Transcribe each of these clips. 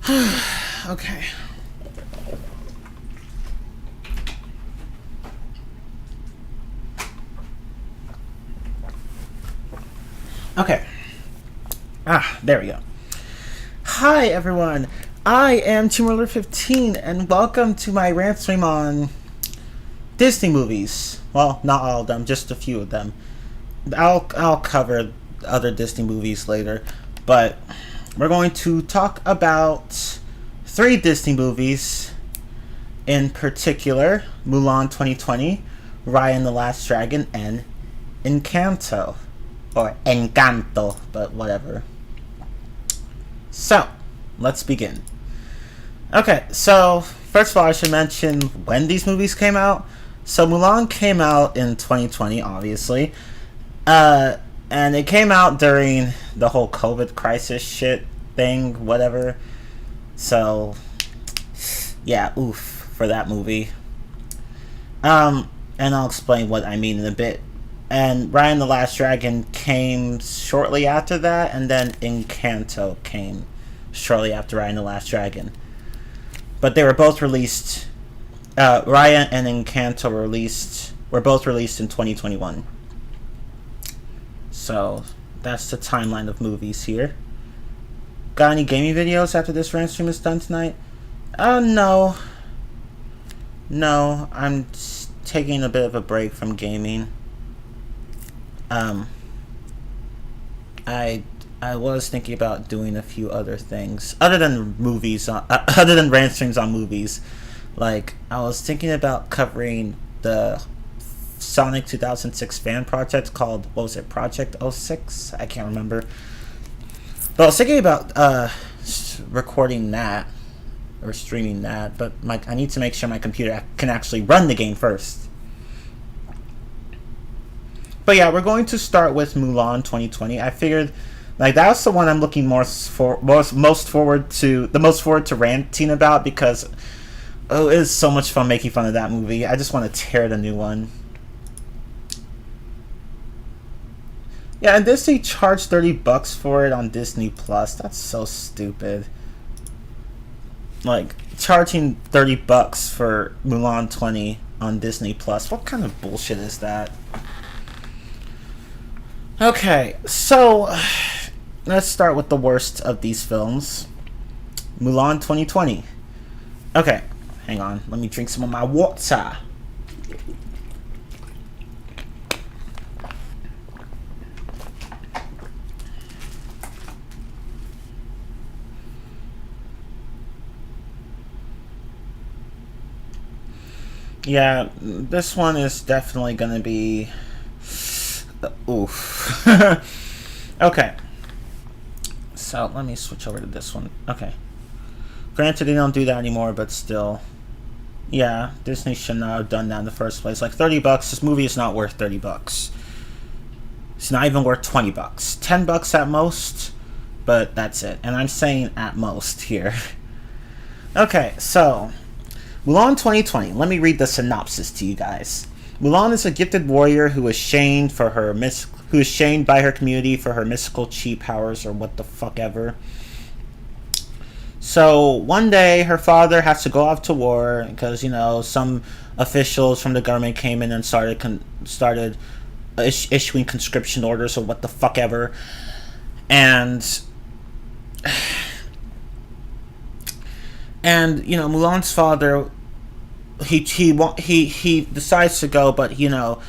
Okay. Okay. There we go. Hi, everyone. I am Timurler15, and welcome to my Rantstream on Disney movies. Well, not all of them, just a few of them. I'll cover other Disney movies later, but we're going to talk about 3 Disney movies in particular: Mulan 2020, Raya and the Last Dragon, and Encanto. Or Encanto, but whatever. So, let's begin. Okay, so first of all, I should mention when these movies came out. So Mulan came out in 2020, obviously. And it came out during the whole COVID crisis shit thing, whatever. So, yeah, oof, for that movie. And I'll explain what I mean in a bit. And Raya and the Last Dragon came shortly after that, and then Encanto came shortly after Raya and the Last Dragon. But they were both released. Raya and Encanto were both released in 2021. So that's the timeline of movies here. Got any gaming videos after this rant stream is done tonight? No. No, I'm taking a bit of a break from gaming. I was thinking about doing a few other things other than movies, other than rant streams on movies. Like, I was thinking about covering the Sonic 2006 fan project called, what was it, Project 06? I can't remember. But I was thinking about recording that or streaming that, but I need to make sure my computer can actually run the game first. But yeah, we're going to start with Mulan 2020. I figured, like, that's the one I'm looking most forward to ranting about, because it is so much fun making fun of that movie. I just want to tear the new one. Yeah, and Disney charged $30 for it on Disney Plus. That's so stupid. Like, charging $30 for Mulan 20 on Disney Plus. What kind of bullshit is that? Okay, so let's start with the worst of these films. Mulan 2020. Okay, hang on. Let me drink some of my water. Yeah, this one is definitely going to be... oof. Okay. So, let me switch over to this one. Okay. Granted, they don't do that anymore, but still. Yeah, Disney should not have done that in the first place. Like, $30, this movie is not worth $30. It's not even worth $20. $10 at most, but that's it. And I'm saying at most here. Okay, so... Mulan 2020. Let me read the synopsis to you guys. Mulan is a gifted warrior who is shamed by her community for her mystical chi powers, or what the fuck ever. So one day her father has to go off to war because, you know, some officials from the government came in and started issuing conscription orders, or what the fuck ever. And you know, Mulan's father, he decides to go, but you know,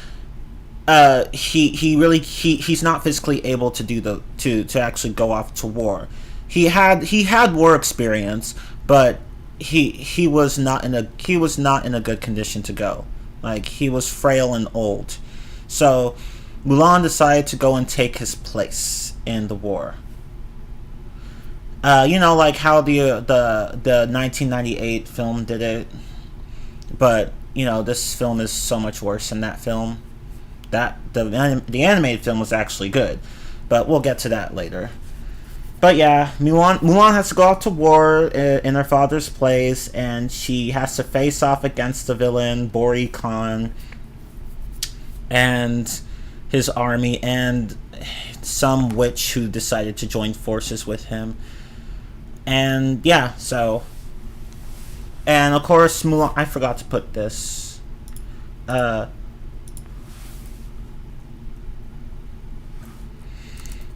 he's not physically able to do to actually go off to war. He had war experience, but he was not in a good condition to go. Like, he was frail and old. So Mulan decided to go and take his place in the war. You know, like how the 1998 film did it, but you know, this film is so much worse than that film. That the animated film was actually good, but we'll get to that later. But yeah, Mulan has to go out to war in her father's place, and she has to face off against the villain Bori Khan and his army, and some witch who decided to join forces with him. And yeah, so, and of course Mulan, I forgot to put this.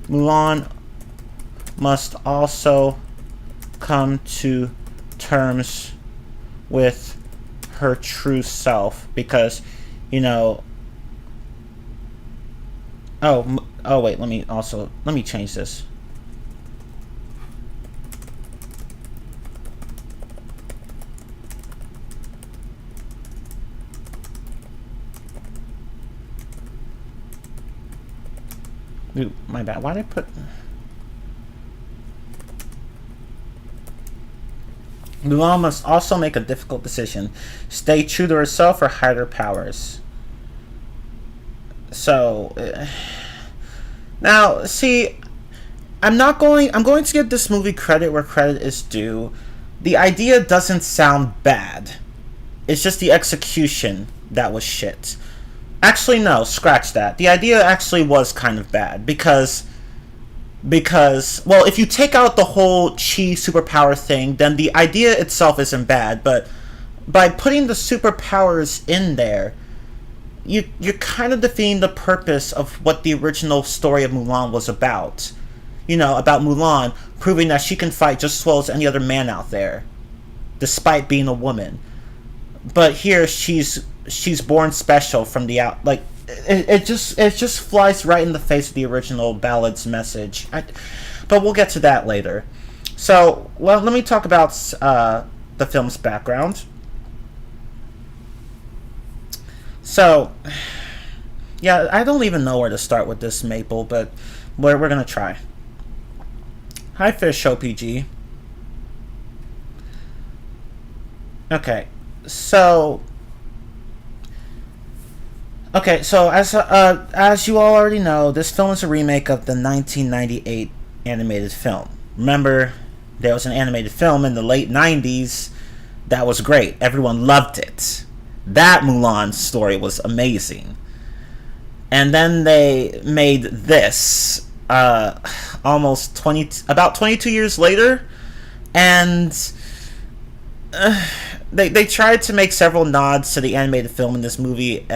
Mulan must also come to terms with her true self, because, you know, oh wait, let me change this. Ooh, my bad. Why did I put... Mulan must also make a difficult decision. Stay true to herself or hide her powers. So... now, see... I'm going to give this movie credit where credit is due. The idea doesn't sound bad. It's just the execution that was shit. Actually, no, scratch that. The idea actually was kind of bad, because, well, if you take out the whole chi superpower thing, then the idea itself isn't bad, but by putting the superpowers in there, you're kind of defeating the purpose of what the original story of Mulan was about. You know, about Mulan proving that she can fight just as well as any other man out there, despite being a woman. But here, she's born special from the out. Like, it just flies right in the face of the original ballad's message. But we'll get to that later. So, well, let me talk about the film's background. So, yeah, I don't even know where to start with this, Maple, but we're gonna try. Hi, Fish OPG. Okay, so as you all already know, this film is a remake of the 1998 animated film. Remember, there was an animated film in the late 90s that was great. Everyone loved it. That Mulan story was amazing. And then they made this about 22 years later, and they tried to make several nods to the animated film in this movie,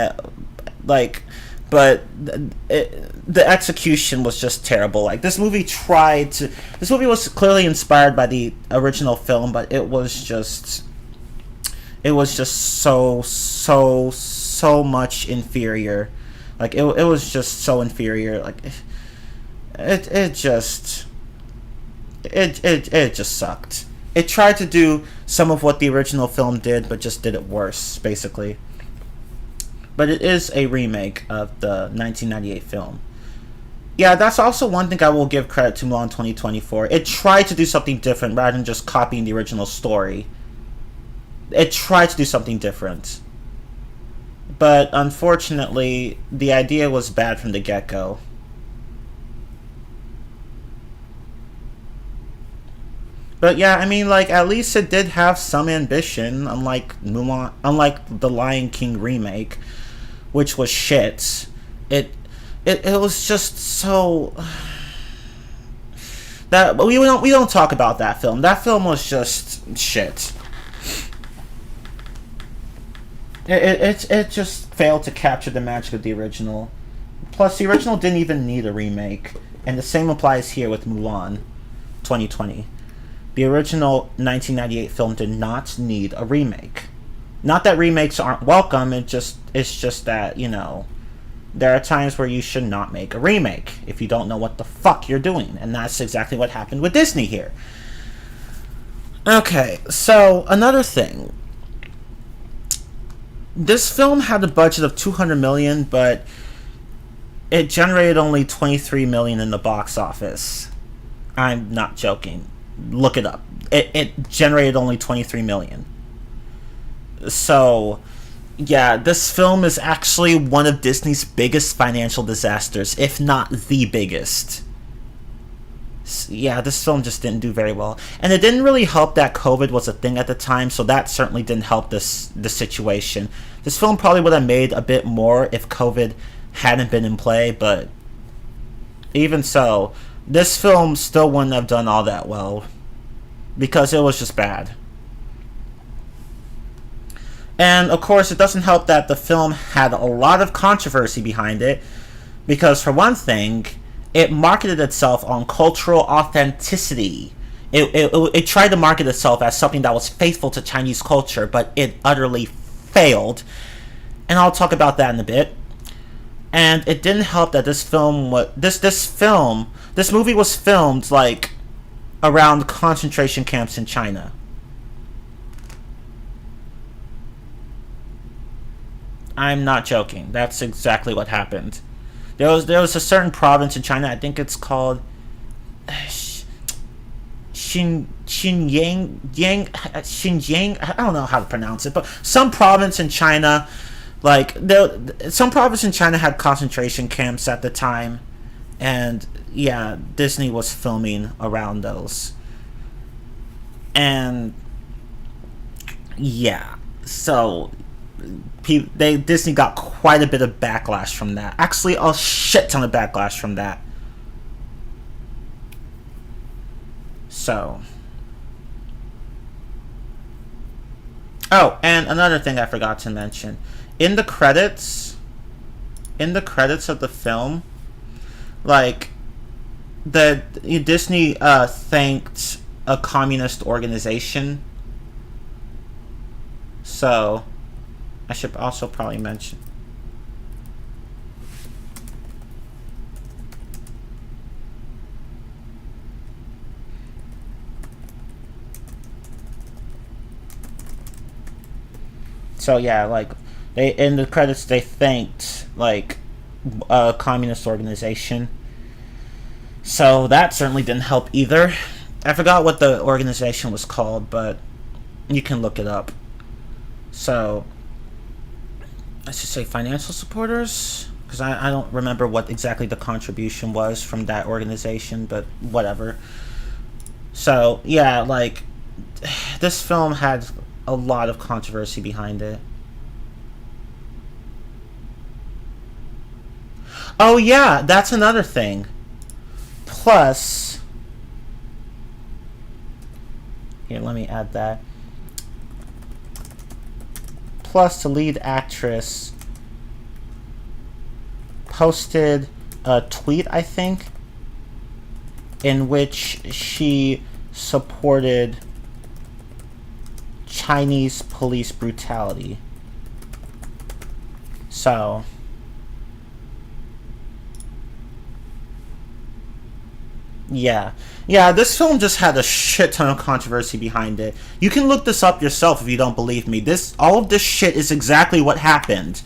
but the execution was just terrible. Like, this movie was clearly inspired by the original film, but it was just so much inferior. Like, it was just so inferior. Like, it just sucked. It tried to do some of what the original film did, but just did it worse, basically. But it is a remake of the 1998 film. Yeah, that's also one thing I will give credit to Mulan 2024. It tried to do something different rather than just copying the original story. It tried to do something different. But unfortunately, the idea was bad from the get-go. But yeah, I mean, like, at least it did have some ambition, unlike Mulan, unlike the Lion King remake, which was shit. It was just so that we don't talk about that film. That film was just shit. It just failed to capture the magic of the original. Plus, the original didn't even need a remake, and the same applies here with Mulan 2020. The original 1998 film did not need a remake. Not that remakes aren't welcome, it's just that, you know, there are times where you should not make a remake if you don't know what the fuck you're doing, and that's exactly what happened with Disney here. Okay, so another thing. This film had a budget of $200 million, but it generated only $23 million in the box office. I'm not joking. Look it up. It generated only $23 million. So, yeah, this film is actually one of Disney's biggest financial disasters, if not the biggest. Yeah, this film just didn't do very well. And it didn't really help that COVID was a thing at the time, so that certainly didn't help the situation. This film probably would have made a bit more if COVID hadn't been in play, but even so, this film still wouldn't have done all that well. because it was just bad. And of course, it doesn't help that the film had a lot of controversy behind it, because for one thing, it marketed itself on cultural authenticity. It tried to market itself as something that was faithful to Chinese culture, but it utterly failed. And I'll talk about that in a bit. And it didn't help that this movie was filmed like around concentration camps in China. I'm not joking. That's exactly what happened. There was a certain province in China. I think it's called Xinjiang. I don't know how to pronounce it, but some province in China, some province in China had concentration camps at the time, and yeah, Disney was filming around those, and yeah, so Disney got quite a bit of backlash from that. Actually, a shit ton of backlash from that. So, oh, and another thing I forgot to mention. In the credits of the film, like, Disney thanked a communist organization. So, I should also probably mention. So yeah, like, they in the credits they thanked like a communist organization. So that certainly didn't help either. I forgot what the organization was called, but you can look it up. So I should say financial supporters, because I don't remember what exactly the contribution was from that organization, but whatever. So yeah, like, this film had a lot of controversy behind it. Oh yeah, that's another thing. Plus, here, let me add that. Plus, the lead actress posted a tweet, I think, in which she supported Chinese police brutality. So, yeah, this film just had a shit ton of controversy behind it. You can look this up yourself if you don't believe me. All of this shit is exactly what happened.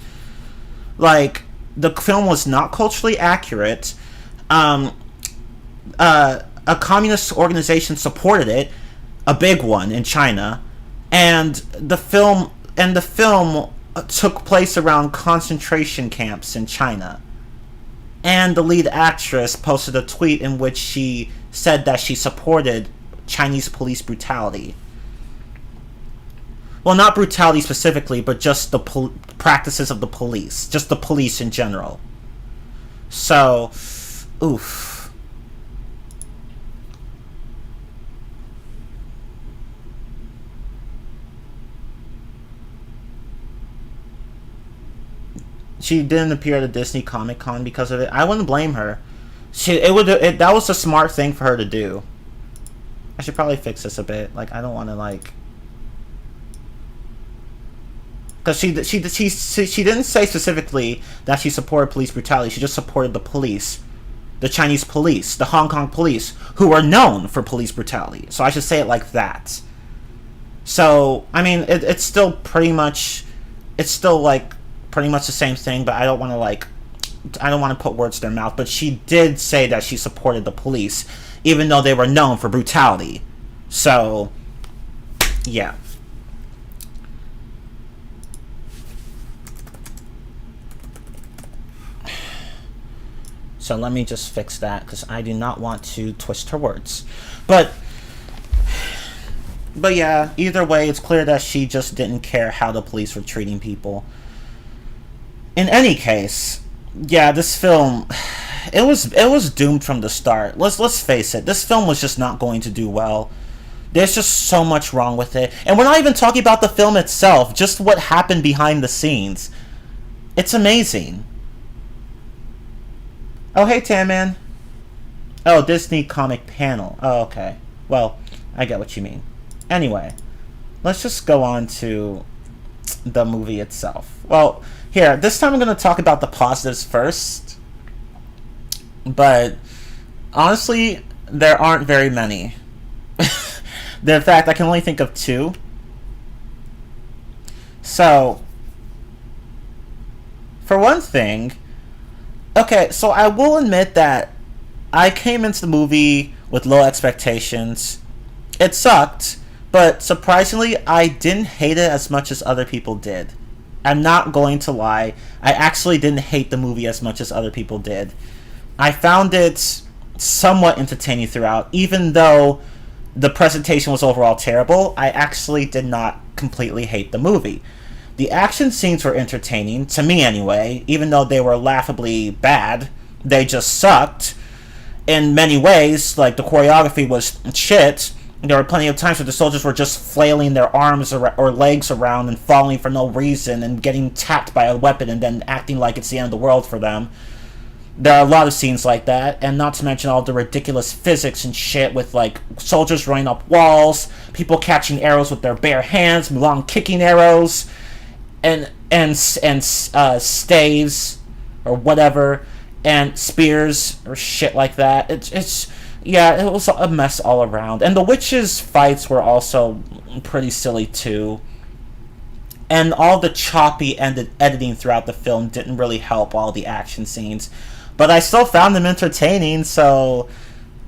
Like, the film was not culturally accurate. A communist organization supported it, a big one in China, and the film took place around concentration camps in China. And the lead actress posted a tweet in which she said that she supported Chinese police brutality. Well, not brutality specifically, but just the practices of the police. Just the police in general. So, oof. She didn't appear at a Disney Comic Con because of it. I wouldn't blame her. That was a smart thing for her to do. I should probably fix this a bit. Like, I don't want to, like, because she didn't say specifically that she supported police brutality. She just supported the police, the Chinese police, the Hong Kong police, who are known for police brutality. So I should say it like that. So I mean, it's still pretty much the same thing. But I don't want to put words in their mouth. But she did say that she supported the police, even though they were known for brutality. So yeah. So let me just fix that, because I do not want to twist her words. But yeah, either way, it's clear that she just didn't care how the police were treating people. In any case, yeah, this film, it was doomed from the start. Let's face it, this film was just not going to do well. There's just so much wrong with it. And we're not even talking about the film itself, just what happened behind the scenes. It's amazing. Oh, hey, Tan Man. Oh, Disney comic panel. Oh, okay. Well, I get what you mean. Anyway, let's just go on to the movie itself. Well, here, this time I'm going to talk about the positives first. But, honestly, there aren't very many. In fact, I can only think of two. So, for one thing, okay, so I will admit that I came into the movie with low expectations. It sucked, but surprisingly, I didn't hate it as much as other people did. I'm not going to lie. I actually didn't hate the movie as much as other people did. I found it somewhat entertaining throughout, even though the presentation was overall terrible. I actually did not completely hate the movie. The action scenes were entertaining, to me anyway, even though they were laughably bad. They just sucked. In many ways, like, the choreography was shit. There were plenty of times where the soldiers were just flailing their arms or legs around and falling for no reason and getting tapped by a weapon and then acting like it's the end of the world for them. There are a lot of scenes like that, and not to mention all the ridiculous physics and shit with, like, soldiers running up walls, people catching arrows with their bare hands, Mulan kicking arrows, and staves or whatever, and spears or shit like that. Yeah, it was a mess all around. And the witches' fights were also pretty silly too. And all the choppy editing throughout the film didn't really help all the action scenes. But I still found them entertaining, so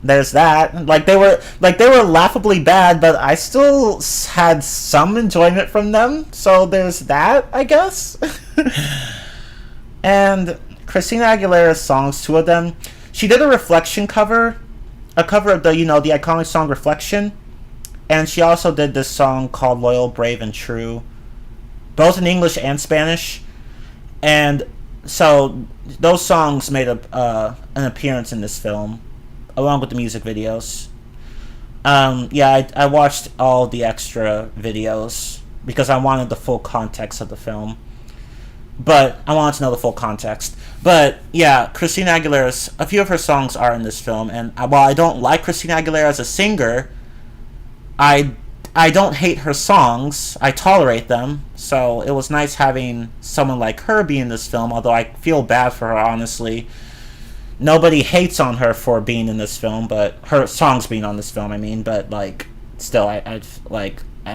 there's that. They were laughably bad, but I still had some enjoyment from them. So there's that, I guess. And Christina Aguilera's songs, two of them, she did a Reflection cover, a cover of the iconic song Reflection, and she also did this song called Loyal, Brave, and True, both in English and Spanish. And so those songs made an appearance in this film, along with the music videos. I watched all the extra videos because I wanted the full context of the film. But I wanted to know the full context. But yeah, Christina Aguilera's, a few of her songs are in this film, and while I don't like Christina Aguilera as a singer, I don't hate her songs. I tolerate them. So it was nice having someone like her be in this film, although I feel bad for her, honestly. Nobody hates on her for being in this film, but her songs being on this film, I mean, but like still I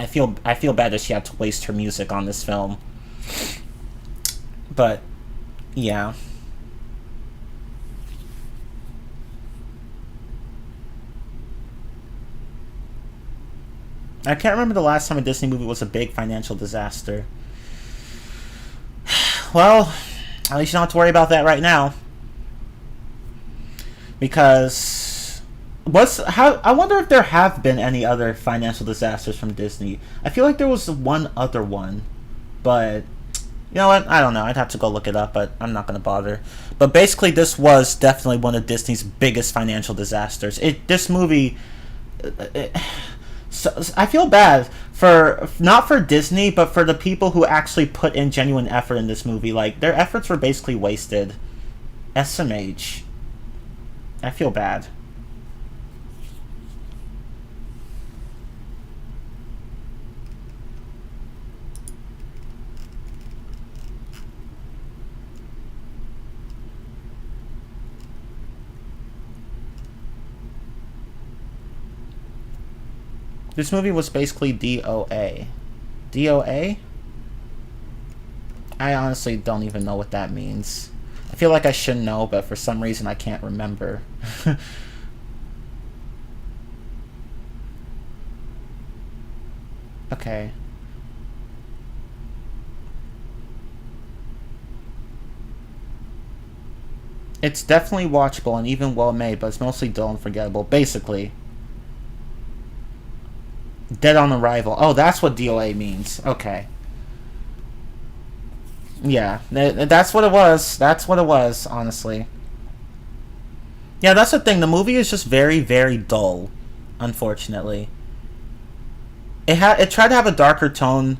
feel bad that she had to waste her music on this film. But yeah. I can't remember the last time a Disney movie was a big financial disaster. Well, at least you don't have to worry about that right now. Because I wonder if there have been any other financial disasters from Disney. I feel like there was one other one, but you know what? I don't know. I'd have to go look it up, but I'm not going to bother. But basically, this was definitely one of Disney's biggest financial disasters. This movie, so I feel bad not for Disney, but for the people who actually put in genuine effort in this movie. Like, their efforts were basically wasted. SMH. I feel bad. This movie was basically DOA. DOA? I honestly don't even know what that means. I feel like I should know, but for some reason I can't remember. Okay. It's definitely watchable and even well made, but it's mostly dull and forgettable. Basically. Dead on Arrival. Oh, that's what DOA means. Okay. Yeah, that's what it was. That's what it was, honestly. Yeah, that's the thing. The movie is just very, very dull, unfortunately. it tried to have a darker tone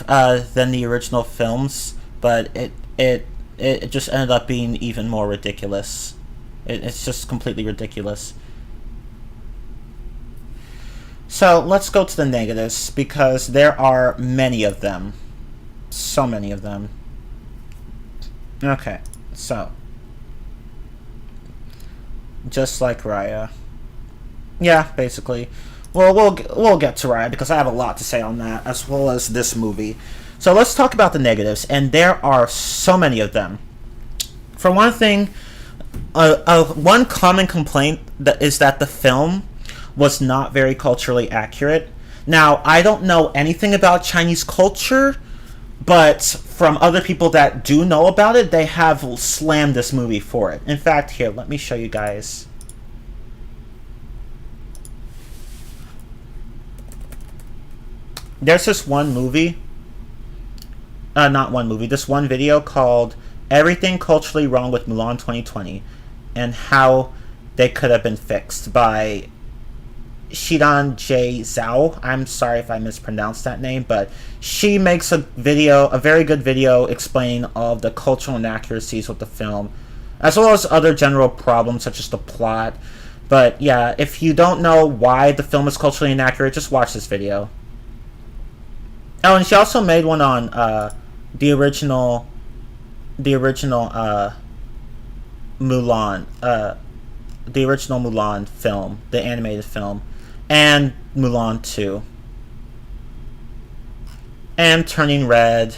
than the original films, but it just ended up being even more ridiculous. It's just completely ridiculous. So let's go to the negatives, because there are many of them. So many of them. Okay, so just like Raya. Yeah, basically. Well, we'll get to Raya because I have a lot to say on that, as well as this movie. So let's talk about the negatives, and there are so many of them. For one thing, one common complaint is that the film was not very culturally accurate. Now, I don't know anything about Chinese culture, but from other people that do know about it, they have slammed this movie for it. In fact, here, let me show you guys. There's this one movie, not one movie, this one video called Everything Culturally Wrong with Mulan 2020 and How They Could Have Been Fixed by Shidan J. Zhao. I'm sorry if I mispronounced that name, but she makes a very good video explaining all of the cultural inaccuracies with the film, as well as other general problems such as the plot. But yeah, if you don't know why the film is culturally inaccurate, just watch this video. Oh, and she also made one on the original Mulan, the original Mulan film, the animated film, and Mulan 2, and Turning Red,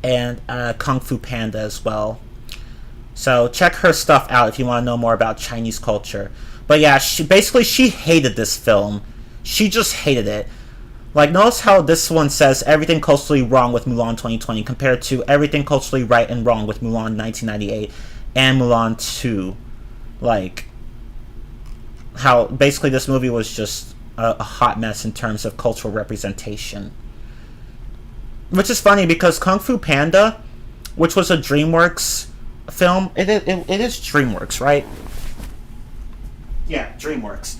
and Kung Fu Panda as well. So check her stuff out if you want to know more about Chinese culture. But yeah, she hated this film. She just hated it. Like, notice how this one says everything culturally wrong with Mulan 2020 compared to everything culturally right and wrong with Mulan 1998 and Mulan 2. Like, how basically this movie was just a hot mess in terms of cultural representation. Which is funny because Kung Fu Panda, which was a DreamWorks film, it is DreamWorks, right? Yeah, DreamWorks.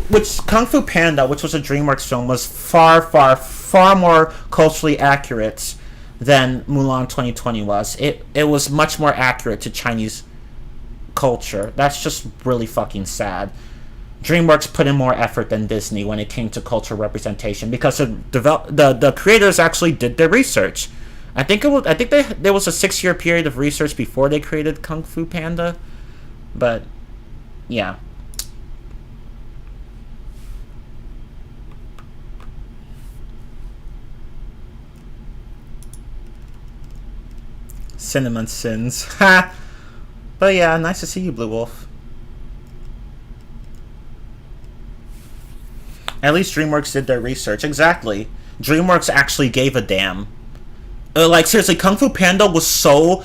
Which Kung Fu Panda, which was a DreamWorks film, was far more culturally accurate than Mulan 2020 was. It was much more accurate to Chinese culture. That's just really fucking sad. DreamWorks put in more effort than Disney when it came to cultural representation because the creators actually did their research. I think there was a 6-year period of research before they created Kung Fu Panda, but yeah. Cinnamon Sins. Ha! But yeah, nice to see you, Blue Wolf. At least DreamWorks did their research. Exactly. DreamWorks actually gave a damn. Like, seriously, Kung Fu Panda was so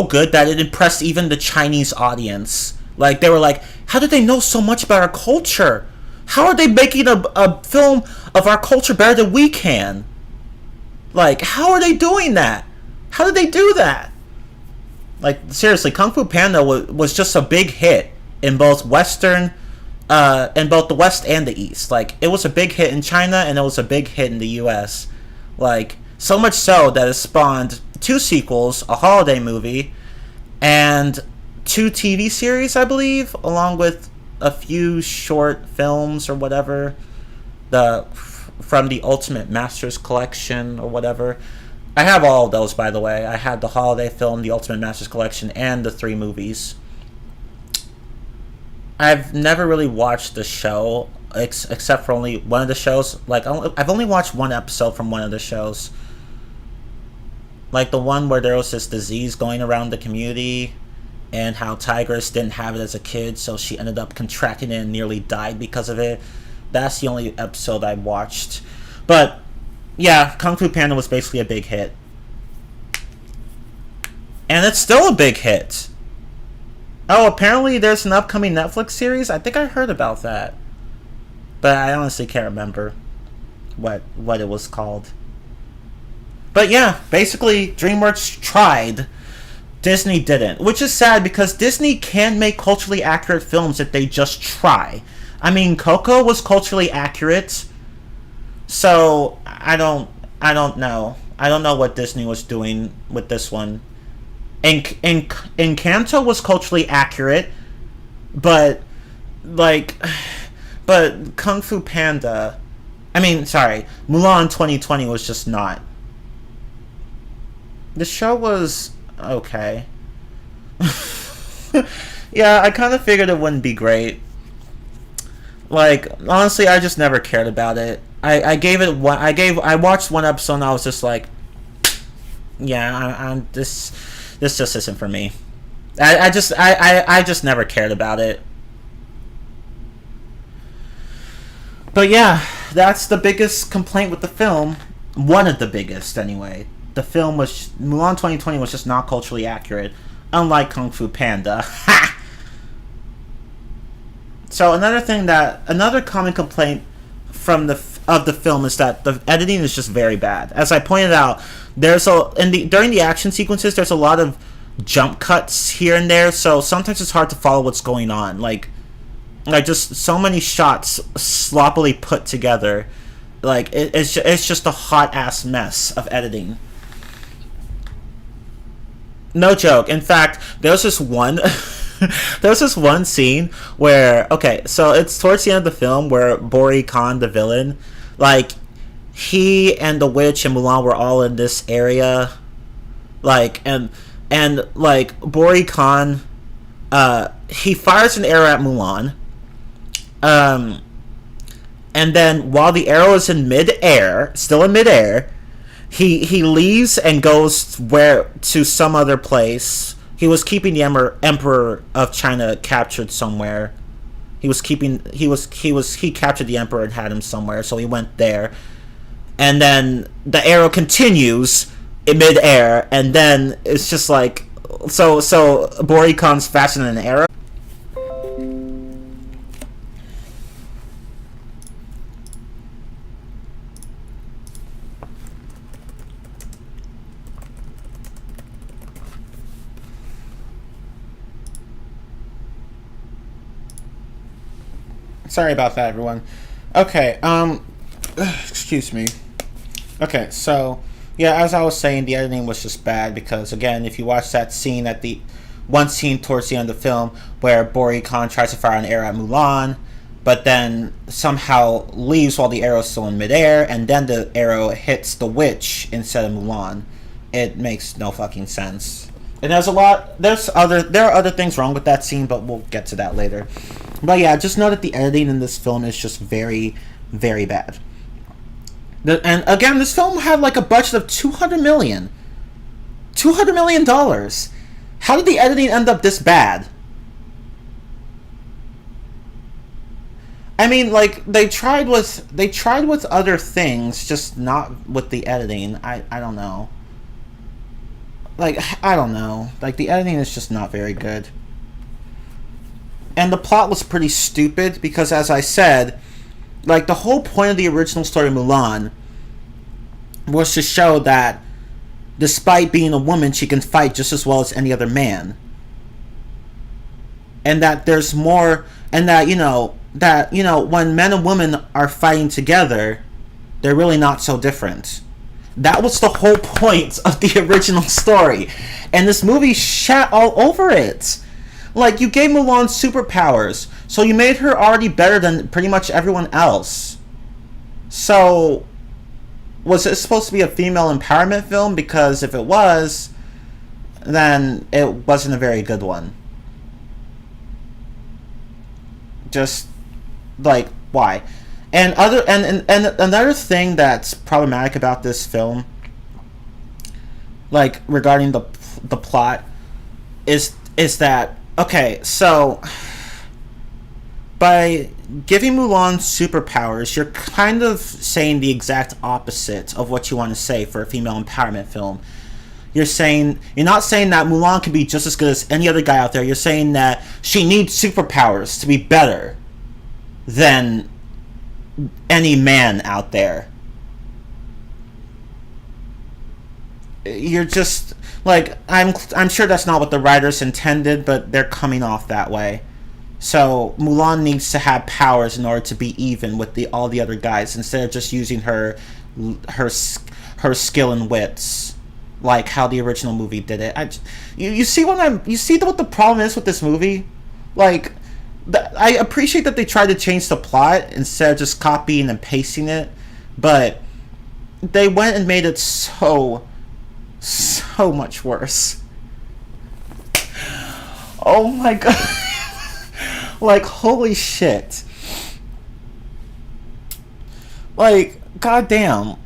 good that it impressed even the Chinese audience. Like, they were like, how did they know so much about our culture? How are they making a film of our culture better than we can? Like, how are they doing that? How did they do that? Like, seriously, Kung Fu Panda was just a big hit in both the West and the East. Like, it was a big hit in China and it was a big hit in the US. Like, so much so that it spawned 2 sequels, a holiday movie, and 2 TV series, I believe, along with a few short films or whatever. From the Ultimate Masters Collection or whatever. I have all of those, by the way. I had the holiday film, the Ultimate Masters Collection, and the 3 movies. I've never really watched the show, except for only one of the shows. Like, I've only watched one episode from one of the shows. Like, the one where there was this disease going around the community, and how Tigress didn't have it as a kid, so she ended up contracting it and nearly died because of it. That's the only episode I watched. But yeah, Kung Fu Panda was basically a big hit. And it's still a big hit. Oh, apparently there's an upcoming Netflix series? I think I heard about that. But I honestly can't remember what it was called. But yeah, basically DreamWorks tried. Disney didn't. Which is sad because Disney can make culturally accurate films if they just try. I mean, Coco was culturally accurate, so I don't know. I don't know what Disney was doing with this one. Encanto was culturally accurate, but like, but Kung Fu Panda, I mean, sorry, Mulan 2020 was just not. The show was okay. Yeah, I kind of figured it wouldn't be great. Like, honestly, I just never cared about it. I gave it one. I watched one episode and I was just like, yeah, I'm this. This just isn't for me. I just never cared about it. But yeah, that's the biggest complaint with the film. One of the biggest, anyway. The film was Mulan 2020 was just not culturally accurate, unlike Kung Fu Panda. Ha! So another common complaint from the film is that the editing is just very bad. As I pointed out, during the action sequences, there's a lot of jump cuts here and there, so sometimes it's hard to follow what's going on. Like just so many shots sloppily put together. Like it's just a hot ass mess of editing. No joke. In fact, there's this one there's this one scene where, okay, so it's towards the end of the film where Bori Khan, the villain, like, he and the witch and Mulan were all in this area, like, and like Bori Khan, he fires an arrow at Mulan, and then while the arrow is in midair, still in midair, he leaves and goes to some other place. He was keeping the Emperor of China captured somewhere. He captured the Emperor and had him somewhere, so he went there. And then the arrow continues in midair, and then it's just like, so Bori Khan's faster than an arrow. Sorry about that, everyone. Okay, excuse me. Okay, so, yeah, as I was saying, the editing was just bad because, again, if you watch that scene one scene towards the end of the film where Bori Khan tries to fire an arrow at Mulan, but then somehow leaves while the arrow is still in midair, and then the arrow hits the witch instead of Mulan. It makes no fucking sense. And there are other things wrong with that scene, but we'll get to that later. But yeah, just know that the editing in this film is just very, very bad. And again, this film had like a budget of $200 million. $200 million. How did the editing end up this bad? I mean, like, they tried with other things, just not with the editing. I don't know. Like, I don't know. Like, the editing is just not very good. And the plot was pretty stupid because, as I said, like, the whole point of the original story of Mulan was to show that despite being a woman, she can fight just as well as any other man. And that there's more, and that, when men and women are fighting together, they're really not so different. That was the whole point of the original story. And this movie shat all over it. Like, you gave Mulan superpowers, so you made her already better than pretty much everyone else. So, was it supposed to be a female empowerment film? Because if it was, then it wasn't a very good one. Just, like, why? And another thing that's problematic about this film, like, regarding the plot, is that, okay, so by giving Mulan superpowers, you're kind of saying the exact opposite of what you want to say for a female empowerment film. You're not saying that Mulan can be just as good as any other guy out there. You're saying that she needs superpowers to be better than any man out there. You're just, like, I'm sure that's not what the writers intended, but they're coming off that way. So Mulan needs to have powers in order to be even with all the other guys instead of just using her her skill and wits like how the original movie did it. You see what the problem is with this movie? Like I appreciate that they tried to change the plot instead of just copying and pasting it, but they went and made it so much worse. Oh my god. Like, holy shit. Like, goddamn.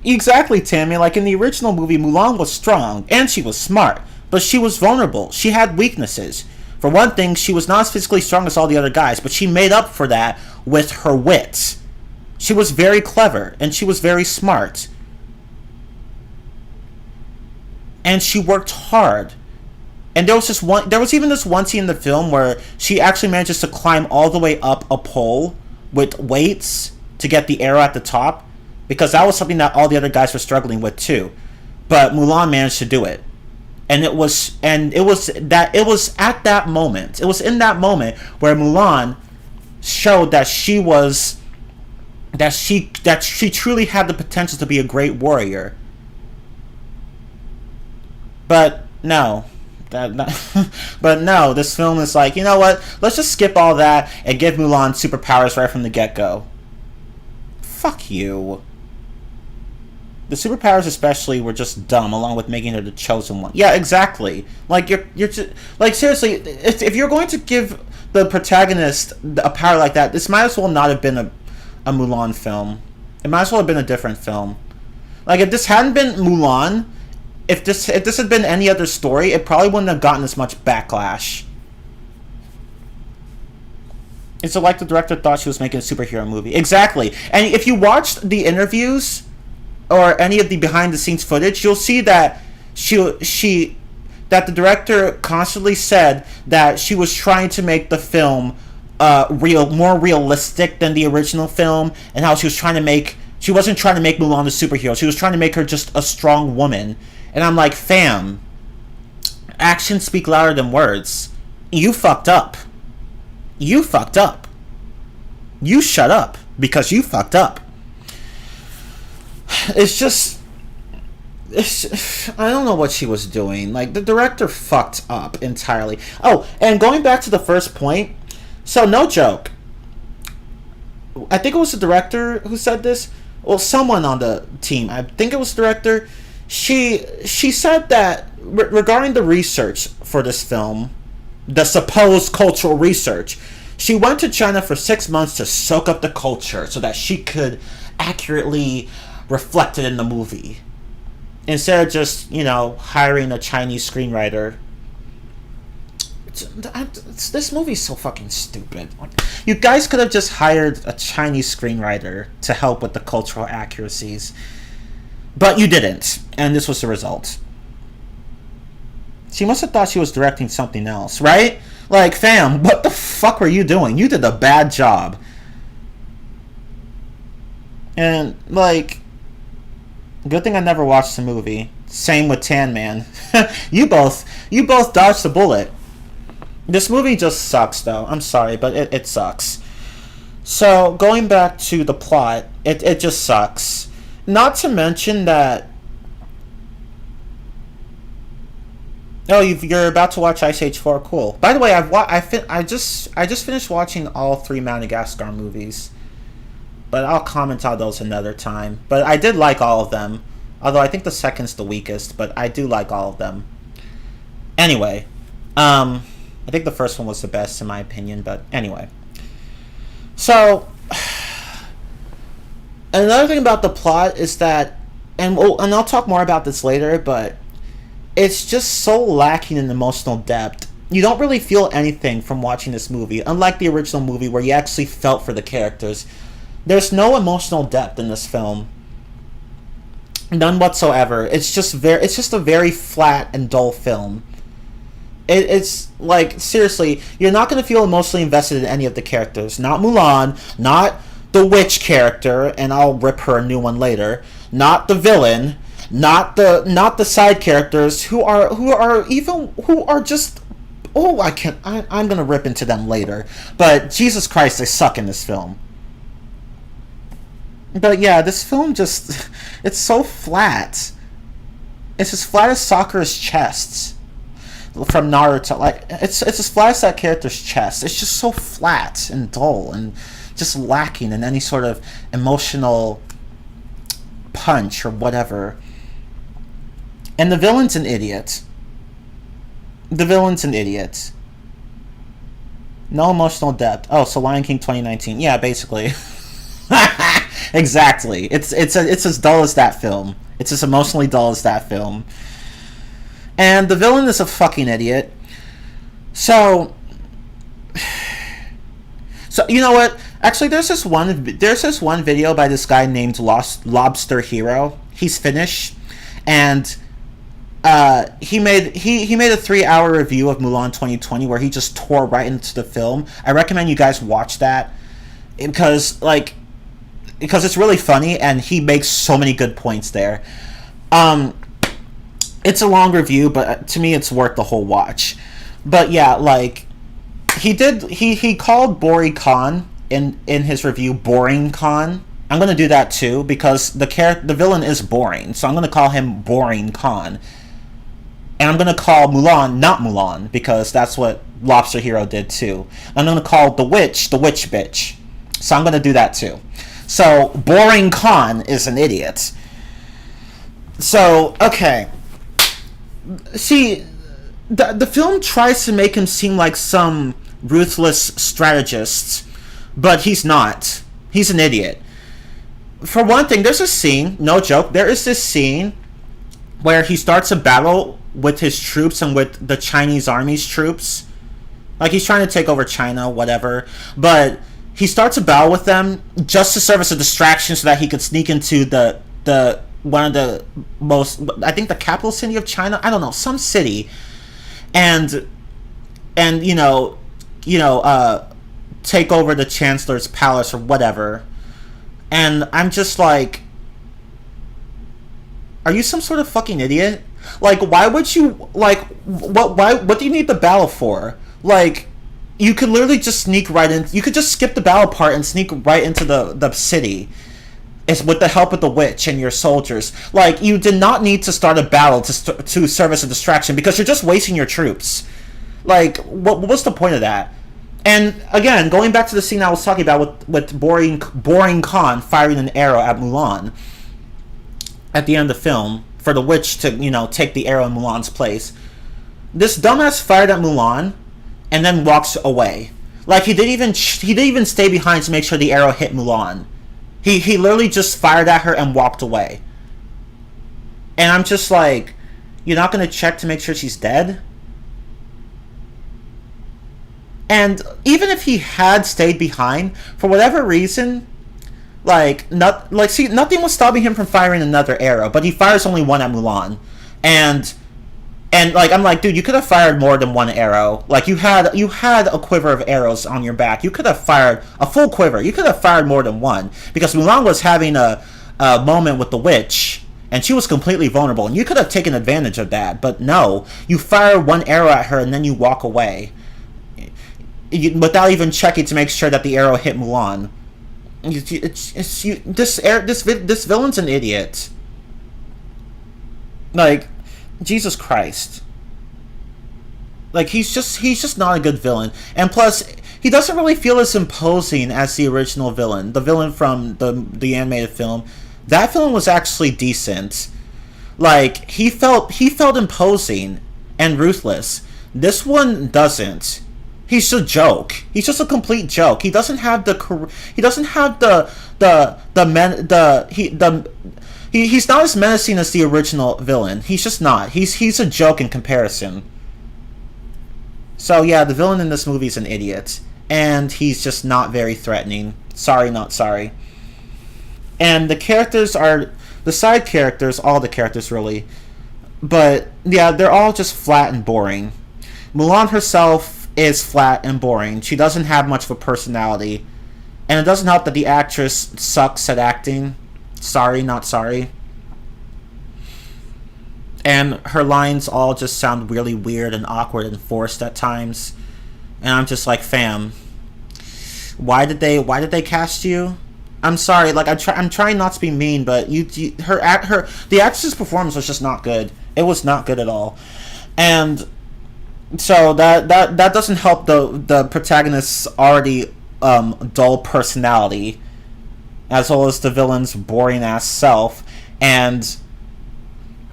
Exactly, Tammy. Like, in the original movie, Mulan was strong, and she was smart. But she was vulnerable. She had weaknesses. For one thing, she was not as physically strong as all the other guys, but she made up for that with her wits. She was very clever, and she was very smart. And she worked hard. And there was even this one scene in the film where she actually manages to climb all the way up a pole with weights to get the arrow at the top, because that was something that all the other guys were struggling with too. But Mulan managed to do it. And it was in that moment where Mulan showed that she truly had the potential to be a great warrior. But no. But no, this film is like, you know what? Let's just skip all that and give Mulan superpowers right from the get-go. Fuck you. The superpowers especially were just dumb, along with making her the chosen one. Yeah, exactly. Like you're just, like, seriously, if you're going to give the protagonist a power like that, this might as well not have been a Mulan film. It might as well have been a different film. Like, if this hadn't been Mulan, if this had been any other story, it probably wouldn't have gotten as much backlash. It's like the director thought she was making a superhero movie. Exactly. And if you watched the interviews or any of the behind the scenes footage, you'll see that that the director constantly said that she was trying to make the film more realistic than the original film, and how she wasn't trying to make Mulan a superhero. She was trying to make her just a strong woman. And I'm like, fam, actions speak louder than words. You fucked up. You fucked up. You shut up because you fucked up. It's just I don't know what she was doing. Like, the director fucked up entirely. Oh, and going back to the first point, so no joke, I think it was the director who said this. Well, someone on the team, I think it was the director. She said that regarding the research for this film, the supposed cultural research, she went to China for 6 months to soak up the culture so that she could accurately reflect it in the movie, instead of just, hiring a Chinese screenwriter. This movie's so fucking stupid. You guys could have just hired a Chinese screenwriter to help with the cultural accuracies. But you didn't, and this was the result. She must have thought she was directing something else, right? Like, fam, what the fuck were you doing? You did a bad job. And, like, good thing I never watched the movie. Same with Tan Man. You both dodged the bullet. This movie just sucks, though. I'm sorry, but it sucks. So, going back to the plot, it just sucks. Not to mention that... Oh, you're about to watch Ice Age 4. Cool. By the way, I just finished watching all 3 Madagascar movies. But I'll comment on those another time. But I did like all of them. Although I think the second's the weakest, but I do like all of them. Anyway, I think the first one was the best in my opinion, but anyway. So... Another thing about the plot is that, and I'll talk more about this later, but it's just so lacking in emotional depth. You don't really feel anything from watching this movie, unlike the original movie where you actually felt for the characters. There's no emotional depth in this film. None whatsoever. It's just a very flat and dull film. It's like, seriously, you're not going to feel emotionally invested in any of the characters. Not Mulan, not the witch character, and I'll rip her a new one later. Not the villain, not the side characters who are just Oh, I can't. I'm gonna rip into them later. But Jesus Christ, they suck in this film. But yeah, this film just, it's so flat. It's as flat as Sakura's chest from Naruto. Like, it's as flat as that character's chest. It's just so flat and dull and just lacking in any sort of emotional punch or whatever. And the villain's an idiot. No emotional depth. Oh, so Lion King 2019. Yeah, basically. Exactly. It's as dull as that film. It's as emotionally dull as that film. And the villain is a fucking idiot. So you know what? Actually, there's this one video by this guy named Lobster Hero. He's Finnish, and he made a 3-hour review of Mulan 2020 where he just tore right into the film. I recommend you guys watch that because it's really funny and he makes so many good points there. It's a long review, but to me it's worth the whole watch. But yeah, like he called Bori Khan in his review Boring Khan. I'm gonna do that too because the villain is boring, so I'm gonna call him Boring Khan. And I'm gonna call Mulan not Mulan because that's what Lobster Hero did too. I'm gonna call the witch bitch. So I'm gonna do that too. So Boring Khan is an idiot. So okay. See, the film tries to make him seem like some ruthless strategist, but he's not. He's an idiot. For one thing, there's a scene, no joke, there is this scene where he starts a battle with his troops and with the Chinese army's troops. Like, he's trying to take over China, whatever. But he starts a battle with them just to serve as a distraction so that he could sneak into the one of the most, I think the capital city of China, I don't know, some city, and take over the chancellor's palace or whatever. And I'm just like, are you some sort of fucking idiot? Like, why would you, like, what do you need the battle for? Like, you could literally just sneak right in, you could just skip the battle part and sneak right into the city. It's with the help of the witch and your soldiers. Like, you did not need to start a battle to serve as a distraction because you're just wasting your troops. Like, what's the point of that? And again, going back to the scene I was talking about with Boring Khan firing an arrow at Mulan at the end of the film for the witch to, take the arrow in Mulan's place. This dumbass fired at Mulan and then walks away. Like, he didn't even stay behind to make sure the arrow hit Mulan. He literally just fired at her and walked away. And I'm just like, you're not going to check to make sure she's dead? And even if he had stayed behind, for whatever reason, nothing was stopping him from firing another arrow, but he fires only one at Mulan. And I'm like, dude, you could have fired more than one arrow. Like, you had a quiver of arrows on your back. You could have fired a full quiver. You could have fired more than one. Because Mulan was having a moment with the witch, and she was completely vulnerable, and you could have taken advantage of that. But no, you fire one arrow at her, and then you walk away. Without even checking to make sure that the arrow hit Mulan. This villain's an idiot. Like, Jesus Christ. Like, he's just not a good villain. And plus, he doesn't really feel as imposing as the original villain. The villain from the animated film. That villain was actually decent. Like, he felt imposing and ruthless. This one doesn't. He's a joke. He's just a complete joke. He doesn't have He's not as menacing as the original villain. He's just not. He's a joke in comparison. So yeah, the villain in this movie is an idiot. And he's just not very threatening. Sorry, not sorry. And the side characters, all the characters really. But yeah, they're all just flat and boring. Mulan herself is flat and boring. She doesn't have much of a personality. And it doesn't help that the actress sucks at acting. Sorry, not sorry. and her lines all just sound really weird and awkward and forced at times. And I'm just like, fam, why did they cast you? I'm sorry, like I'm trying not to be mean, but the actress's performance was just not good. It was not good at all, and so that doesn't help the protagonist's already dull personality, as well as the villain's boring ass self, and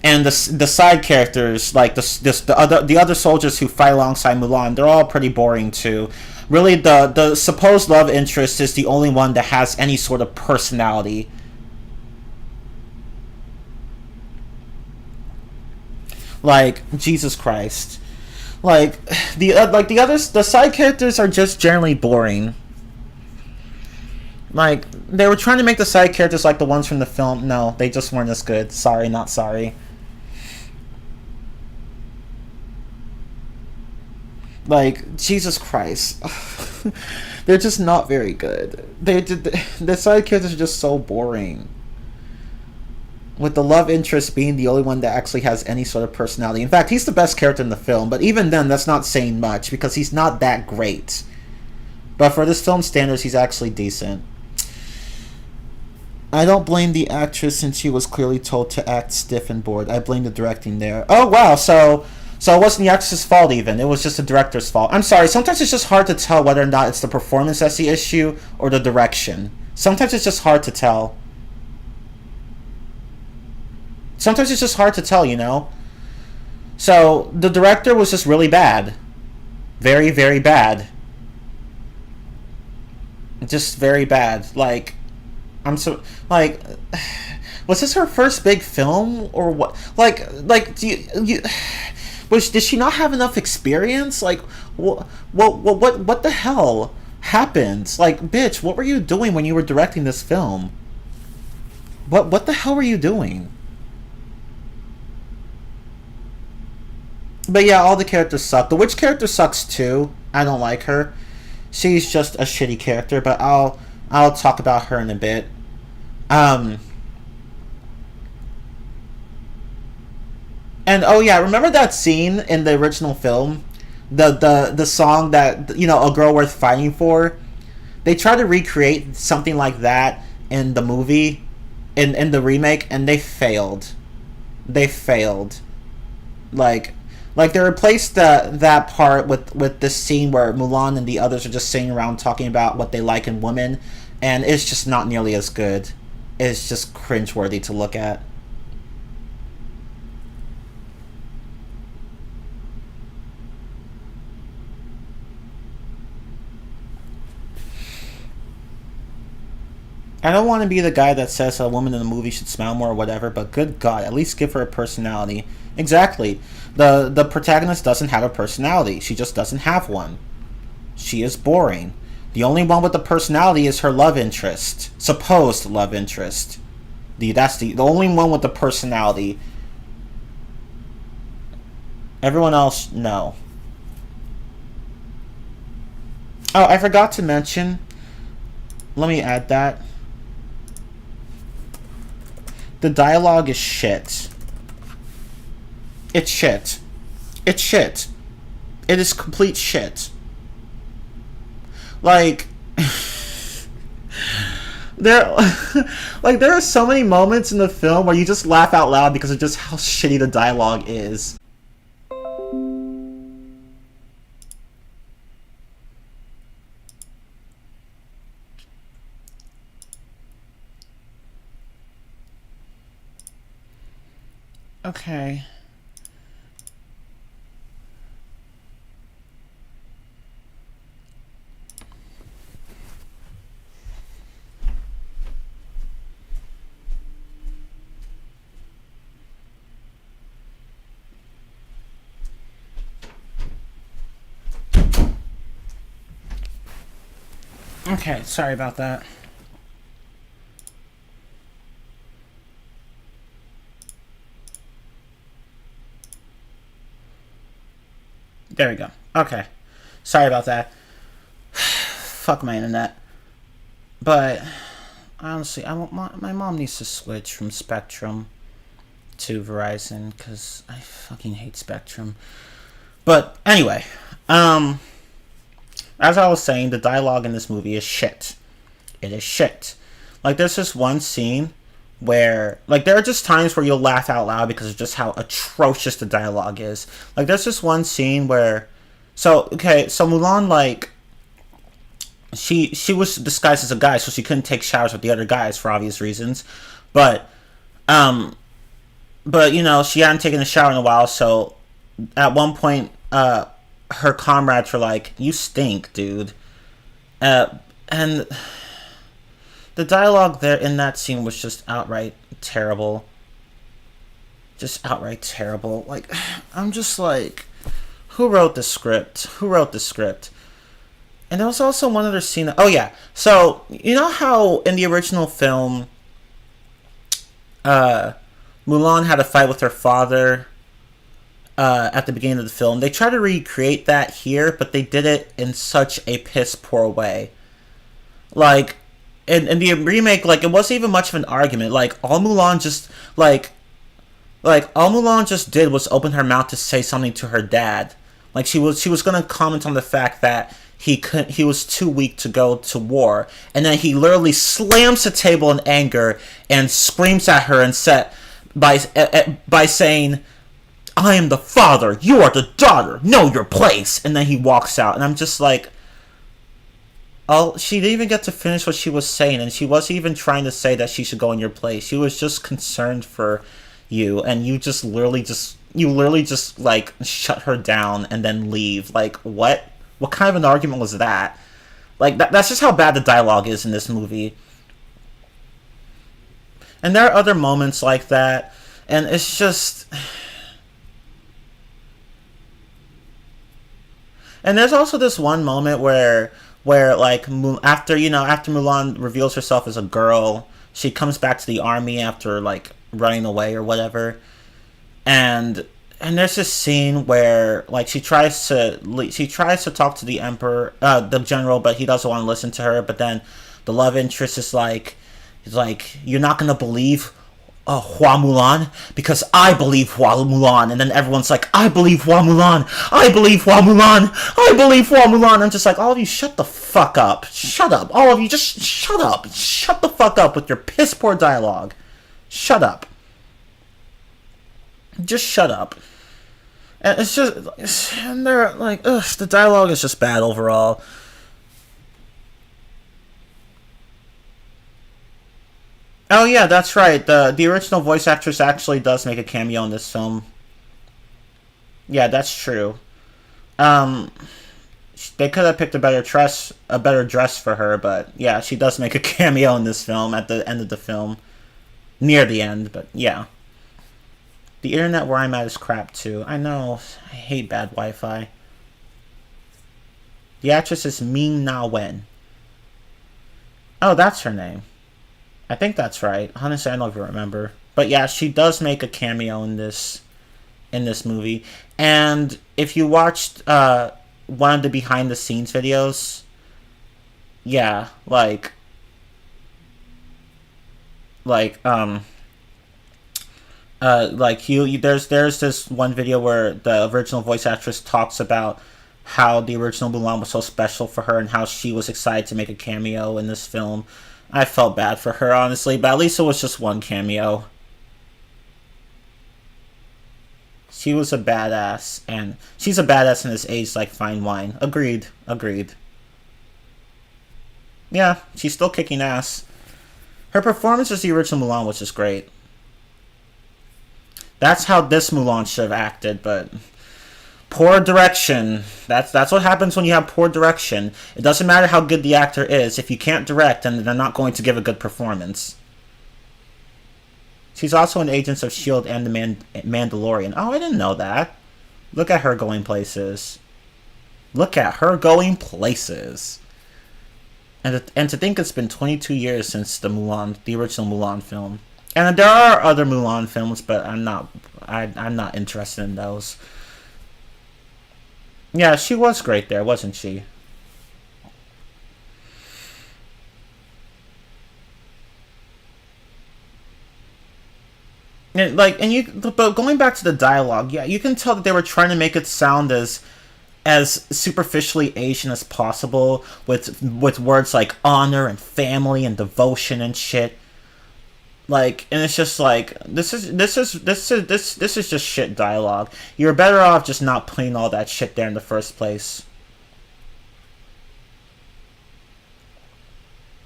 the side characters, like the other soldiers who fight alongside Mulan, they're all pretty boring too. Really, the supposed love interest is the only one that has any sort of personality. Like, Jesus Christ. Like the side characters are just generally boring. Like, they were trying to make the side characters like the ones from the film. No, they just weren't as good. Sorry, not sorry. Like, Jesus Christ. They're just not very good. The side characters are just so boring. With the love interest being the only one that actually has any sort of personality. In fact, he's the best character in the film, but even then, that's not saying much, because he's not that great. But for this film standards, he's actually decent. I don't blame the actress, since she was clearly told to act stiff and bored. I blame the directing there. Oh, wow, so it wasn't the actress's fault even. It was just the director's fault. I'm sorry, sometimes it's just hard to tell whether or not it's the performance that's the issue or the direction. Sometimes it's just hard to tell. Sometimes it's just hard to tell, you know? So, the director was just really bad. Very, very bad. Just very bad. Like, was this her first big film or what? Like, did she not have enough experience? Like, what the hell happened? Like, bitch, what were you doing when you were directing this film? What the hell were you doing? But yeah, all the characters suck. The witch character sucks too. I don't like her. She's just a shitty character, but I'll talk about her in a bit. And oh yeah, remember that scene in the original film? The song that, you know, A Girl Worth Fighting For? They tried to recreate something like that in the movie, in the remake, and they failed. They failed. Like they replaced that part with this scene where Mulan and the others are just sitting around talking about what they like in women, and it's just not nearly as good. It's just cringeworthy to look at. I don't want to be the guy that says a woman in a movie should smile more or whatever, but good God, at least give her a personality. Exactly. The protagonist doesn't have a personality. She just doesn't have one. She is boring. The only one with a personality is her love interest. Supposed love interest. That's the only one with a personality. Everyone else, no. Oh, I forgot to mention. Let me add that. The dialogue is shit. It's shit. It's shit. It is complete shit. Like, there are so many moments in the film where you just laugh out loud because of just how shitty the dialogue is. Okay. Okay, sorry about that. There we go. Okay. Sorry about that. Fuck my internet. But honestly, my mom needs to switch from Spectrum to Verizon because I fucking hate Spectrum. But anyway, as I was saying, the dialogue in this movie is shit. It is shit. Like, there's this one scene where, like, there are just times where you'll laugh out loud because of just how atrocious the dialogue is. Like, there's this one scene where, so Mulan, like, she was disguised as a guy, so she couldn't take showers with the other guys for obvious reasons, but she hadn't taken a shower in a while, so at one point, her comrades were like, "You stink, dude," and the dialogue there in that scene was just outright terrible. Just outright terrible. Like, I'm just like, who wrote the script? Who wrote the script? And there was also one other scene. Oh yeah. So you know how in the original film, Mulan had a fight with her father at the beginning of the film. They tried to recreate that here, but they did it in such a piss poor way. Like, in the remake, like, it wasn't even much of an argument. Like, all Mulan just did was open her mouth to say something to her dad. Like, she was gonna comment on the fact that he was too weak to go to war, and then he literally slams the table in anger and screams at her and by saying, "I am the father, you are the daughter, know your place," and then he walks out, and I'm just like, oh, she didn't even get to finish what she was saying, and she wasn't even trying to say that she should go in your place. She was just concerned for you, and you literally just like shut her down and then leave. Like, what? What kind of an argument was that? Like, that's just how bad the dialogue is in this movie. And there are other moments like that, and it's just. And there's also this one moment where like, after Mulan reveals herself as a girl, she comes back to the army after, like, running away or whatever, and there's this scene where, like, she tries to talk to the emperor, the general, but he doesn't want to listen to her. But then the love interest is like, "You're not gonna believe Hua Mulan, because I believe Hua Mulan," and then everyone's like, "I believe Hua Mulan, I believe Hua Mulan, I believe Hua Mulan." I'm just like, all of you, shut the fuck up. Shut up. All of you, just shut up. Shut the fuck up with your piss poor dialogue. Shut up. Just shut up. And it's just, and they're like, ugh, the dialogue is just bad overall. Oh yeah, that's right. The original voice actress actually does make a cameo in this film. Yeah, that's true. Um, they could have picked a better dress for her, but yeah, she does make a cameo in this film at the end of the film, near the end. But yeah, the internet where I'm at is crap too. I know. I hate bad Wi-Fi. The actress is Ming Na Wen. Oh, that's her name. I think that's right. Honestly, I don't even remember. But yeah, she does make a cameo in this movie. And if you watched one of the behind the scenes videos, yeah, there's this one video where the original voice actress talks about how the original Mulan was so special for her and how she was excited to make a cameo in this film. I felt bad for her, honestly, but at least it was just one cameo. She was a badass, and she's a badass in this age like fine wine. Agreed. Yeah, she's still kicking ass. Her performance as the original Mulan was just great. That's how this Mulan should have acted, but poor direction. That's what happens when you have poor direction. It doesn't matter how good the actor is. If you can't direct, then they're not going to give a good performance. She's also in Agents of S.H.I.E.L.D. and the Mandalorian. Oh, I didn't know that. Look at her going places. Look at her going places. And to think it's been 22 years since the original Mulan film. And there are other Mulan films, but I'm not interested in those. Yeah, she was great there, wasn't she? But going back to the dialogue, yeah, you can tell that they were trying to make it sound as superficially Asian as possible with words like honor and family and devotion and shit. Like, and it's just like this is just shit dialogue. You're better off just not putting all that shit there in the first place.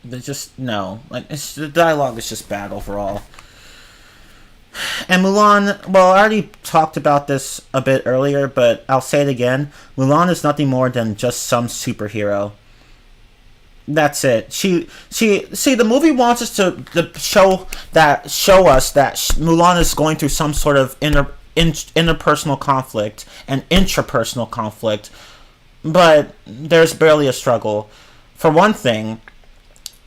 There's just no, like, the dialogue is just bad overall. And Mulan, well, I already talked about this a bit earlier, but I'll say it again. Mulan is nothing more than just some superhero. That's it. She see the movie wants us to show us that Mulan is going through some sort of interpersonal conflict and intrapersonal conflict, but there's barely a struggle. For one thing,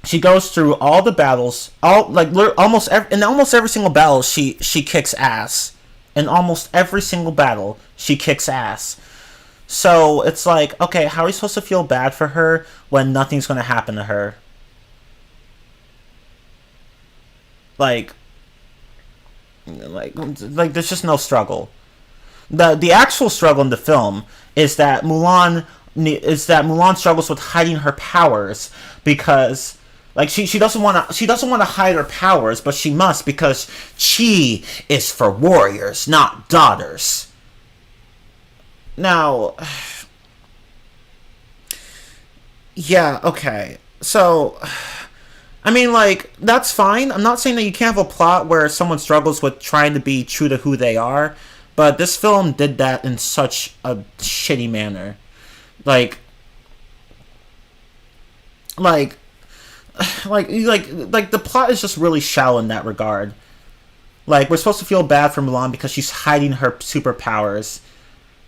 she goes through all the battles, in almost every single battle she kicks ass. In almost every single battle she kicks ass. So it's like, okay, how are we supposed to feel bad for her when nothing's going to happen to her? Like there's just no struggle. The actual struggle in the film is that Mulan struggles with hiding her powers because, like, she doesn't want to hide her powers, but she must, because chi is for warriors, not daughters. Now, yeah, okay. So, I mean, like, that's fine. I'm not saying that you can't have a plot where someone struggles with trying to be true to who they are, but this film did that in such a shitty manner. Like the plot is just really shallow in that regard. Like, we're supposed to feel bad for Mulan because she's hiding her superpowers,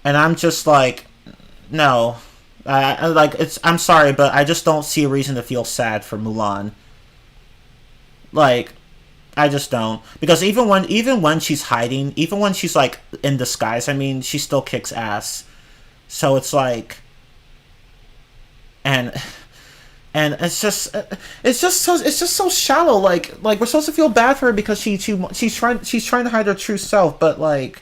and I'm just like, no, I'm sorry, but I just don't see a reason to feel sad for Mulan. Like, I just don't, because even when she's hiding, even when she's like in disguise, I mean, she still kicks ass. So it's like, and it's just so shallow. Like we're supposed to feel bad for her because she's trying to hide her true self, but like,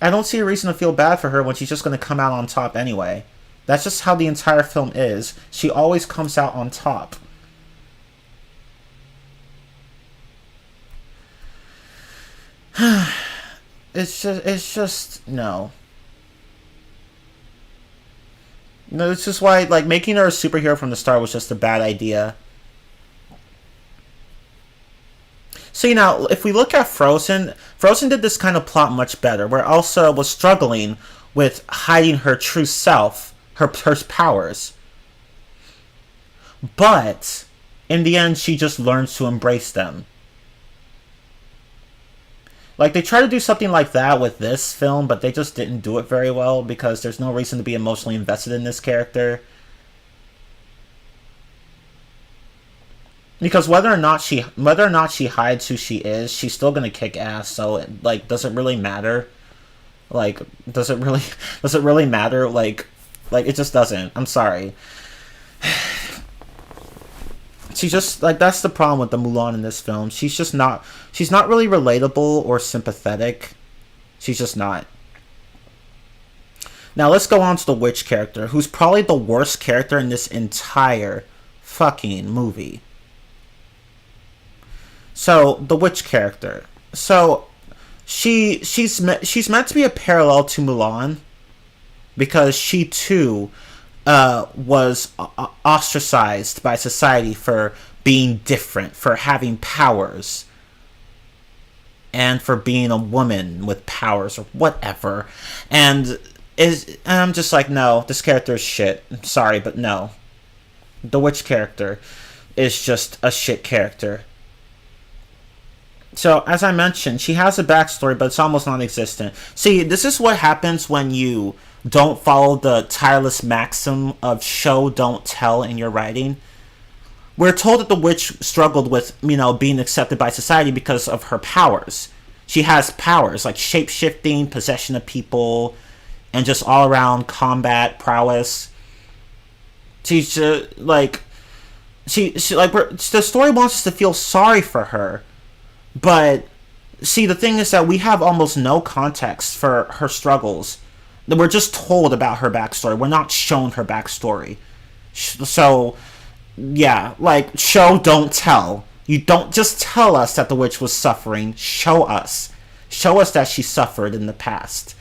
I don't see a reason to feel bad for her when she's just going to come out on top anyway. That's just how the entire film is. She always comes out on top. It's just no. No, it's just why, like, making her a superhero from the start was just a bad idea. So, now, if we look at Frozen did this kind of plot much better, where Elsa was struggling with hiding her true self, her powers. But, in the end, she just learns to embrace them. Like, they tried to do something like that with this film, but they just didn't do it very well, because there's no reason to be emotionally invested in this character. Because whether or not she hides who she is, she's still gonna kick ass. So, like, does it really matter? Like, does it really matter? Like it just doesn't. I'm sorry. She's just, like, that's the problem with the Mulan in this film. She's not really relatable or sympathetic. She's just not. Now let's go on to the witch character, who's probably the worst character in this entire fucking movie. So, the witch character. So, she's meant to be a parallel to Mulan, because she too was ostracized by society for being different, for having powers, and for being a woman with powers or whatever. And I'm just like, no, this character is shit. I'm sorry, but no. The witch character is just a shit character. So, as I mentioned, she has a backstory, but it's almost non-existent. See, this is what happens when you don't follow the tireless maxim of show, don't tell in your writing. We're told that the witch struggled with, being accepted by society because of her powers. She has powers like shape-shifting, possession of people, and just all-around combat prowess. She's just, the story wants us to feel sorry for her. But See, the thing is that we have almost no context for her struggles. We're just told about her backstory. We're not shown her backstory. So, yeah, like, show, don't tell. You don't just tell us that the witch was suffering. Show us. Show us that she suffered in the past.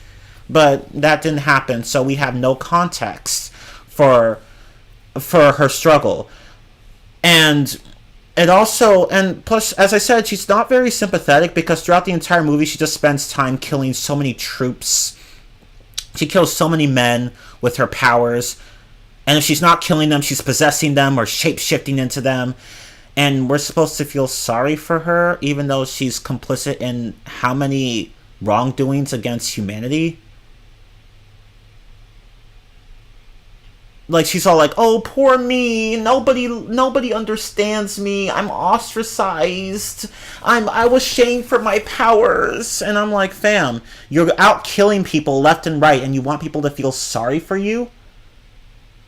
But that didn't happen, so we have no context for her struggle. And it also, and plus, as I said, she's not very sympathetic because throughout the entire movie she just spends time killing so many troops. She kills so many men with her powers. And if she's not killing them, she's possessing them or shape-shifting into them. And we're supposed to feel sorry for her, even though she's complicit in how many wrongdoings against humanity. Like, she's all like, oh, poor me, nobody understands me, I'm ostracized, I was shamed for my powers. And I'm like, fam, you're out killing people left and right and you want people to feel sorry for you?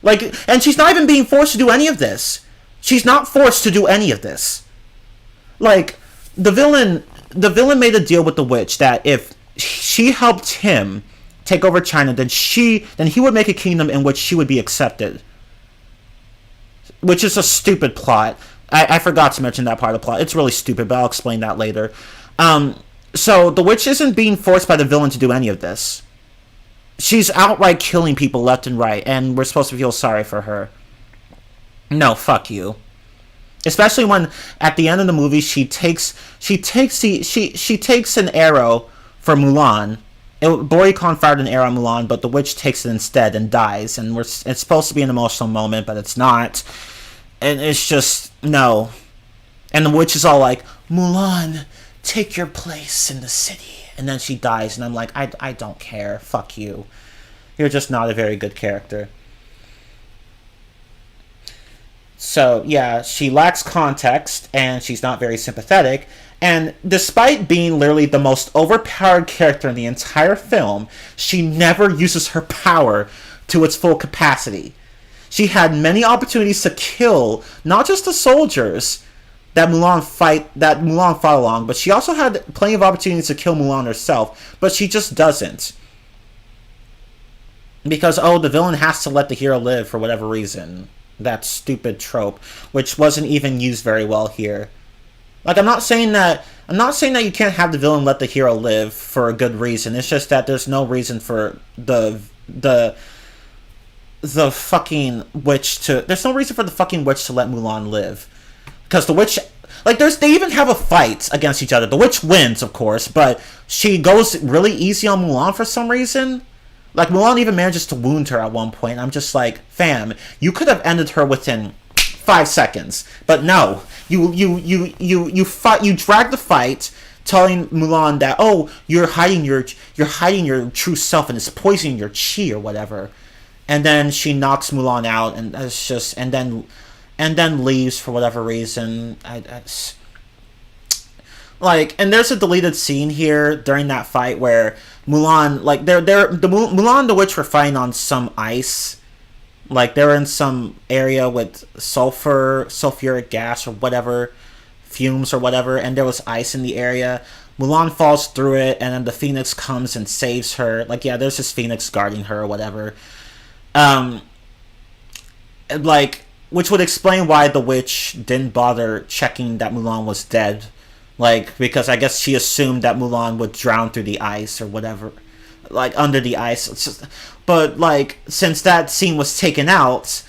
Like, and she's not even being forced to do any of this. She's not forced to do any of this. Like, the villain made a deal with the witch that if she helped him take over China, then he would make a kingdom in which she would be accepted. Which is a stupid plot. I forgot to mention that part of the plot. It's really stupid, but I'll explain that later. So the witch isn't being forced by the villain to do any of this. She's outright killing people left and right, and we're supposed to feel sorry for her. No, fuck you. Especially when at the end of the movie she takes an arrow for Mulan. Boricon fired an arrow at Mulan, but the witch takes it instead and dies. And it's supposed to be an emotional moment, but it's not. And it's just, no. And the witch is all like, Mulan, take your place in the city. And then she dies, and I'm like, I don't care. Fuck you. You're just not a very good character. So, yeah, she lacks context, and she's not very sympathetic. And despite being literally the most overpowered character in the entire film, she never uses her power to its full capacity. She had many opportunities to kill not just the soldiers that Mulan fought along, but she also had plenty of opportunities to kill Mulan herself, but she just doesn't. Because, the villain has to let the hero live for whatever reason. That stupid trope, which wasn't even used very well here. Like, I'm not saying that you can't have the villain let the hero live for a good reason. It's just that there's no reason for the fucking witch to... There's no reason for the fucking witch to let Mulan live. Because the witch... Like, they even have a fight against each other. The witch wins, of course, but she goes really easy on Mulan for some reason. Like, Mulan even manages to wound her at one point. I'm just like, fam, you could have ended her within 5 seconds. But no. You drag the fight, telling Mulan that, you're hiding your true self and it's poisoning your chi or whatever. And then she knocks Mulan out, and it's just, and then leaves for whatever reason. And there's a deleted scene here during that fight where Mulan, like, Mulan and the witch were fighting on some ice. Like, they're in some area with sulfuric gas or whatever, fumes or whatever, and there was ice in the area. Mulan falls through it, and then the Phoenix comes and saves her. Like, yeah, there's this Phoenix guarding her or whatever. Which would explain why the witch didn't bother checking that Mulan was dead. Like, because I guess she assumed that Mulan would drown through the ice or whatever. Like, under the ice. It's just, but, like, since that scene was taken out,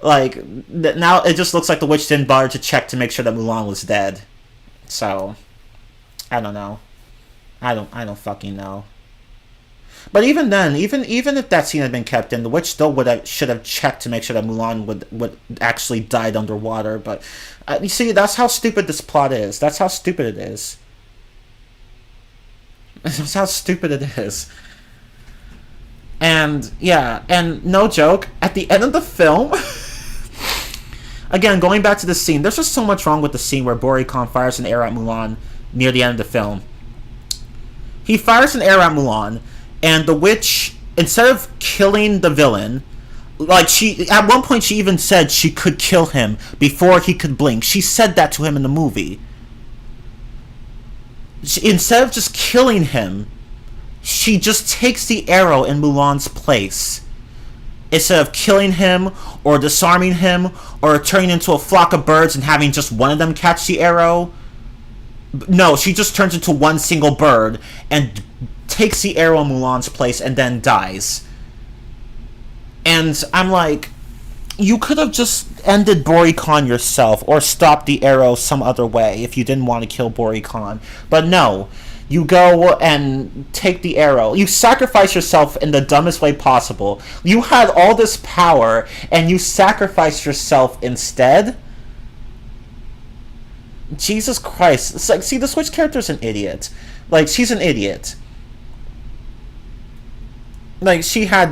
like, now it just looks like the witch didn't bother to check to make sure that Mulan was dead. So, I don't know. I don't fucking know. But even then, even if that scene had been kept in, the witch still should have checked to make sure that Mulan would actually died underwater. But you see, that's how stupid this plot is. That's how stupid it is. That's how stupid it is. And yeah, and no joke, at the end of the film, again, going back to the scene, there's just so much wrong with the scene where Boricon fires an arrow at Mulan near the end of the film. He fires an arrow at Mulan, and the witch, instead of killing the villain, like, at one point she even said she could kill him before he could blink. She said that to him in the movie. instead of just killing him, she just takes the arrow in Mulan's place. Instead of killing him, or disarming him, or turning into a flock of birds and having just one of them catch the arrow. No, she just turns into one single bird and takes the arrow in Mulan's place and then dies. And I'm like, you could have just ended Bori Khan yourself, or stopped the arrow some other way if you didn't want to kill Bori Khan. But no, you go and take the arrow. You sacrifice yourself in the dumbest way possible. You had all this power, and you sacrificed yourself instead? Jesus Christ. It's like, see, the Switch character's an idiot. Like, she's an idiot. Like, she had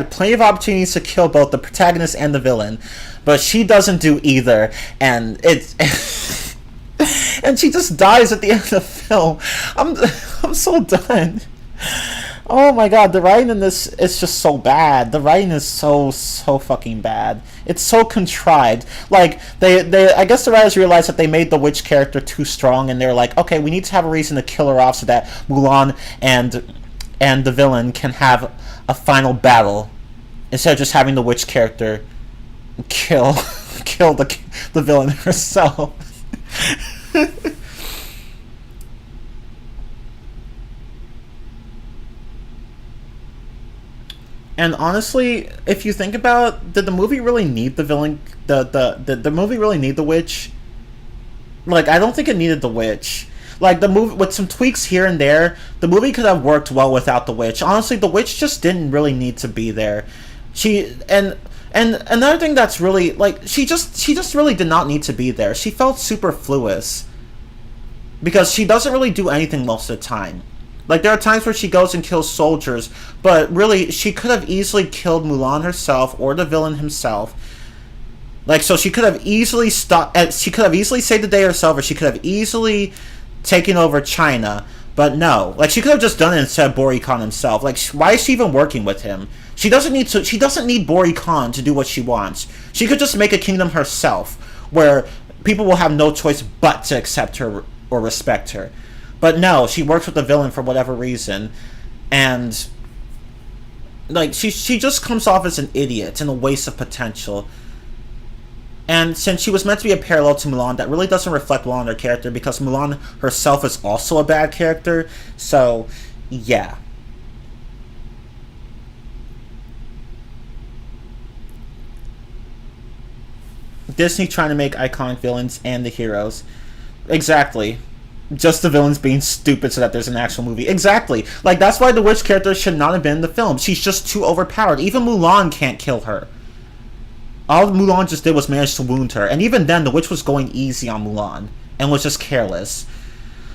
plenty of opportunities to kill both the protagonist and the villain, but she doesn't do either, and it's and she just dies at the end of the film. I'm so done. Oh my god, the writing in this is just so bad. The writing is so fucking bad. It's so contrived. Like, they I guess the writers realized that they made the witch character too strong, and they're like, okay, we need to have a reason to kill her off so that Mulan and the villain can have a final battle, instead of just having the witch character kill the villain herself. And honestly, if you think about, did the movie really need the villain? The movie really need the witch? Like, I don't think it needed the witch. Like, the movie, with some tweaks here and there, the movie could have worked well without the witch. Honestly, the witch just didn't really need to be there. And another thing that's really, like, she just really did not need to be there. She felt superfluous, because she doesn't really do anything most of the time. Like, there are times where she goes and kills soldiers, but really, she could have easily killed Mulan herself, or the villain himself. Like, so she could have easily she could have easily saved the day herself, or she could have easily taken over China. But no, like, she could have just done it instead of Bori Khan himself. Like, why is she even working with him? She doesn't need Bori Khan to do what she wants. She could just make a kingdom herself, where people will have no choice but to accept her or respect her. But no, she works with the villain for whatever reason, and like, she just comes off as an idiot and a waste of potential. And since she was meant to be a parallel to Mulan, that really doesn't reflect well on her character, because Mulan herself is also a bad character. So, yeah. Disney trying to make iconic villains and the heroes. Exactly. Just the villains being stupid so that there's an actual movie. Exactly. Like, that's why the witch character should not have been in the film. She's just too overpowered. Even Mulan can't kill her. All Mulan just did was manage to wound her. And even then, the witch was going easy on Mulan and was just careless.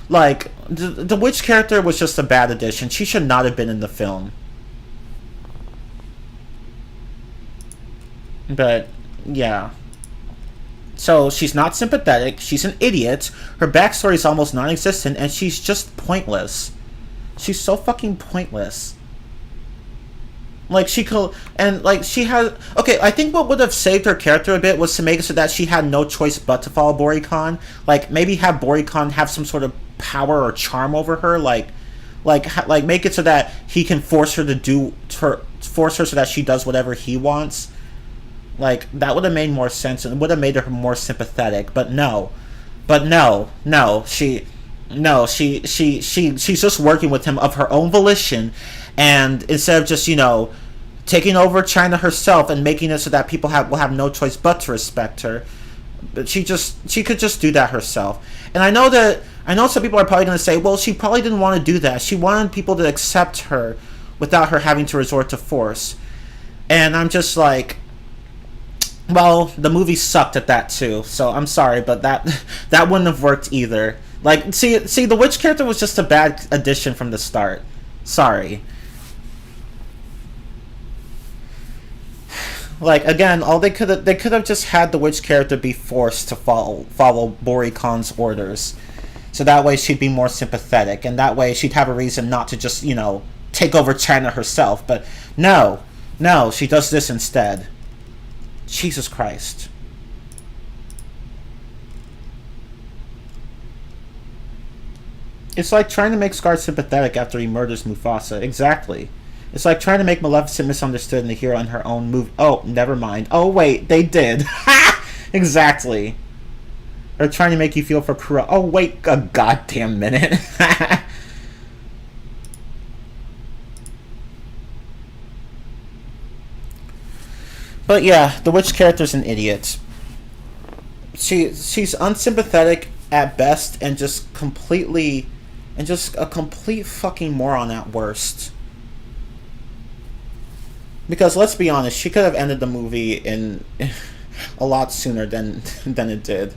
Like, the witch character was just a bad addition. She should not have been in the film. But, yeah. So, she's not sympathetic, she's an idiot, her backstory is almost non-existent, and she's just pointless. She's so fucking pointless. Like, she could, and, like, she had, okay, I think what would have saved her character a bit was to make it so that she had no choice but to follow Bori Khan. Like, maybe have Bori Khan have some sort of power or charm over her, like make it so that he can force her so that she does whatever he wants. Like, that would have made more sense and would have made her more sympathetic. But no, she's just working with him of her own volition, and instead of just, taking over China herself and making it so that people will have no choice but to respect her, but she could just do that herself. And I know some people are probably going to say, well, she probably didn't want to do that. She wanted people to accept her without her having to resort to force. And I'm just like, well, the movie sucked at that too, so I'm sorry, but that wouldn't have worked either. Like, see, the witch character was just a bad addition from the start. Sorry. Like, again, they could have just had the witch character be forced to follow Bori Khan's orders, so that way she'd be more sympathetic, and that way she'd have a reason not to just, take over China herself. But no, she does this instead. Jesus Christ. It's like trying to make Scar sympathetic after he murders Mufasa. Exactly. It's like trying to make Maleficent misunderstood and the hero in her own movie. Oh, never mind. Oh, wait, they did. Ha! Exactly. Or trying to make you feel for Kuro. Oh, wait a goddamn minute. But yeah, the witch character's an idiot. She's unsympathetic at best and just a complete fucking moron at worst. Because let's be honest, she could have ended the movie in a lot sooner than it did.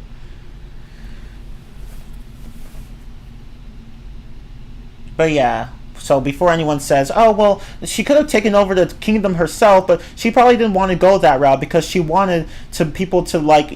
But yeah, so before anyone says, "Oh well, she could have taken over the kingdom herself," but she probably didn't want to go that route because she wanted people to like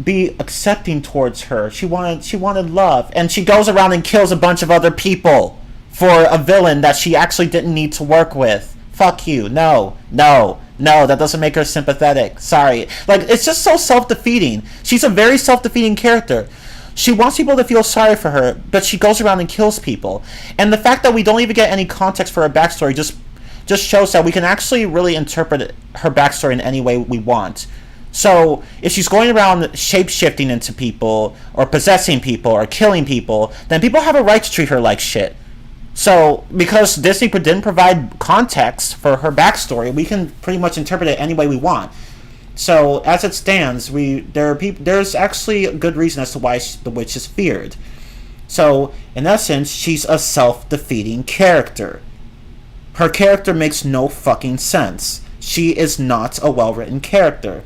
be accepting towards her. She wanted love, and she goes around and kills a bunch of other people for a villain that she actually didn't need to work with. Fuck you. No, no, no. That doesn't make her sympathetic. Sorry. Like it's just so self-defeating. She's a very self-defeating character. She wants people to feel sorry for her, but she goes around and kills people. And the fact that we don't even get any context for her backstory just shows that we can actually really interpret her backstory in any way we want. So, if she's going around shape-shifting into people, or possessing people, or killing people, then people have a right to treat her like shit. So, because Disney didn't provide context for her backstory, we can pretty much interpret it any way we want. So, as it stands, there's actually a good reason as to why the witch is feared. So, in essence, she's a self-defeating character. Her character makes no fucking sense. She is not a well-written character.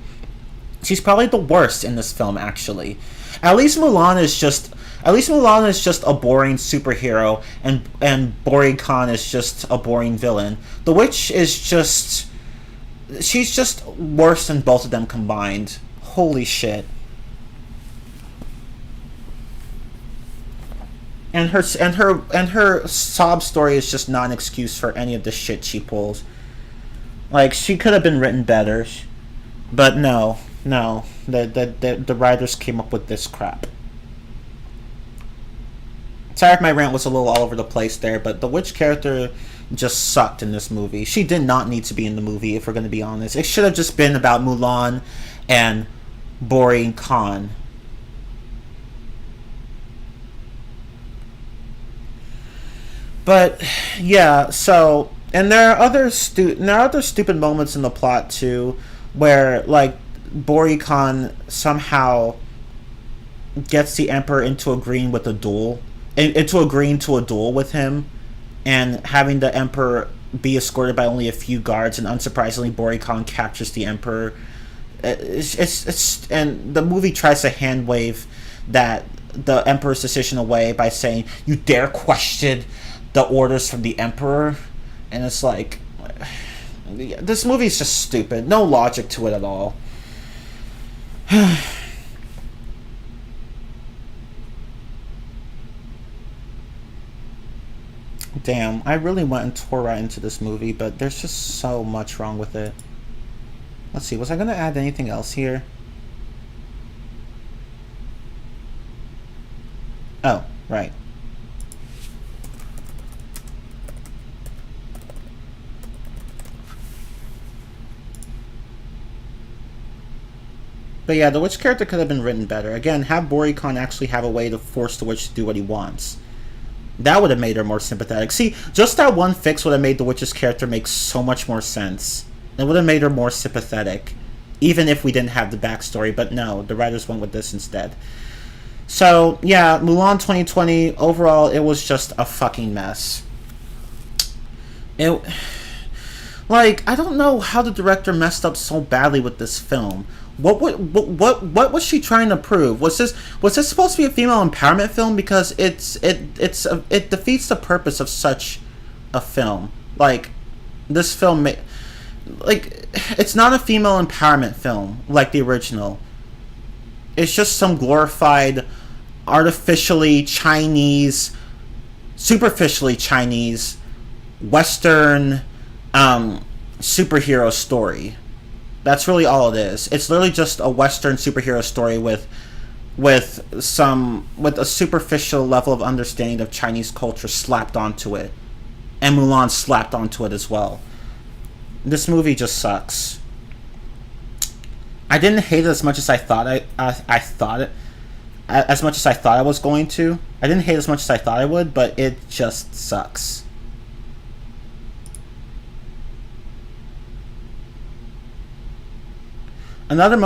She's probably the worst in this film, actually. At least Mulan is just a boring superhero, and Bori Khan is just a boring villain. The witch is just... she's just worse than both of them combined. Holy shit. And her sob story is just not an excuse for any of the shit she pulls. Like, she could have been written better. But no. The writers came up with this crap. Sorry if my rant was a little all over the place there, but the witch character just sucked in this movie. She did not need to be in the movie, if we're going to be honest. It should have just been about Mulan and Bori Khan. But yeah, so and there are other stupid moments in the plot too, where like Bori Khan somehow gets the Emperor into agreeing to a duel with him, and having the Emperor be escorted by only a few guards, and unsurprisingly, Bori Khan captures the Emperor. It's and the movie tries to hand wave that the Emperor's decision away by saying, "You dare question the orders from the Emperor," and it's like, this movie is just stupid. No logic to it at all. Damn, I really went and tore right into this movie, but there's just so much wrong with it. Let's see, was I going to add anything else here? Oh, right. But yeah, the witch character could have been written better. Again, have Bori Khan actually have a way to force the witch to do what he wants. That would have made her more sympathetic. See, just that one fix would have made the witch's character make so much more sense. It would have made her more sympathetic, even if we didn't have the backstory. But no, the writers went with this instead. So, yeah, Mulan 2020, overall, it was just a fucking mess. Like, I don't know how the director messed up so badly with this film. What was she trying to prove? Was this supposed to be a female empowerment film? Because it defeats the purpose of such a film. Like, this film, like, it's not a female empowerment film like the original. It's just some glorified, artificially Chinese, superficially Chinese, Western superhero story. That's really all it is. It's literally just a Western superhero story with with a superficial level of understanding of Chinese culture slapped onto it, and Mulan slapped onto it as well. This movie just sucks. I didn't hate it as much as I thought I thought it as much as I thought I was going to. I didn't hate it as much as I thought I would, but it just sucks. Another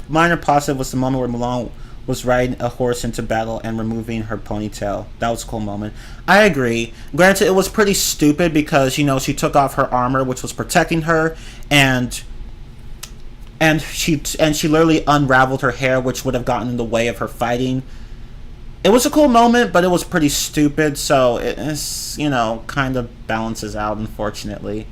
minor positive was the moment where Mulan was riding a horse into battle and removing her ponytail. That was a cool moment. I agree. Granted, it was pretty stupid because, you know, she took off her armor, which was protecting her, and she literally unraveled her hair, which would have gotten in the way of her fighting. It was a cool moment, but it was pretty stupid, so it's, you know, kind of balances out, unfortunately.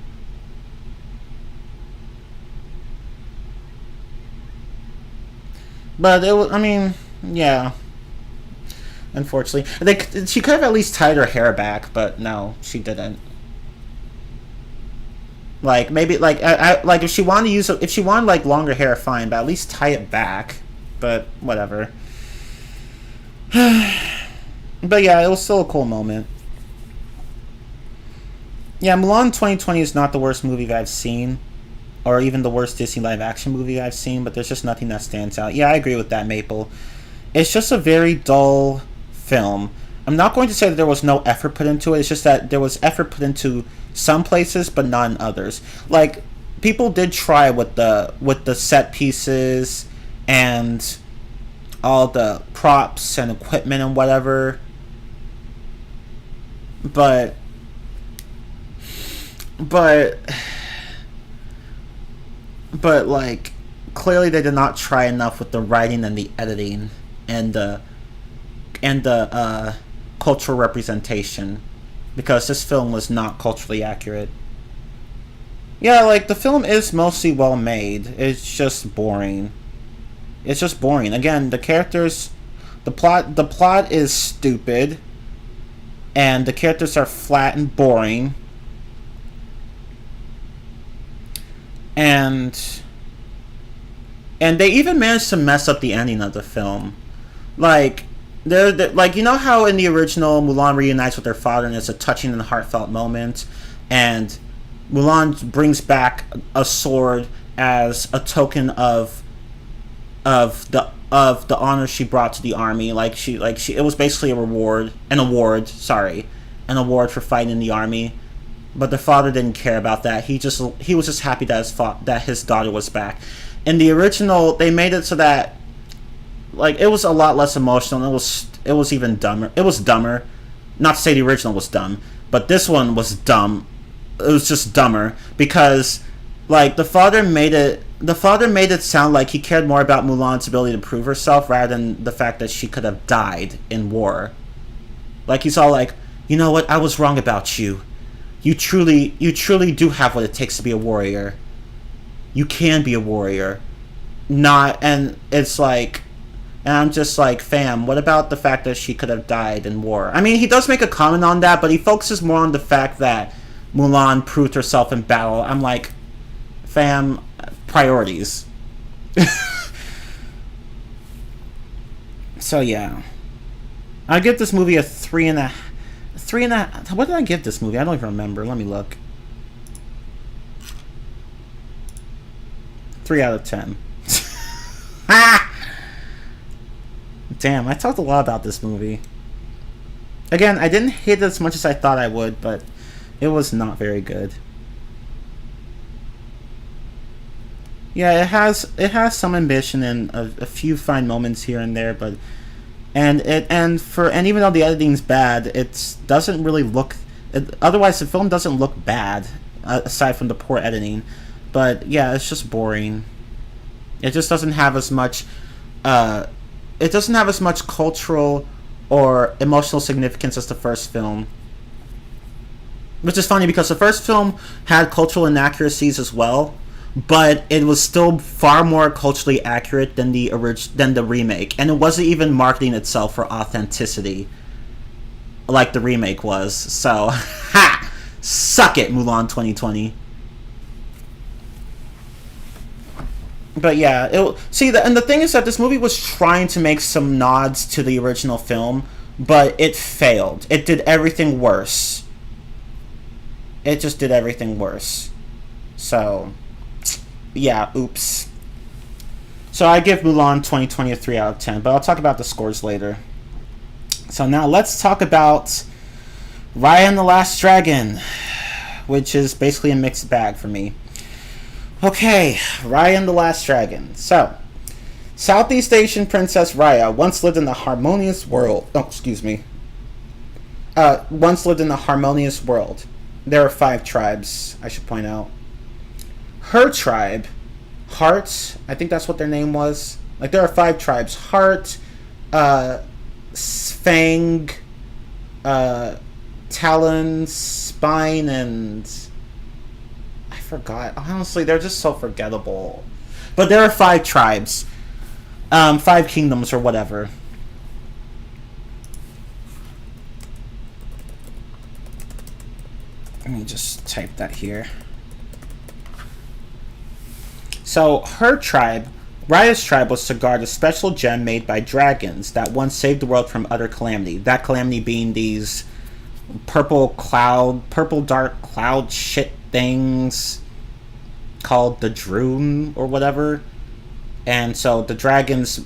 But it was, I mean, yeah. Unfortunately, she could have at least tied her hair back, but no, she didn't. Like maybe like if she wanted to use if she wanted like longer hair, fine, but at least tie it back. But whatever. But yeah, it was still a cool moment. Yeah, Mulan 2020 is not the worst movie that I've seen, or even the worst Disney live action movie I've seen, but there's just nothing that stands out. Yeah, I agree with that, Maple. It's just a very dull film. I'm not going to say that there was no effort put into it. It's just that there was effort put into some places, but not in others. Like, people did try with the set pieces and all the props and equipment and whatever, but like, clearly they did not try enough with the writing and the editing and the cultural representation, because this film was not culturally accurate. Yeah, like, the film is mostly well made. It's just boring. It's just boring. Again, the characters, the plot is stupid, and the characters are flat and boring. And they even managed to mess up the ending of the film. Like, like, you know how in the original Mulan reunites with her father and it's a touching and heartfelt moment, and Mulan brings back a sword as a token of the honor she brought to the army. It was basically an award for fighting in the army. But the father didn't care about that. He was just happy that his daughter was back. In the original, they made it so that, like, it was a lot less emotional, and it was even dumber. It was dumber. Not to say the original was dumb, but this one was dumb. It was just dumber because, like, the father made it sound like he cared more about Mulan's ability to prove herself rather than the fact that she could have died in war. Like, he's all like, you know what, I was wrong about you. You truly do have what it takes to be a warrior. You can be a warrior. And it's like, and I'm just like, fam, what about the fact that she could have died in war? I mean, he does make a comment on that, but he focuses more on the fact that Mulan proved herself in battle. I'm like, fam, priorities. So yeah, I give this movie a 3.5. What did I give this movie? I don't even remember. Let me look. 3 out of 10. Damn, I talked a lot about this movie. Again, I didn't hate it as much as I thought I would, but it was not very good. Yeah, it has some ambition and a few fine moments here and there, but and even though the editing's bad, it doesn't really look. Otherwise, the film doesn't look bad, aside from the poor editing. But yeah, it's just boring. It just doesn't have as much. It doesn't have as much cultural or emotional significance as the first film. Which is funny because the first film had cultural inaccuracies as well, but it was still far more culturally accurate than the remake, and it wasn't even marketing itself for authenticity like the remake was. So, ha! Suck it, Mulan 2020. But yeah, and the thing is that this movie was trying to make some nods to the original film, but it failed. It did everything worse. It just did everything worse. So, yeah, oops. So I give Mulan 2020 a 3 out of 10, but I'll talk about the scores later. So now let's talk about Raya and the Last Dragon, which is basically a mixed bag for me. Okay, Raya and the Last Dragon. So, Southeast Asian Princess Raya once lived in the harmonious world. Oh, excuse me. Once lived in the harmonious world. There are 5 tribes, I should point out. Her tribe, Heart, I think that's what their name was. Like, there are 5 tribes. Heart, Fang, Talon, Spine, and I forgot. Honestly, they're just so forgettable. But there are 5 tribes. 5 kingdoms or whatever. Let me just type that here. So, her tribe, Raya's tribe, was to guard a special gem made by dragons that once saved the world from utter calamity. That calamity being these purple dark cloud shit things called the Droon or whatever. And so the dragons,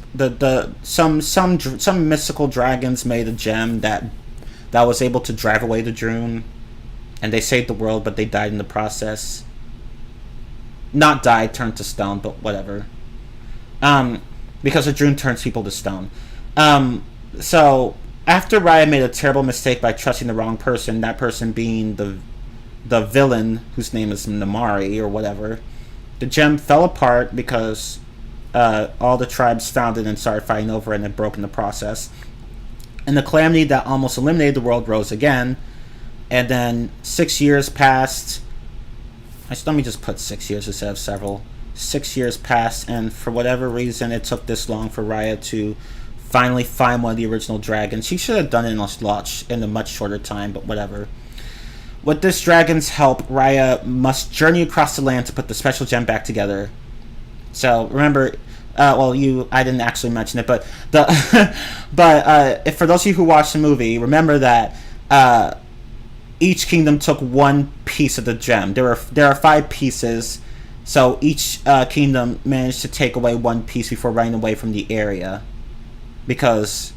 some mystical dragons made a gem that was able to drive away the Droon, and they saved the world, but they died in the process. Not died, turned to stone, but whatever. Because the Droon turns people to stone. So after Raya made a terrible mistake by trusting the wrong person, that person being the villain whose name is Namari or whatever, the gem fell apart because all the tribes found it and started fighting over it and it broke in the process. And the calamity that almost eliminated the world rose again. And then 6 years passed. Let me just put 6 years instead of several. 6 years passed, and for whatever reason, it took this long for Raya to finally find one of the original dragons. She should have done it in a much shorter time, but whatever. With this dragon's help, Raya must journey across the land to put the special gem back together. So remember, I didn't actually mention it, but if for those of you who watched the movie, remember that each kingdom took one piece of the gem. There are 5 pieces, so each kingdom managed to take away one piece before running away from the area, because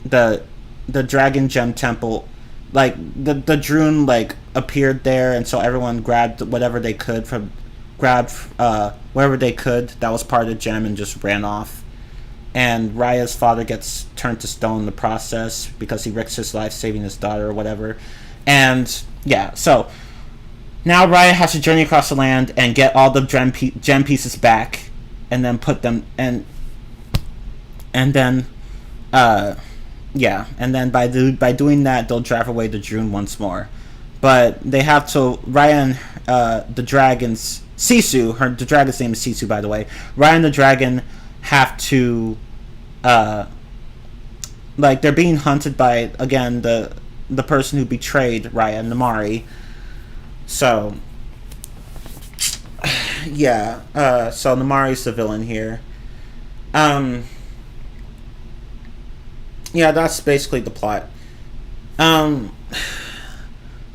the dragon gem temple, like the Droon appeared there, and so everyone grabbed whatever they could wherever they could that was part of the gem and just ran off. And Raya's father gets turned to stone in the process because he risks his life saving his daughter or whatever. And yeah, so now Raya has to journey across the land and get all the gem pieces back, and then put them and then by doing that they'll drive away the Droon once more. But they have to, Raya and the dragons, Sisu, the dragon's name is Sisu, by the way. Raya and the dragon have to they're being hunted by, again, the person who betrayed Raya, Namari. So yeah, so Namari's the villain here. Yeah, that's basically the plot.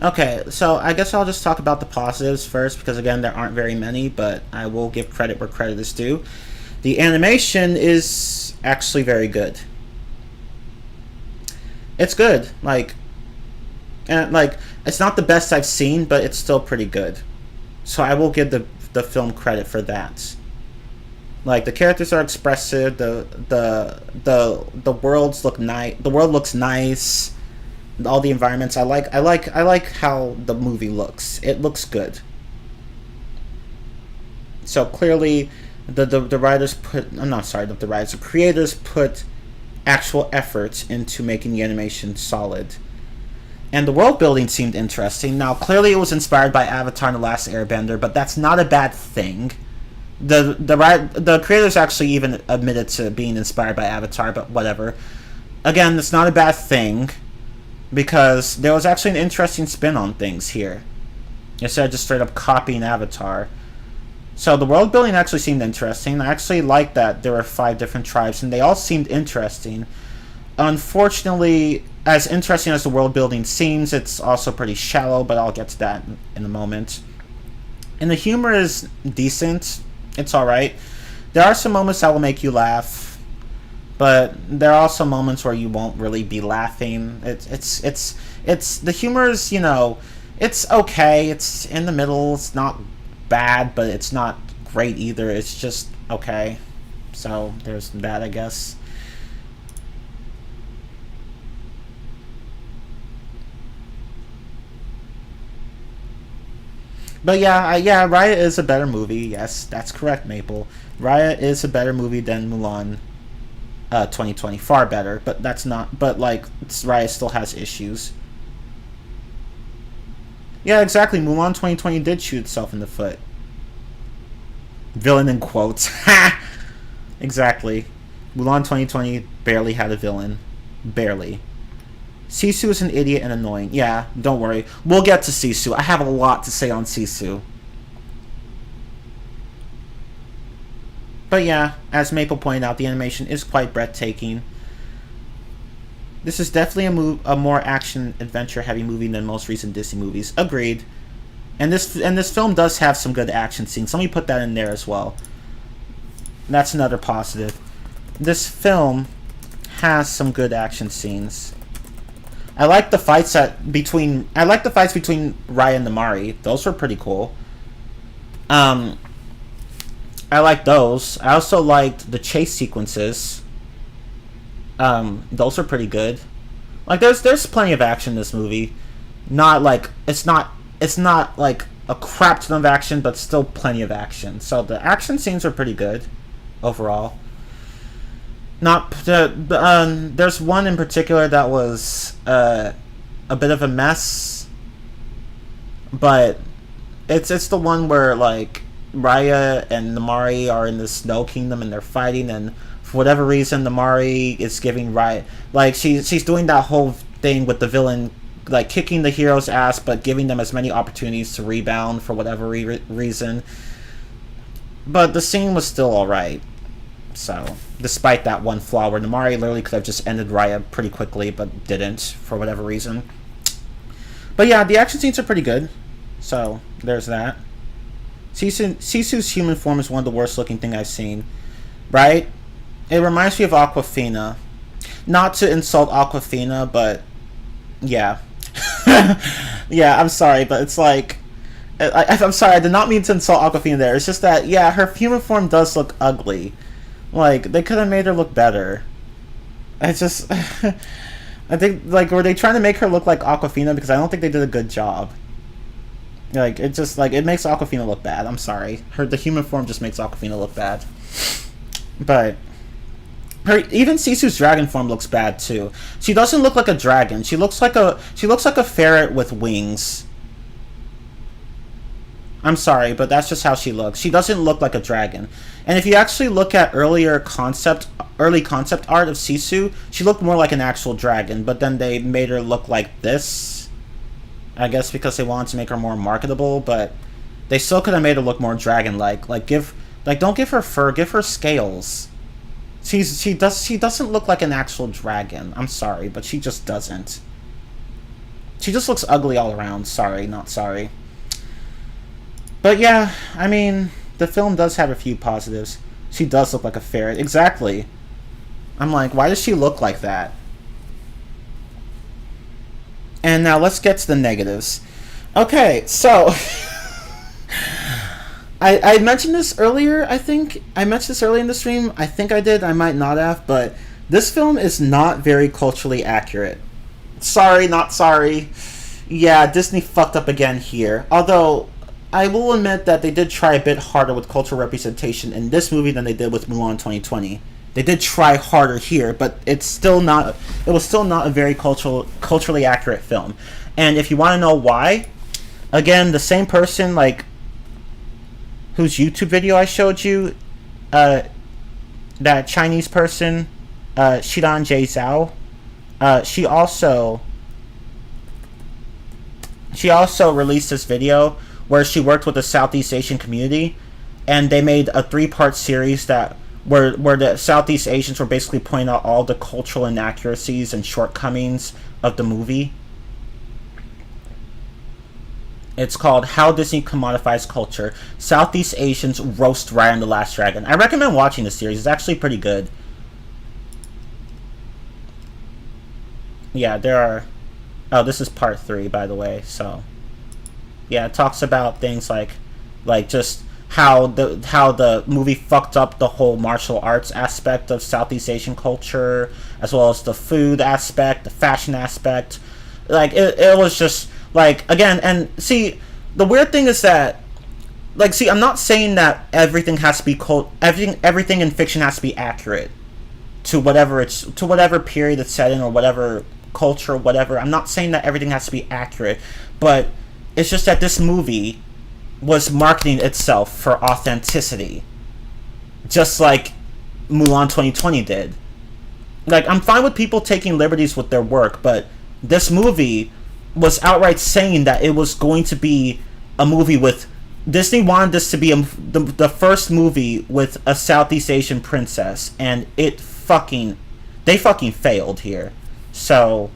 Okay, so I guess I'll just talk about the positives first, because again, there aren't very many, but I will give credit where credit is due. The animation is actually very good. It's good. It's not the best I've seen, but it's still pretty good. So I will give the film credit for that. The characters are expressive. The worlds look nice. The world looks nice. All the environments. I like how the movie looks. It looks good. So clearly, the writers put. I'm not sorry. The writers. The creators put actual effort into making the animation solid. And the world building seemed interesting. Now, clearly it was inspired by Avatar and the Last Airbender, but that's not a bad thing. The creators actually even admitted to being inspired by Avatar, but whatever. Again, it's not a bad thing, because there was actually an interesting spin on things here, instead of just straight up copying Avatar. So the world building actually seemed interesting. I actually liked that there were 5 different tribes, and they all seemed interesting. Unfortunately, as interesting as the world building seems, it's also pretty shallow, but I'll get to that in a moment. And the humor is decent. It's alright. There are some moments that will make you laugh, but there are also moments where you won't really be laughing. It's the humor is, it's okay. It's in the middle. It's not bad, but it's not great either. It's just okay. So there's that, I guess. But yeah, Raya is a better movie. Yes, that's correct, Maple. Raya is a better movie than Mulan 2020. Far better, but that's not. But like, Raya still has issues. Yeah, exactly. Mulan 2020 did shoot itself in the foot. Villain in quotes. Ha! Exactly. Mulan 2020 barely had a villain. Barely. Sisu is an idiot and annoying. Yeah, don't worry. We'll get to Sisu. I have a lot to say on Sisu. But yeah, as Maple pointed out, the animation is quite breathtaking. This is definitely a more action adventure heavy movie than most recent Disney movies. Agreed. And this film does have some good action scenes. Let me put that in there as well. That's another positive. This film has some good action scenes. I like the fights between Raya and Namari. Those were pretty cool. I like those. I also liked the chase sequences. Those are pretty good. Like there's plenty of action in this movie. Not like it's not like a crap ton of action, but still plenty of action. So the action scenes are pretty good overall. Not there's one in particular that was a bit of a mess, but it's the one where like Raya and Namari are in the Snow Kingdom and they're fighting, and for whatever reason Namari is giving Raya, like she's doing that whole thing with the villain, like kicking the hero's ass but giving them as many opportunities to rebound for whatever reason. But the scene was still alright. So, despite that one flaw where Namari literally could have just ended Raya pretty quickly, but didn't, for whatever reason. But yeah, the action scenes are pretty good. So, there's that. Sisu's human form is one of the worst looking thing I've seen. Right? It reminds me of Awkwafina. Not to insult Awkwafina, but yeah. Yeah, I'm sorry, but it's like... I'm sorry, I did not mean to insult Awkwafina there. It's just that, yeah, her human form does look ugly. Like, they could have made her look better. I just... I think, like, were they trying to make her look like Awkwafina? Because I don't think they did a good job. Like, it just, like, it makes Awkwafina look bad. I'm sorry. The human form just makes Awkwafina look bad. But... even Sisu's dragon form looks bad, too. She doesn't look like a dragon. She looks like a ferret with wings. I'm sorry, but that's just how she looks. She doesn't look like a dragon. And if you actually look at early concept art of Sisu, she looked more like an actual dragon, but then they made her look like this. I guess because they wanted to make her more marketable, but they still could have made her look more dragon-like. Don't give her fur, give her scales. She doesn't look like an actual dragon. I'm sorry, but she just doesn't. She just looks ugly all around. Sorry, not sorry. But yeah, I mean, the film does have a few positives. She does look like a ferret. Exactly. I'm like, why does she look like that? And now let's get to the negatives. Okay, so... I mentioned this earlier, I think. I mentioned this earlier in the stream. I think I did. I might not have. But this film is not very culturally accurate. Sorry, not sorry. Yeah, Disney fucked up again here. Although... I will admit that they did try a bit harder with cultural representation in this movie than they did with Mulan 2020. They did try harder here, but it was still not a very culturally accurate film. And if you want to know why, again, the same person, like, whose YouTube video I showed you, that Chinese person, Shidan J. Zhao, she also released this video where she worked with the Southeast Asian community, and they made a 3-part series that where the Southeast Asians were basically pointing out all the cultural inaccuracies and shortcomings of the movie. It's called How Disney Commodifies Culture. Southeast Asians Roast Raya and the Last Dragon. I recommend watching the series. It's actually pretty good. Yeah, there are... Oh, this is part 3, by the way, so... Yeah, it talks about things like just how the movie fucked up the whole martial arts aspect of Southeast Asian culture, as well as the food aspect, the fashion aspect. Like, it was just... Like, again, and see, the weird thing is that, like, see, I'm not saying that everything has to be everything in fiction has to be accurate to whatever period it's set in, or whatever culture, whatever. I'm not saying that everything has to be accurate, but it's just that this movie was marketing itself for authenticity, just like Mulan 2020 did. Like, I'm fine with people taking liberties with their work, but this movie was outright saying that it was going to be a movie with... Disney wanted this to be the first movie with a Southeast Asian princess, and they fucking failed here. So,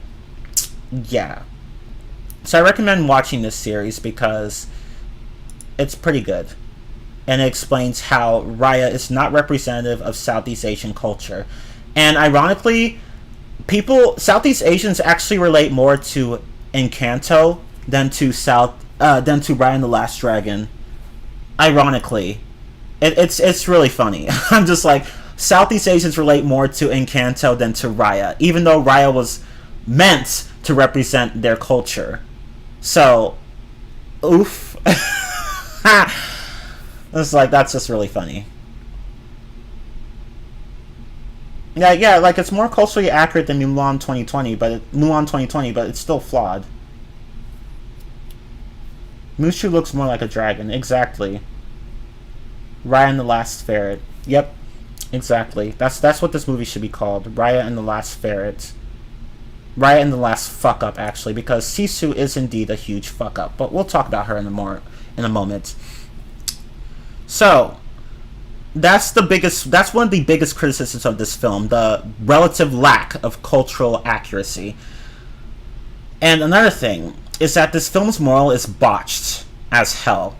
yeah. So I recommend watching this series because it's pretty good. And it explains how Raya is not representative of Southeast Asian culture. And ironically, Southeast Asians actually relate more to Encanto than to Raya and the Last Dragon. Ironically, it's really funny. I'm just like, Southeast Asians relate more to Encanto than to Raya, even though Raya was meant to represent their culture. So, oof. It's like, that's just really funny. Yeah, like, it's more culturally accurate than Mulan 2020, but it's still flawed. Mushu looks more like a dragon. Exactly. Raya and the Last Ferret. Yep. Exactly. That's what this movie should be called. Raya and the Last Ferret. Raya and the Last Fuck Up, actually, because Sisu is indeed a huge fuck up. But we'll talk about her in a moment. So, that's one of the biggest criticisms of this film, the relative lack of cultural accuracy. And another thing is that this film's moral is botched as hell.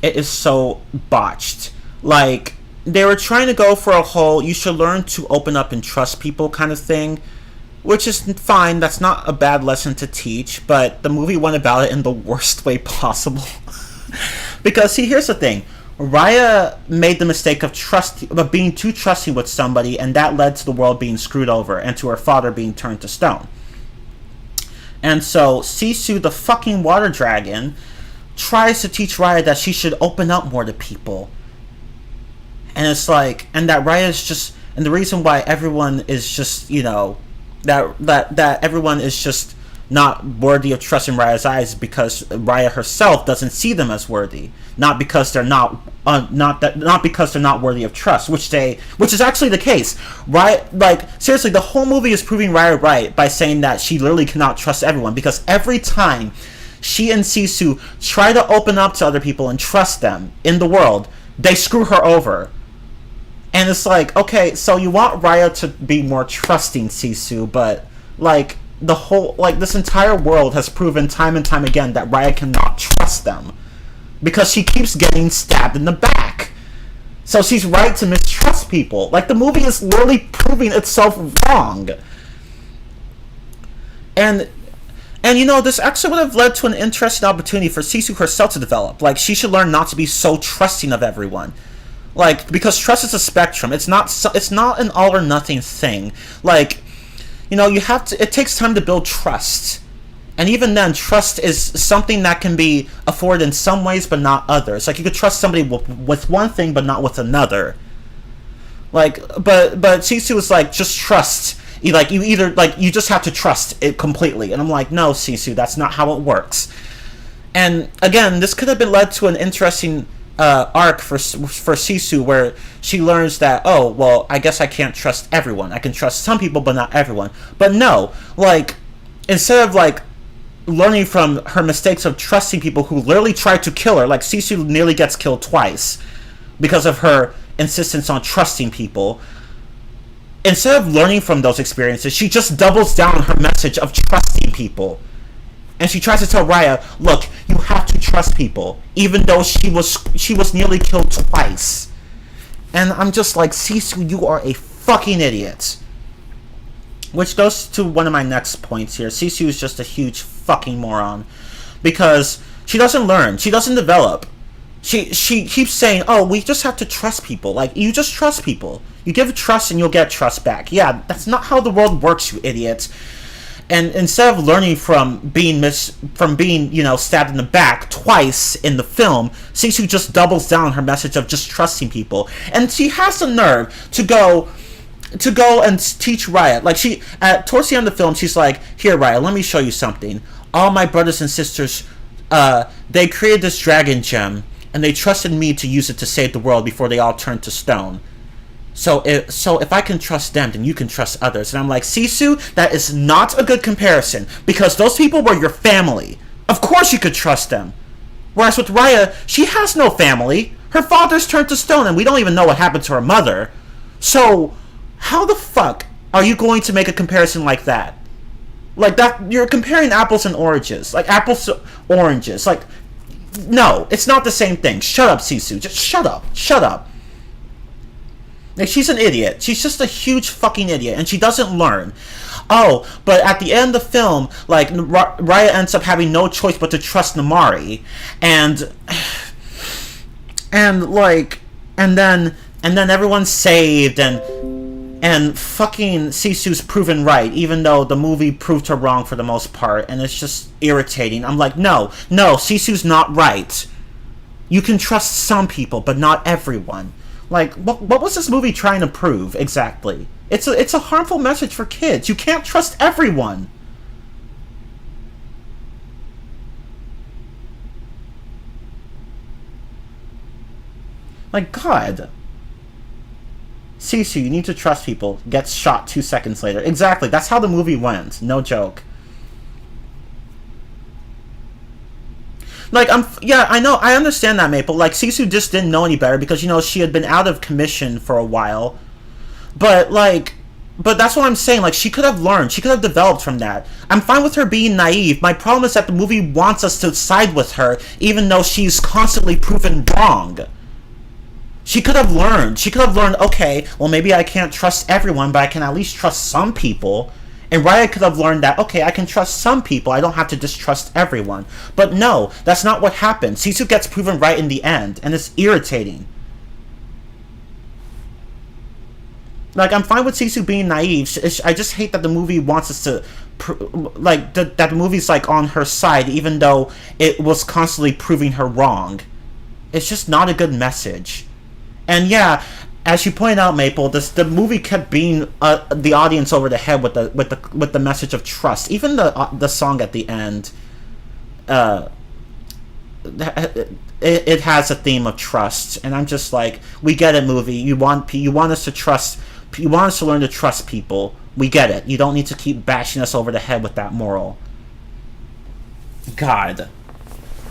It is so botched. Like, they were trying to go for a whole you should learn to open up and trust people kind of thing, which is fine. That's not a bad lesson to teach, but the movie went about it in the worst way possible. Because, see, here's the thing. Raya made the mistake of being too trusting with somebody, and that led to the world being screwed over and to her father being turned to stone. And so Sisu, the fucking water dragon, tries to teach Raya that she should open up more to people. And it's like, and that Raya is just, and the reason why everyone is just, that everyone is just not worthy of trust in Raya's eyes is because Raya herself doesn't see them as worthy, not because they're not because they're not worthy of trust, which is actually the case. Raya, like, seriously, the whole movie is proving Raya right by saying that she literally cannot trust everyone, because every time she and Sisu try to open up to other people and trust them in the world, they screw her over. And it's like, okay, so you want Raya to be more trusting Sisu, but like, the whole, like, this entire world has proven time and time again that Raya cannot trust them because she keeps getting stabbed in the back. So she's right to mistrust people. Like, the movie is literally proving itself wrong. And this actually would have led to an interesting opportunity for Sisu herself to develop. Like, she should learn not to be so trusting of everyone. Like, because trust is a spectrum. It's not an all or nothing thing. Like, it takes time to build trust. And even then, trust is something that can be afforded in some ways, but not others. Like, you could trust somebody with one thing, but not with another. Like, but Sisu is like, just trust. You just have to trust it completely. And I'm like, no, Sisu, that's not how it works. And again, this could have been led to an interesting arc for Sisu, where she learns that, oh, well, I guess I can't trust everyone. I can trust some people, but not everyone. But no, like, instead of, like, learning from her mistakes of trusting people who literally tried to kill her, like, Sisu nearly gets killed twice, because of her insistence on trusting people. Instead of learning from those experiences, she just doubles down on her message of trusting people. And she tries to tell Raya, look, you have to trust people, even though she was nearly killed twice. And I'm just like, Sisu, you are a fucking idiot. Which goes to one of my next points here. Sisu is just a huge fucking moron. Because she doesn't learn. She doesn't develop. She keeps saying, oh, we just have to trust people. Like, you just trust people. You give trust and you'll get trust back. Yeah, that's not how the world works, you idiot. And instead of learning from being stabbed in the back twice in the film, Sisu just doubles down on her message of just trusting people. And she has the nerve to go and teach Raya. Like, towards the end of the film, she's like, here, Raya, let me show you something. All my brothers and sisters, they created this dragon gem, and they trusted me to use it to save the world before they all turned to stone. So if I can trust them, then you can trust others. And I'm like, Sisu, that is not a good comparison, because those people were your family. Of course you could trust them. Whereas with Raya, she has no family. Her father's turned to stone, and we don't even know what happened to her mother. So how the fuck are you going to make a comparison like that? Like that, you're comparing apples and oranges. Like apples to oranges. Like, no, it's not the same thing. Shut up, Sisu. Just shut up. Shut up. Like, she's an idiot. She's just a huge fucking idiot, and she doesn't learn. Oh, but at the end of the film, like, Raya ends up having no choice but to trust Namari, and then everyone's saved, and fucking Sisu's proven right, even though the movie proved her wrong for the most part, and it's just irritating. I'm like, no, Sisu's not right. You can trust some people, but not everyone. Like, what was this movie trying to prove, exactly? It's a harmful message for kids. You can't trust everyone. Like, God. Sisu, you need to trust people. Gets shot 2 seconds later. Exactly, that's how the movie went. No joke. Like, I know, I understand that, Maple. Like, Sisu just didn't know any better because, she had been out of commission for a while. But that's what I'm saying. Like, she could have learned. She could have developed from that. I'm fine with her being naive. My problem is that the movie wants us to side with her, even though she's constantly proven wrong. She could have learned. She could have learned, okay, well, maybe I can't trust everyone, but I can at least trust some people. And Raya could have learned that, okay, I can trust some people, I don't have to distrust everyone. But no, that's not what happened. Sisu gets proven right in the end, and it's irritating. Like, I'm fine with Sisu being naive. I just hate that the movie wants us to, that the movie's, on her side, even though it was constantly proving her wrong. It's just not a good message. And yeah, as you pointed out, Maple, the movie kept beating the audience over the head with the message of trust. Even the song at the end, it has a theme of trust, and I'm just like, we get it, movie. You want us to trust. You want us to learn to trust people. We get it. You don't need to keep bashing us over the head with that moral. God.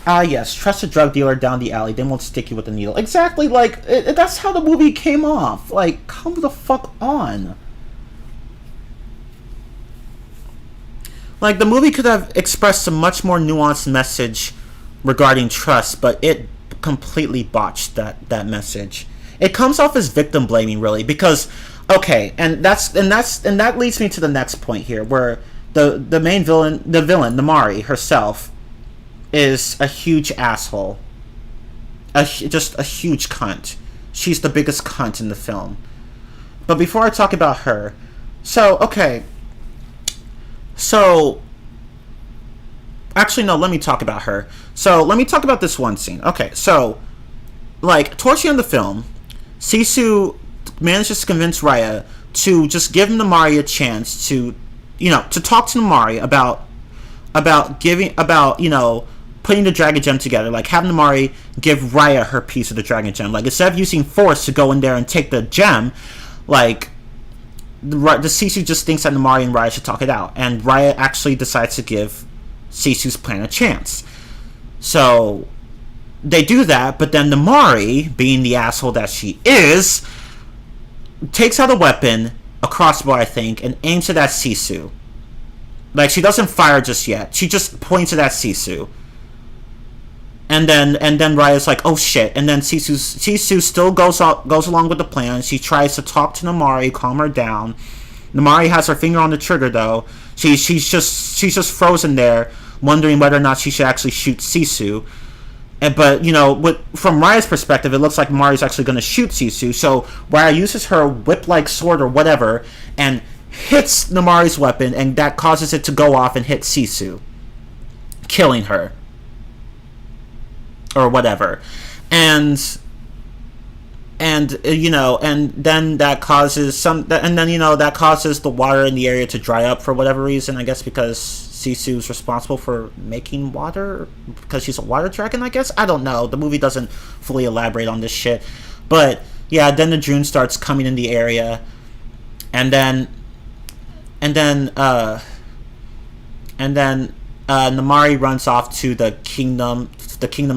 Ah, yes, trust a drug dealer down the alley. They won't stick you with a needle. Exactly, that's how the movie came off. Like, come the fuck on. Like, the movie could have expressed a much more nuanced message regarding trust, but it completely botched that message. It comes off as victim blaming, really, because, okay, and that leads me to the next point here, where the main villain, Namari herself, is a huge asshole. Just a huge cunt. She's the biggest cunt in the film. But before I talk about her, actually, no, let me talk about her. So, let me talk about this one scene. Okay, so, towards the end of the film, Sisu manages to convince Raya to just give Namari a chance to talk to Namari about putting the Dragon Gem together, having Namari give Raya her piece of the Dragon Gem. Instead of using force to go in there and take the gem, the Sisu just thinks that Namari and Raya should talk it out, and Raya actually decides to give Sisu's plan a chance. So they do that, but then Namari, being the asshole that she is, takes out a weapon, a crossbow I think, and aims it at Sisu. Like, she doesn't fire just yet. She just points it at Sisu. And then Raya's like, oh shit. And then Sisu still goes along with the plan. She tries to talk to Namari, calm her down. Namari has her finger on the trigger though. She's just frozen there, wondering whether or not she should actually shoot Sisu. But from Raya's perspective, it looks like Namari's actually going to shoot Sisu. So Raya uses her whip-like sword or whatever and hits Namari's weapon, and that causes it to go off and hit Sisu, killing her. Or whatever, and then that causes that causes the water in the area to dry up for whatever reason. I guess because Sisu's responsible for making water, because she's a water dragon. I guess, I don't know. The movie doesn't fully elaborate on this shit, but yeah. Then the Drune starts coming in the area, and then Namari runs off to the kingdom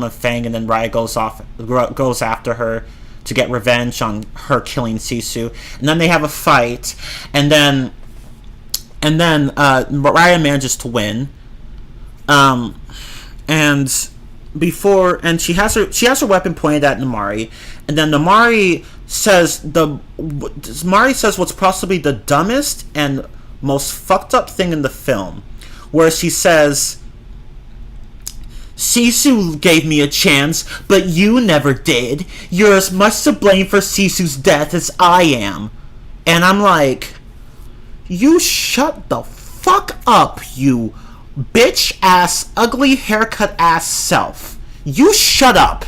of Fang, and then Raya goes after her to get revenge on her killing Sisu. And then they have a fight, and then Raya manages to win. And she has her weapon pointed at Namari, and then Namari says what's possibly the dumbest and most fucked up thing in the film, where she says, Sisu gave me a chance, but you never did. You're as much to blame for Sisu's death as I am. And I'm like, you shut the fuck up, you bitch-ass, ugly haircut-ass self. You shut up.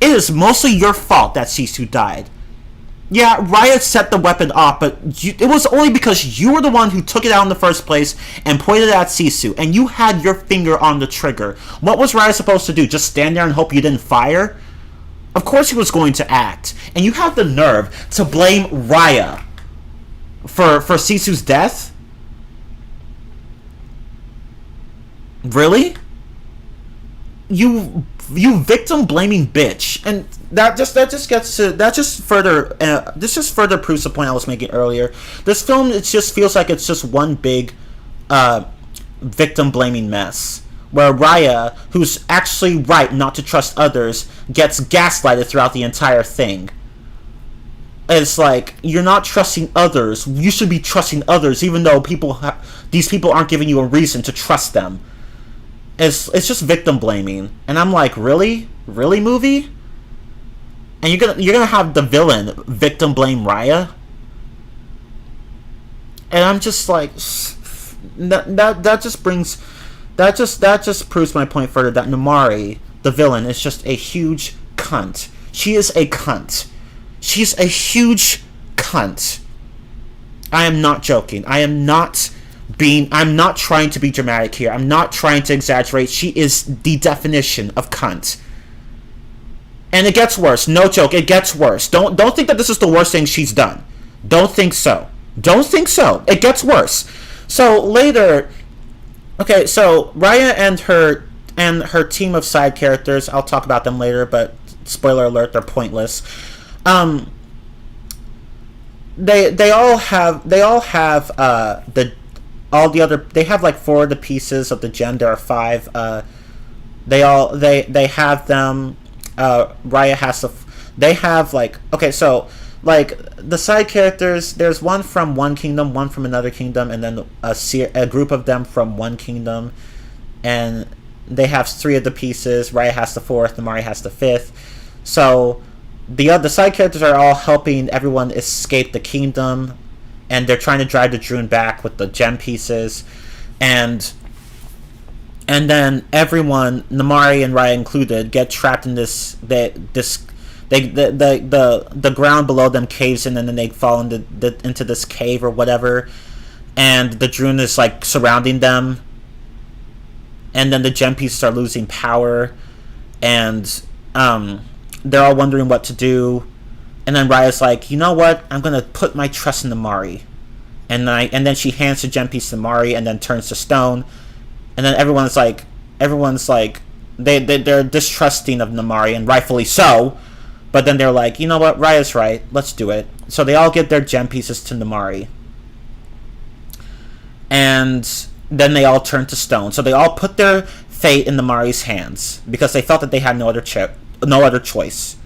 It is mostly your fault that Sisu died. Yeah, Raya set the weapon off, but it was only because you were the one who took it out in the first place and pointed it at Sisu, and you had your finger on the trigger. What was Raya supposed to do? Just stand there and hope you didn't fire? Of course he was going to act. And you have the nerve to blame Raya for Sisu's death? Really? You victim blaming bitch. And this just further proves the point I was making earlier. This film, it just feels like it's just one big victim blaming mess, where Raya, who's actually right not to trust others, gets gaslighted throughout the entire thing. It's like, you're not trusting others. You should be trusting others, even though these people aren't giving you a reason to trust them. It's just victim blaming, and I'm like, really, movie? And you're gonna have the villain victim blame Raya? And I'm just like, that just proves my point further, that Namari, the villain, is just a huge cunt. She is a cunt. She's a huge cunt. I am not joking. I'm not trying to be dramatic here. I'm not trying to exaggerate. She is the definition of cunt. And it gets worse. No joke, it gets worse. Don't think that this is the worst thing she's done. Don't think so. It gets worse. So later, okay, so Raya and her team of side characters, I'll talk about them later, but spoiler alert, they're pointless. They all have they have like 4 of the pieces of the gem. There are 5. They have them. Raya has to. They have like, okay, so like the side characters. There's one from one kingdom, one from another kingdom, and then a group of them from one kingdom, and they have 3 of the pieces. Raya has the 4th. Namari has the 5th. So the side characters are all helping everyone escape the kingdom, and they're trying to drive the Drune back with the gem pieces, and then everyone, Namari and Raya included, get trapped in the ground below them caves in, and then they fall into this cave or whatever, and the Drune is like surrounding them, and then the gem pieces are losing power, and they're all wondering what to do. And then Raya's like, you know what? I'm gonna put my trust in Namari. And then she hands the gem piece to Namari, and then turns to stone. And then everyone's like, they're distrusting of Namaari, and rightfully so. But then they're like, you know what, Raya's right, let's do it. So they all give their gem pieces to Namaari. And then they all turn to stone. So they all put their fate in Namaari's hands because they felt that they had no other choice.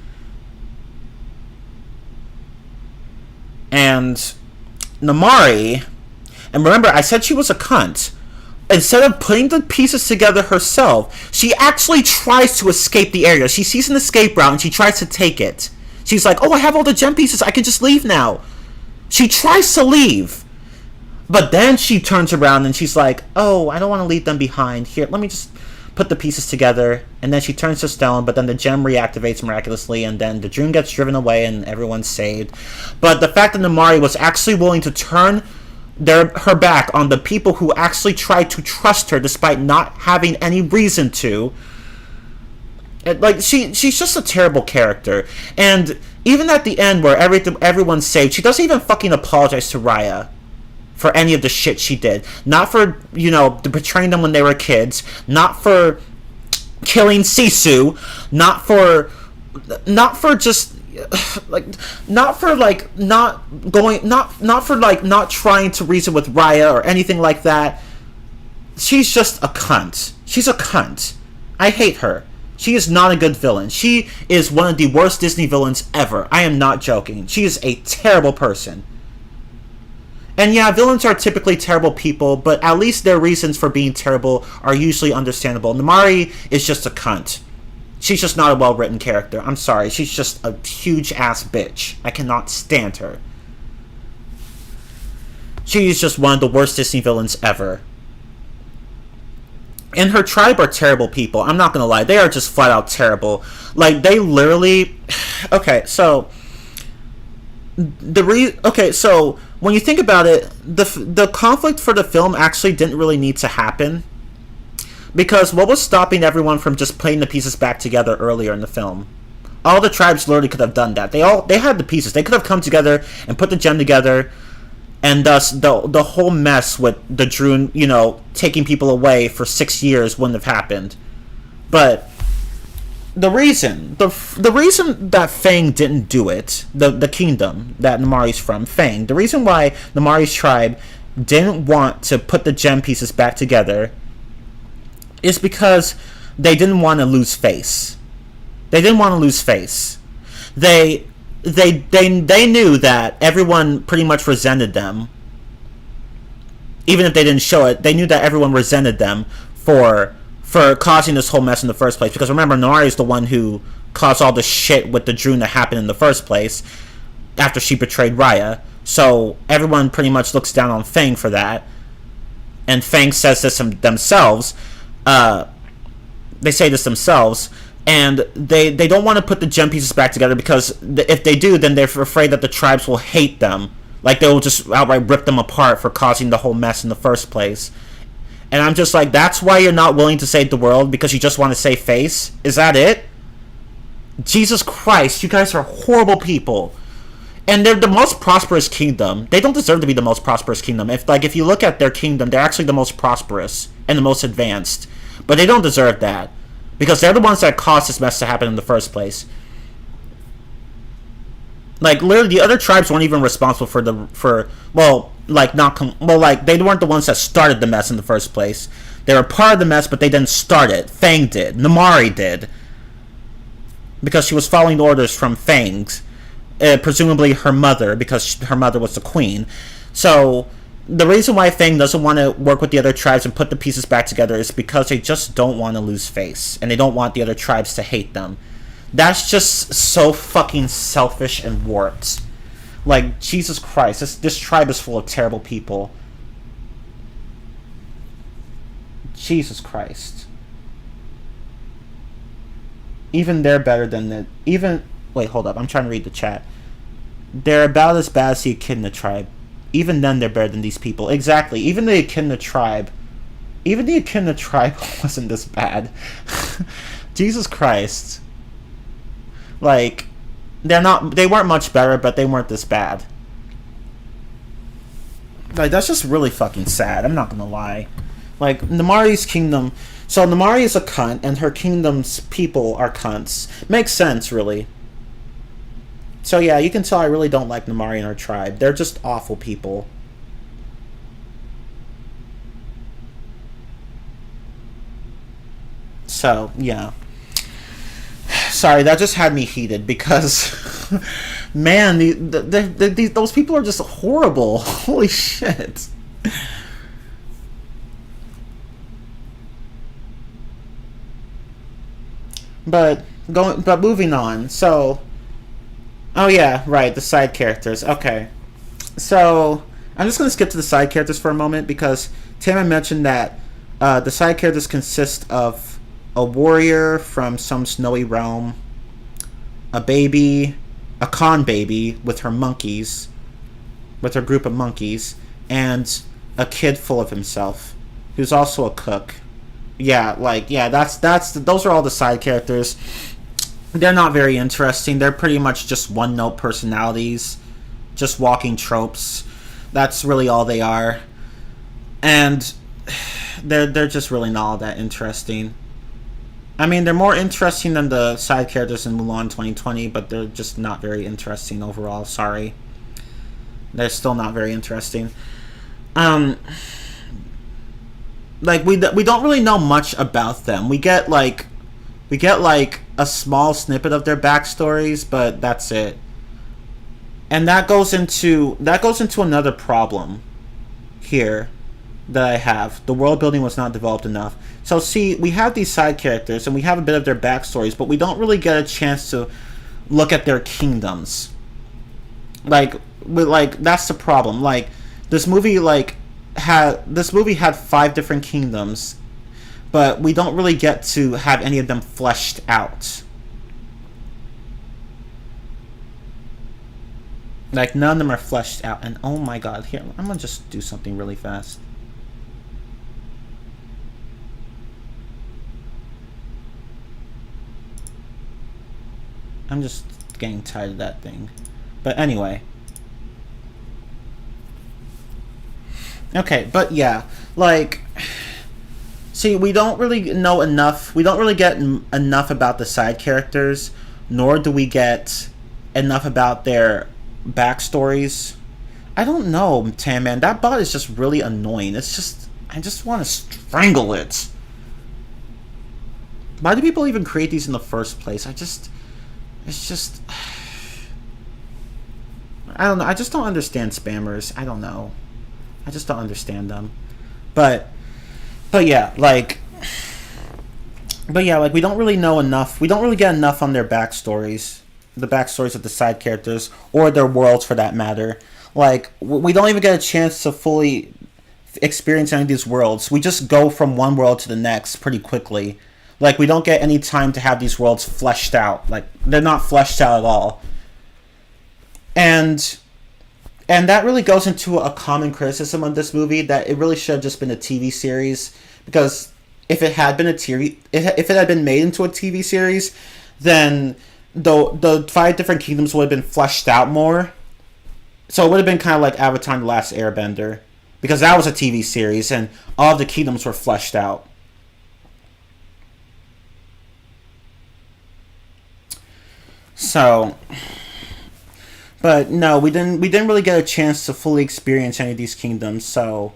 And Namaari, and remember, I said she was a cunt. Instead of putting the pieces together herself, she actually tries to escape the area. She sees an escape route and she tries to take it. She's like, oh, I have all the gem pieces, I can just leave now. She tries to leave. But then she turns around and she's like, oh, I don't want to leave them behind. Here, let me just put the pieces together. And then she turns to stone, but then the gem reactivates miraculously, and then the Droon gets driven away and everyone's saved. But the fact that Namaari was actually willing to turn her back on the people who actually tried to trust her despite not having any reason to. Like, she's just a terrible character. And even at the end where everyone's saved, she doesn't even fucking apologize to Raya for any of the shit she did. Not for, betraying them when they were kids. Not for killing Sisu. Not for just not trying to reason with Raya or anything like that. She's just a cunt. She's a cunt. I hate her. She is not a good villain. She is one of the worst Disney villains ever. I am not joking. She is a terrible person. And yeah, villains are typically terrible people, but at least their reasons for being terrible are usually understandable. Namaari is just a cunt. She's just not a well-written character. I'm sorry. She's just a huge-ass bitch. I cannot stand her. She's just one of the worst Disney villains ever. And her tribe are terrible people. I'm not gonna lie. They are just flat-out terrible. Like, they literally... Okay, so... so when you think about it, the conflict for the film actually didn't really need to happen. Because what was stopping everyone from just putting the pieces back together earlier in the film? All the tribes literally could have done that. They had the pieces. They could have come together and put the gem together, and thus the whole mess with the Droon, taking people away for 6 years wouldn't have happened. But the reason that Fang didn't do it, the kingdom that Namaari's from, Fang, the reason why Namaari's tribe didn't want to put the gem pieces back together is because they didn't want to lose face. They didn't want to lose face. They knew that everyone pretty much resented them. Even if they didn't show it, they knew that everyone resented them for causing this whole mess in the first place. Because remember, Namaari is the one who caused all the shit with the Droon to happen in the first place after she betrayed Raya. So everyone pretty much looks down on Fang for that. And Fang says this themselves. They say this themselves, and they don't want to put the gem pieces back together because if they do, then they're afraid that the tribes will hate them. Like, they will just outright rip them apart for causing the whole mess in the first place. And I'm just like, that's why you're not willing to save the world? Because you just want to save face? Is that it? Jesus Christ, you guys are horrible people. And they're the most prosperous kingdom. They don't deserve to be the most prosperous kingdom. If you look at their kingdom, they're actually the most prosperous and the most advanced. But they don't deserve that. Because they're the ones that caused this mess to happen in the first place. Like, literally, the other tribes weren't even responsible they weren't the ones that started the mess in the first place. They were part of the mess, but they didn't start it. Fang did. Namaari did. Because she was following orders from Fang's. Presumably her mother, because her mother was the queen. So the reason why Fang doesn't want to work with the other tribes and put the pieces back together is because they just don't want to lose face, and they don't want the other tribes to hate them. That's just so fucking selfish and warped. Like, Jesus Christ, this tribe is full of terrible people. Jesus Christ. Even they're better than the... Wait, hold up. I'm trying to read the chat. They're about as bad as the Echidna tribe. Even then, they're better than these people. Exactly. Even the Echidna tribe wasn't this bad. Jesus Christ. Like, they weren't much better, but they weren't this bad. Like, that's just really fucking sad. I'm not gonna lie. Like, Namari's kingdom... So, Namari is a cunt, and her kingdom's people are cunts. Makes sense, really. So, yeah, you can tell I really don't like Namari and her tribe. They're just awful people. So, yeah. Sorry, that just had me heated, because... man, those people are just horrible. Holy shit. But moving on. So, oh yeah, right, the side characters. Okay, so I'm just gonna skip to the side characters for a moment because Tama mentioned that the side characters consist of a warrior from some snowy realm, a baby, a con baby with her monkeys, with her group of monkeys, and a kid full of himself, who's also a cook. Yeah, like, yeah, those are all the side characters. They're not very interesting. They're pretty much just one-note personalities, just walking tropes. That's really all they are. And they're just really not all that interesting. I mean, they're more interesting than the side characters in Mulan 2020, but they're just not very interesting overall. Sorry. They're still not very interesting. Like, we don't really know much about them. We get like a small snippet of their backstories, but that's it. And that goes into another problem here that I have. The world building was not developed enough. So see, we have these side characters and we have a bit of their backstories, but we don't really get a chance to look at their kingdoms. Like that's the problem. Like, this movie had 5 different kingdoms, but we don't really get to have any of them fleshed out. Like, none of them are fleshed out. And oh my god, here, I'm gonna just do something really fast. I'm just getting tired of that thing. But anyway. Okay, but yeah, like, see, we don't really know enough. We don't really get enough about the side characters, nor do we get enough about their backstories. I don't know, Tam, man. That bot is just really annoying. It's just, I just want to strangle it. Why do people even create these in the first place? It's just, I don't know. I just don't understand spammers. I don't know. I just don't understand them. But yeah, like we don't really know enough. We don't really get enough on their backstories, the backstories of the side characters, or their worlds for that matter. Like, we don't even get a chance to fully experience any of these worlds. We just go from one world to the next pretty quickly. Like, we don't get any time to have these worlds fleshed out. Like, they're not fleshed out at all. And that really goes into a common criticism of this movie, that it really should have just been a TV series. Because if it had been if it had been made into a TV series, then the 5 different kingdoms would have been fleshed out more. So it would have been kind of like Avatar: The Last Airbender, because that was a TV series and all of the kingdoms were fleshed out. So, but no, we didn't really get a chance to fully experience any of these kingdoms. So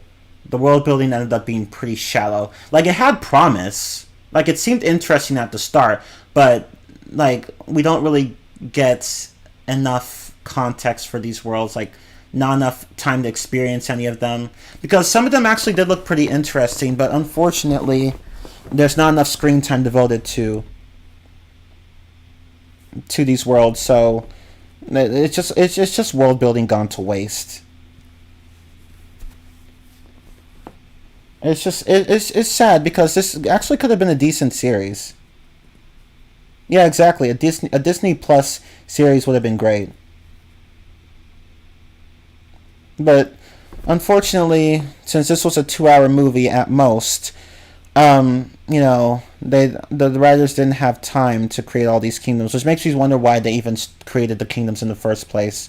the world building ended up being pretty shallow. Like, it had promise. Like, it seemed interesting at the start, but like, we don't really get enough context for these worlds. Like, not enough time to experience any of them, because some of them actually did look pretty interesting, but unfortunately there's not enough screen time devoted to these worlds. So it's just world building gone to waste. It's sad, because this actually could have been a decent series. Yeah, exactly. A Disney Plus series would have been great. But unfortunately, since this was a 2-hour movie at most, the writers didn't have time to create all these kingdoms, which makes me wonder why they even created the kingdoms in the first place.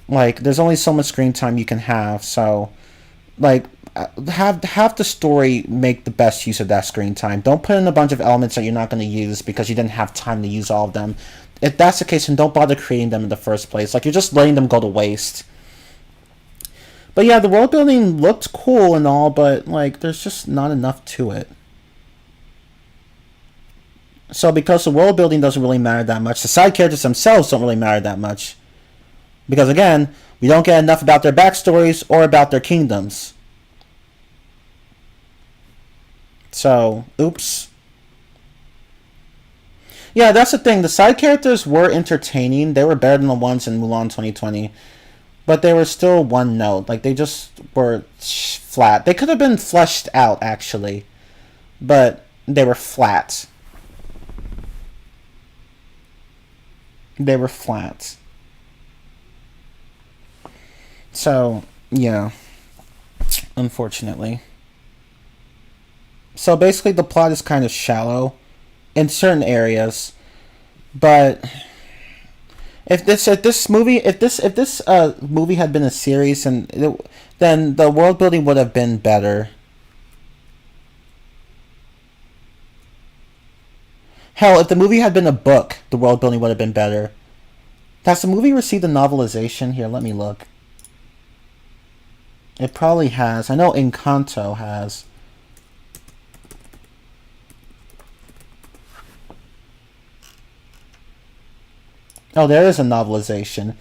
Like, there's only so much screen time you can have, so, like, have the story make the best use of that screen time. Don't put in a bunch of elements that you're not going to use because you didn't have time to use all of them. If that's the case, then don't bother creating them in the first place. Like, you're just letting them go to waste. But yeah, the world building looked cool and all, but like, there's just not enough to it. So because the world building doesn't really matter that much, the side characters themselves don't really matter that much. Because again, we don't get enough about their backstories or about their kingdoms. So, oops. Yeah, that's the thing. The side characters were entertaining. They were better than the ones in Mulan 2020. But they were still one note. Like, they just were flat. They could have been fleshed out, actually. But they were flat. They were flat. So, yeah. Unfortunately. So basically the plot is kind of shallow in certain areas, but if this movie had been a series, then the world building would have been better. Hell, if the movie had been a book, the world building would have been better. Has the movie received a novelization? Here, let me look. It probably has. I know Encanto has. Oh, there is a novelization.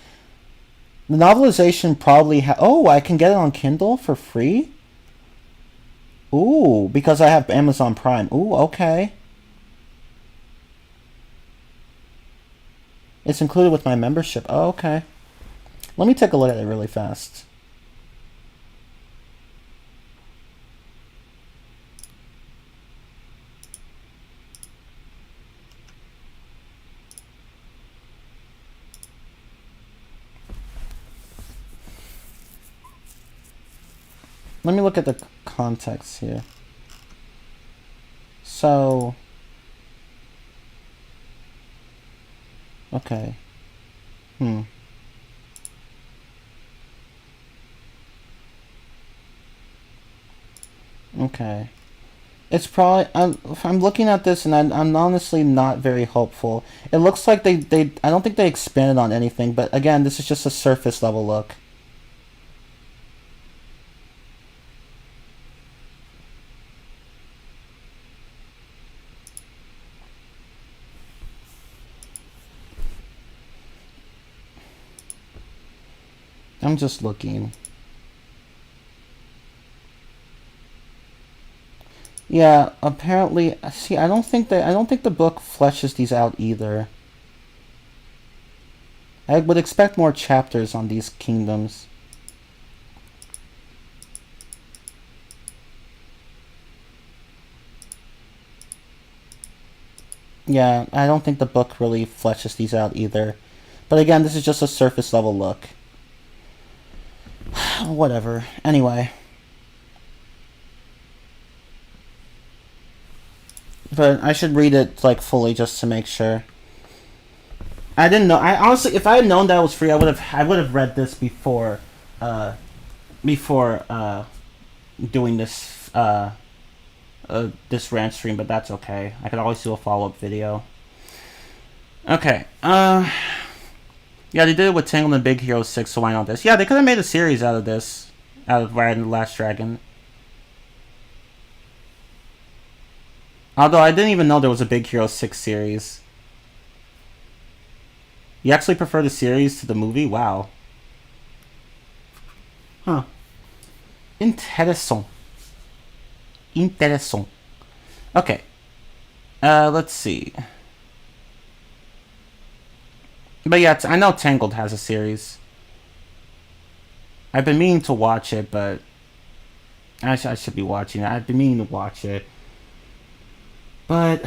The novelization probably oh, I can get it on Kindle for free? Ooh, because I have Amazon Prime. Ooh, okay. It's included with my membership. Oh, okay. Let me take a look at it really fast. Let me look at the context here. So, okay. Okay. It's probably I'm looking at this and I'm honestly not very hopeful. It looks like they I don't think they expanded on anything, but again, this is just a surface level look. I'm just looking. Yeah, apparently. See, I don't think the book fleshes these out either. I would expect more chapters on these kingdoms. Yeah, I don't think the book really fleshes these out either. But again, this is just a surface level look. Whatever. Anyway. But I should read it like fully just to make sure. I didn't know. I honestly, if I had known that it was free, I would have read this before doing this this rant stream. But that's okay. I could always do a follow-up video. Okay. Yeah, they did it with Tangled and Big Hero 6, so why not this? Yeah, they could have made a series out of this, out of Raya and the Last Dragon. Although I didn't even know there was a Big Hero 6 series. You actually prefer the series to the movie? Wow. Huh. Intéressant. Intéressant. Okay. Let's see. But yeah, I know Tangled has a series. I've been meaning to watch it, but I should be watching it. I've been meaning to watch it. But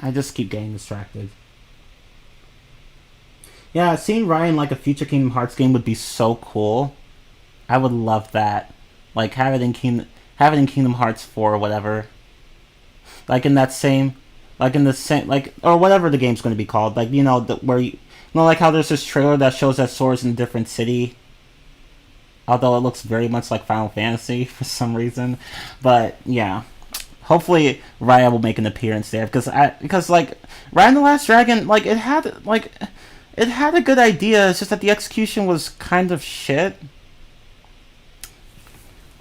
I just keep getting distracted. Yeah, seeing Ryan like a future Kingdom Hearts game would be so cool. I would love that. Like have it in Kingdom Hearts 4 or whatever. Like in that same, like in the same, like, or whatever the game's going to be called. Like, where you know, like how there's this trailer that shows that Sora's in a different city. although it looks very much like Final Fantasy for some reason. But yeah, hopefully Raya will make an appearance there because like Raya and the Last Dragon, like it had a good idea. It's just that the execution was kind of shit.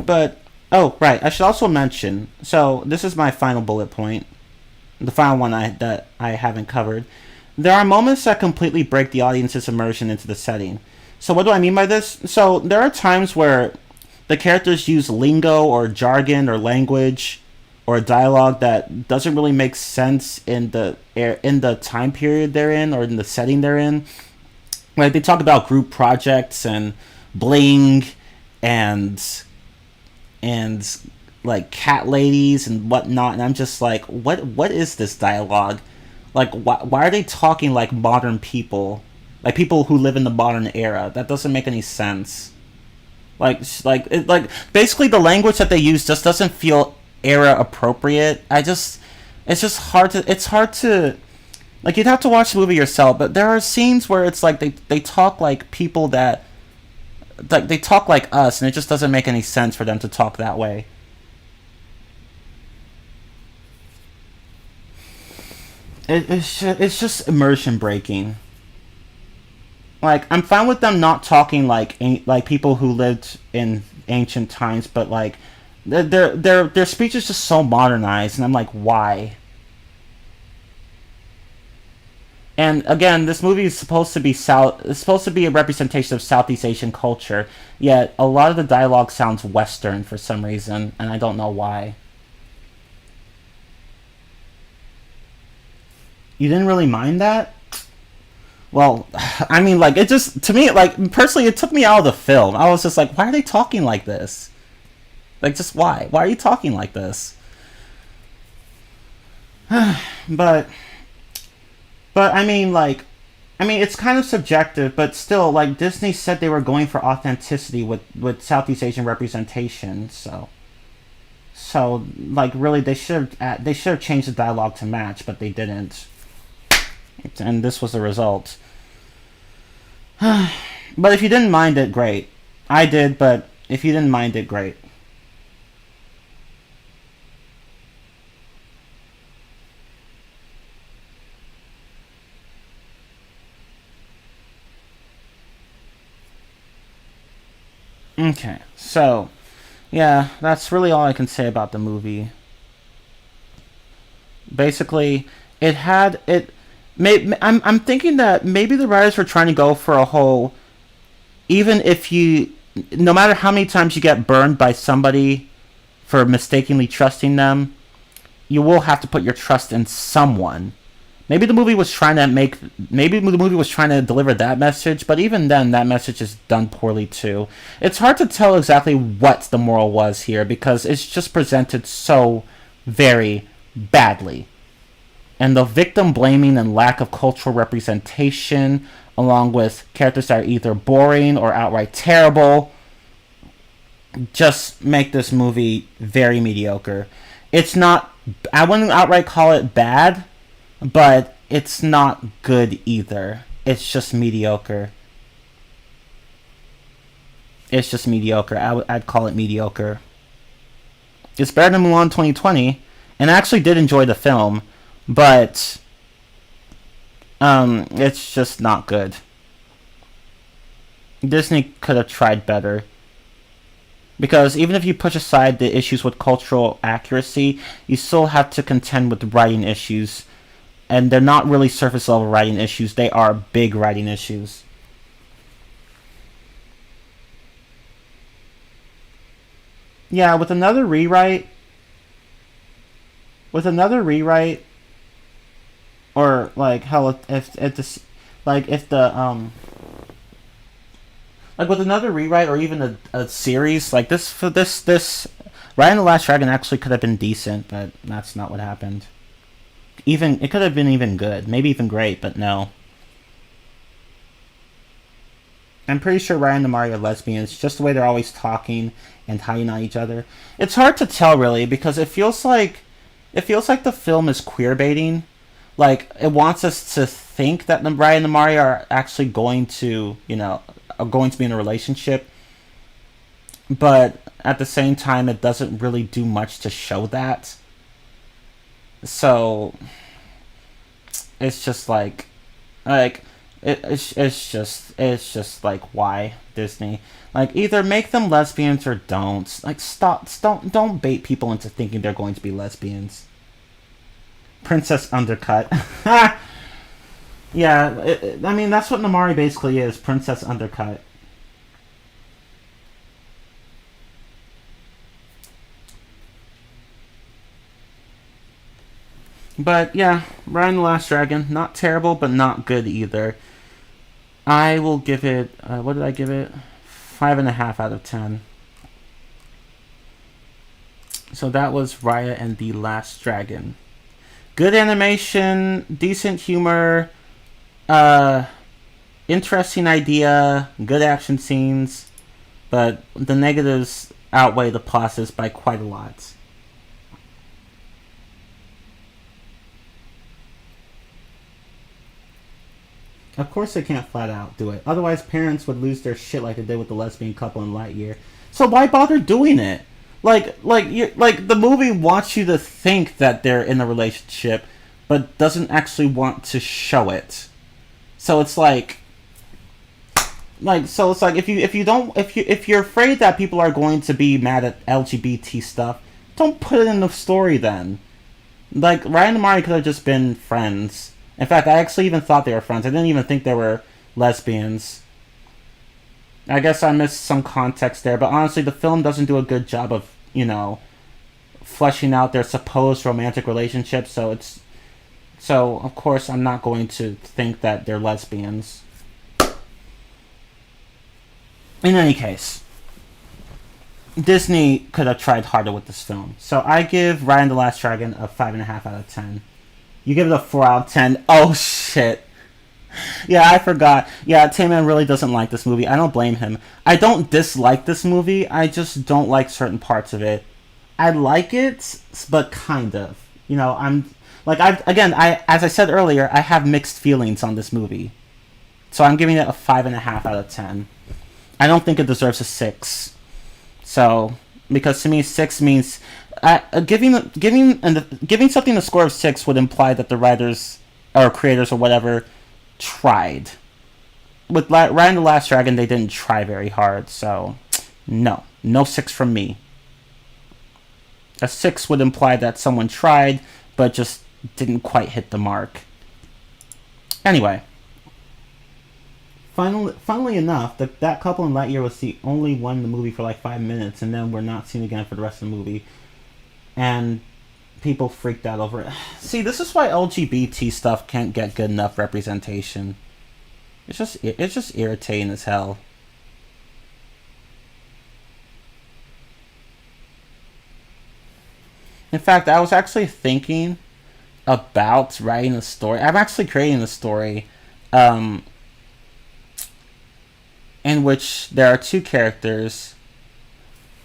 But oh right, I should also mention. So this is my final bullet point, the final one that I haven't covered. There are moments that completely break the audience's immersion into the setting. So what do I mean by this? So there are times where the characters use lingo or jargon or language or dialogue that doesn't really make sense in the time period they're in or in the setting they're in. Like they talk about group projects and bling and like cat ladies and whatnot, and I'm just like, what is this dialogue? Like, why are they talking like modern people, like people who live in the modern era? That doesn't make any sense. Like basically the language that they use just doesn't feel era appropriate. It's hard to like, you'd have to watch the movie yourself, but there are scenes where it's like they talk like people that like they talk like us, and it just doesn't make any sense for them to talk that way. It's just immersion breaking. Like I'm fine with them not talking like people who lived in ancient times, but like their speech is just so modernized, and I'm like, why? And again, this movie is supposed to be it's supposed to be a representation of Southeast Asian culture, yet a lot of the dialogue sounds Western for some reason, and I don't know why. You didn't really mind that? Well, I mean, like, it just, to me, like, personally, it took me out of the film. I was just like, why are they talking like this? Like, just why? Why are you talking like this? but, I mean, like, it's kind of subjective, but still, like, Disney said they were going for authenticity with Southeast Asian representation, so, like, really, they should have changed the dialogue to match, but they didn't. And this was the result. But if you didn't mind it, great. I did, but if you didn't mind it, great. Okay, so yeah, that's really all I can say about the movie. Basically, it had it. I'm thinking that maybe the writers were trying to go for a whole, even if you, no matter how many times you get burned by somebody for mistakenly trusting them, you will have to put your trust in someone. Maybe the movie was trying to deliver that message, but even then, that message is done poorly too. It's hard to tell exactly what the moral was here because it's just presented so very badly. And the victim blaming and lack of cultural representation, along with characters that are either boring or outright terrible, just make this movie very mediocre. It's not, I wouldn't outright call it bad, but it's not good either. It's just mediocre. It's just mediocre. I'd call it mediocre. It's better than Mulan 2020, and I actually did enjoy the film, but it's just not good. Disney could have tried better. Because even if you push aside the issues with cultural accuracy, you still have to contend with writing issues. And they're not really surface level writing issues, they are big writing issues. Yeah, with another rewrite, or like hell, if this, like if the like with another rewrite or even a series like this, for this Raya and the Last Dragon actually could have been decent, but that's not what happened. Even it could have been even good, maybe even great, but no. I'm pretty sure Raya and the Mari are lesbians, just the way they're always talking and hiding on each other. It's hard to tell really because it feels like the film is queer baiting. Like it wants us to think that the Raya and the Mari are actually going to, are going to be in a relationship. but at the same time, it doesn't really do much to show that. So it's just like it's just like, why Disney? Like, either make them lesbians or don't. Like, don't bait people into thinking they're going to be lesbians. Princess Undercut. Yeah, I mean, that's what Namari basically is, Princess Undercut. But yeah, Raya and the Last Dragon, not terrible, but not good either. I will give it, what did I give it? 5.5 out of 10. So that was Raya and the Last Dragon. Good animation, decent humor, uh, interesting idea, good action scenes, but the negatives outweigh the pluses by quite a lot. Of course they can't flat out do it. Otherwise parents would lose their shit like they did with the lesbian couple in Lightyear. So why bother doing it? Like the movie wants you to think that they're in a relationship, but doesn't actually want to show it. So it's like if you're afraid that people are going to be mad at LGBT stuff, don't put it in the story then. Like, Ryan and Mari could have just been friends. In fact, I actually even thought they were friends. I didn't even think they were lesbians. I guess I missed some context there, but honestly, the film doesn't do a good job of, fleshing out their supposed romantic relationship, so of course I'm not going to think that they're lesbians. In any case, Disney could have tried harder with this film. So I give Raya and the Last Dragon a 5.5 out of 10. You give it a 4 out of 10. Oh, shit. Yeah, I forgot. Yeah, Tayman really doesn't like this movie. I don't blame him. I don't dislike this movie. I just don't like certain parts of it. I like it, but kind of. I'm... Like, as I said earlier, I have mixed feelings on this movie. So I'm giving it a 5.5 out of 10. I don't think it deserves a 6. So, because to me, 6 means... giving something a score of 6 would imply that the writers or creators or whatever tried. With Raya and the Last Dragon, they didn't try very hard, so no 6 from me. A 6 would imply that someone tried but just didn't quite hit the mark. Anyway, funnily enough, that couple in Lightyear was the only one in the movie for like 5 minutes, and then we're not seen again for the rest of the movie. And people freaked out over it. See, this is why LGBT stuff can't get good enough representation. It's just irritating as hell. In fact, I was actually thinking about writing a story. I'm actually creating a story in which there are two characters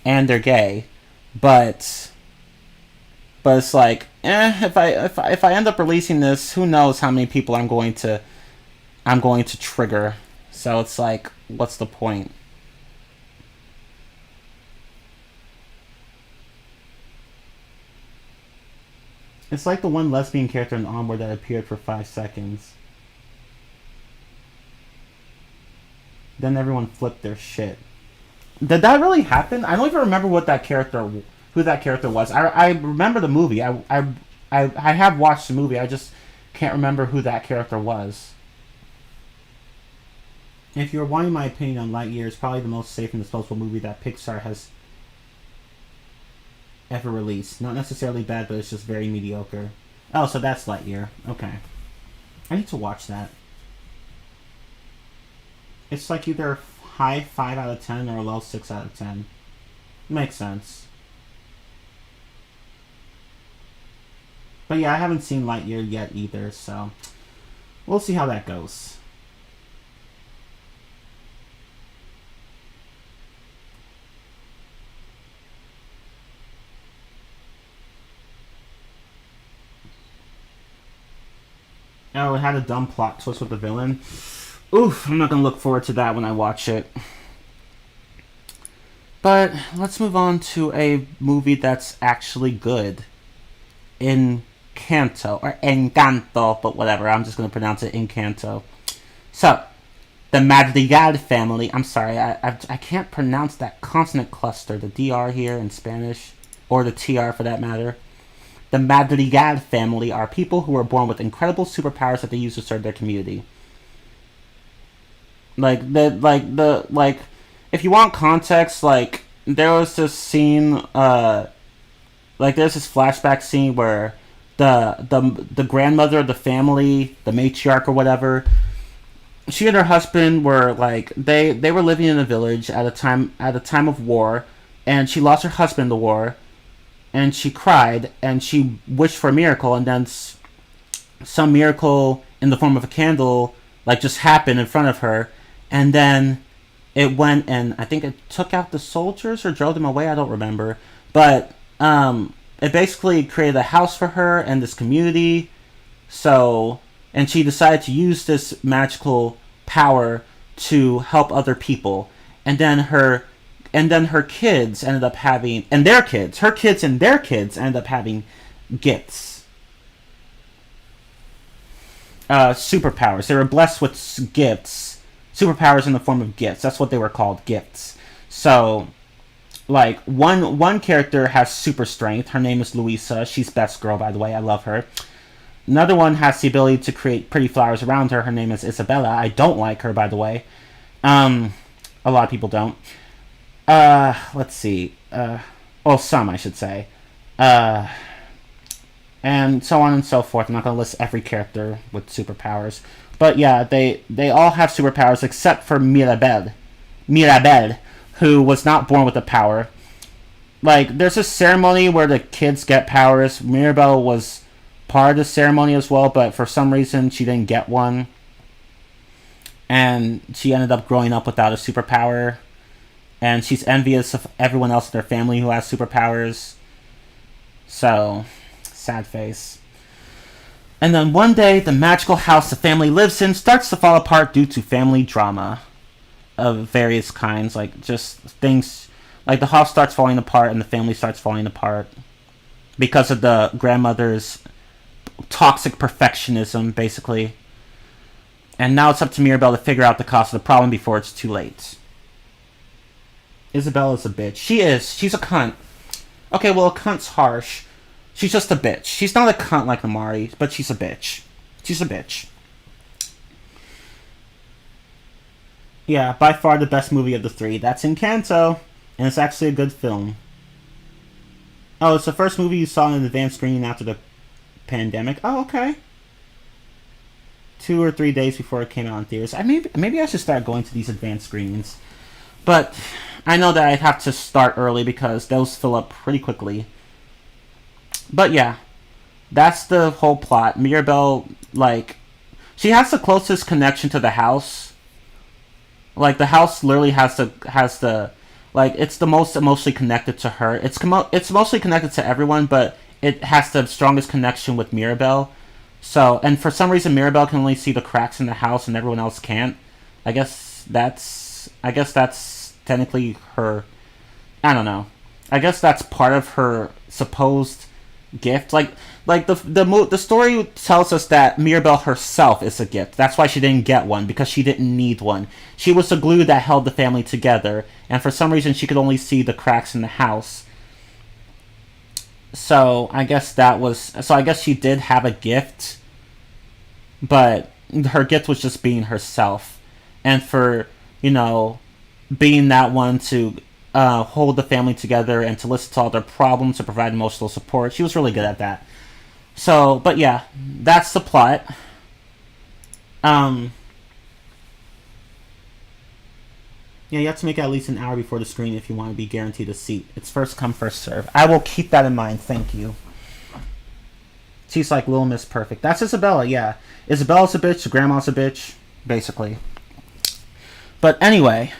and they're gay, but it's like, if I end up releasing this, who knows how many people I'm going to trigger. So it's like, what's the point? It's like the one lesbian character in Onward that appeared for 5 seconds. Then everyone flipped their shit. Did that really happen? I don't even remember who that character was. I remember the movie. I have watched the movie. I just can't remember who that character was. If you're wanting my opinion on Lightyear, it's probably the most safe and disposable movie that Pixar has ever released. Not necessarily bad, but it's just very mediocre. Oh, so that's Lightyear. Okay. I need to watch that. It's like either high 5 out of 10 or a low 6 out of 10. Makes sense. But yeah, I haven't seen Lightyear yet either, so we'll see how that goes. Oh, it had a dumb plot twist with the villain. Oof, I'm not gonna look forward to that when I watch it. But let's move on to a movie that's actually good. Encanto, or Encanto, but whatever, I'm just going to pronounce it Encanto. So, the Madrigal family, I'm sorry, I can't pronounce that consonant cluster, the DR here in Spanish, or the TR for that matter. The Madrigal family are people who are born with incredible superpowers that they use to serve their community. If you want context, there was this scene, there's this flashback scene where the grandmother of the family, the matriarch or whatever, she and her husband were they were living in a village at a time of war, and she lost her husband in the war, and she cried and she wished for a miracle, and then some miracle in the form of a candle just happened in front of her, and then it went and I think it took out the soldiers or drove them away. I don't remember, but it basically created a house for her and this community. So, and she decided to use this magical power to help other people. And then her kids ended up having, and their kids, her kids and their kids ended up having gifts. Superpowers. They were blessed with gifts. Superpowers in the form of gifts. That's what they were called, gifts. So, one character has super strength. Her name is Luisa. She's best girl, by the way. I love her. Another one has the ability to create pretty flowers around her. Her name is Isabella. I don't like her, by the way. A lot of people don't. Let's see. Some, I should say. And so on and so forth. I'm not going to list every character with superpowers. But yeah, they all have superpowers except for Mirabel, who was not born with a power. There's a ceremony where the kids get powers. Mirabel was part of the ceremony as well, but for some reason she didn't get one. And she ended up growing up without a superpower. And she's envious of everyone else in their family who has superpowers. So, sad face. And then one day, the magical house the family lives in starts to fall apart due to family drama of various kinds. Just things, the house starts falling apart and the family starts falling apart because of the grandmother's toxic perfectionism, basically. And now it's up to Mirabel to figure out the cause of the problem before it's too late. Isabella's a bitch. She is. She's a cunt. Okay, well, a cunt's harsh. She's just a bitch. She's not a cunt like Amari, but she's a bitch. She's a bitch. Yeah, by far the best movie of the three. That's Encanto, and it's actually a good film. Oh, it's the first movie you saw in an advanced screening after the pandemic. Oh, okay. 2 or 3 days before it came out in theaters. Maybe I should start going to these advanced screenings. But I know that I'd have to start early because those fill up pretty quickly. But yeah, that's the whole plot. Mirabel, she has the closest connection to the house. The house literally has the it's the most emotionally connected to her. It's mostly connected to everyone, but it has the strongest connection with Mirabel. So, and for some reason Mirabel can only see the cracks in the house and everyone else can't. I guess that's technically her, I don't know. I guess that's part of her supposed gift. The story tells us that Mirabel herself is a gift. That's why she didn't get one, because she didn't need one. She was the glue that held the family together, and for some reason she could only see the cracks in the house. So I guess she did have a gift, but her gift was just being herself, and for being that one to hold the family together and to listen to all their problems, to provide emotional support. She was really good at that. So, but yeah, that's the plot. Yeah, you have to make it at least an hour before the screen if you want to be guaranteed a seat. It's first come, first serve. I will keep that in mind, thank you. She's like Little Miss Perfect. That's Isabella, yeah. Isabella's a bitch, Grandma's a bitch, basically. But anyway...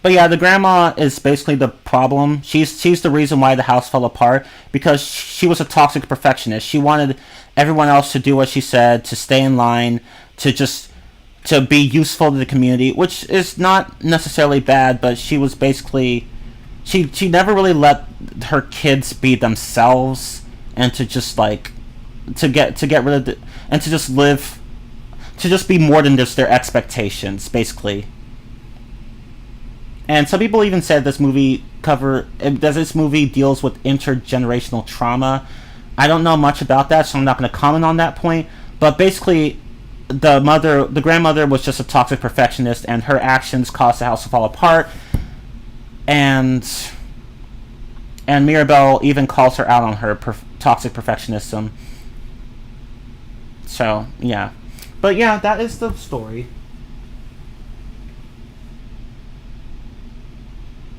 But yeah, the grandma is basically the problem. She's the reason why the house fell apart, because she was a toxic perfectionist. She wanted everyone else to do what she said, to stay in line, to be useful to the community, which is not necessarily bad, but she was basically she never really let her kids be themselves, and to just like to get rid of and to just live, to just be more than just their expectations, basically. And some people even said this movie deals with intergenerational trauma. I don't know much about that, so I'm not going to comment on that point. But basically, the grandmother was just a toxic perfectionist, and her actions caused the house to fall apart. And Mirabelle even calls her out on her toxic perfectionism. So yeah, but yeah, that is the story.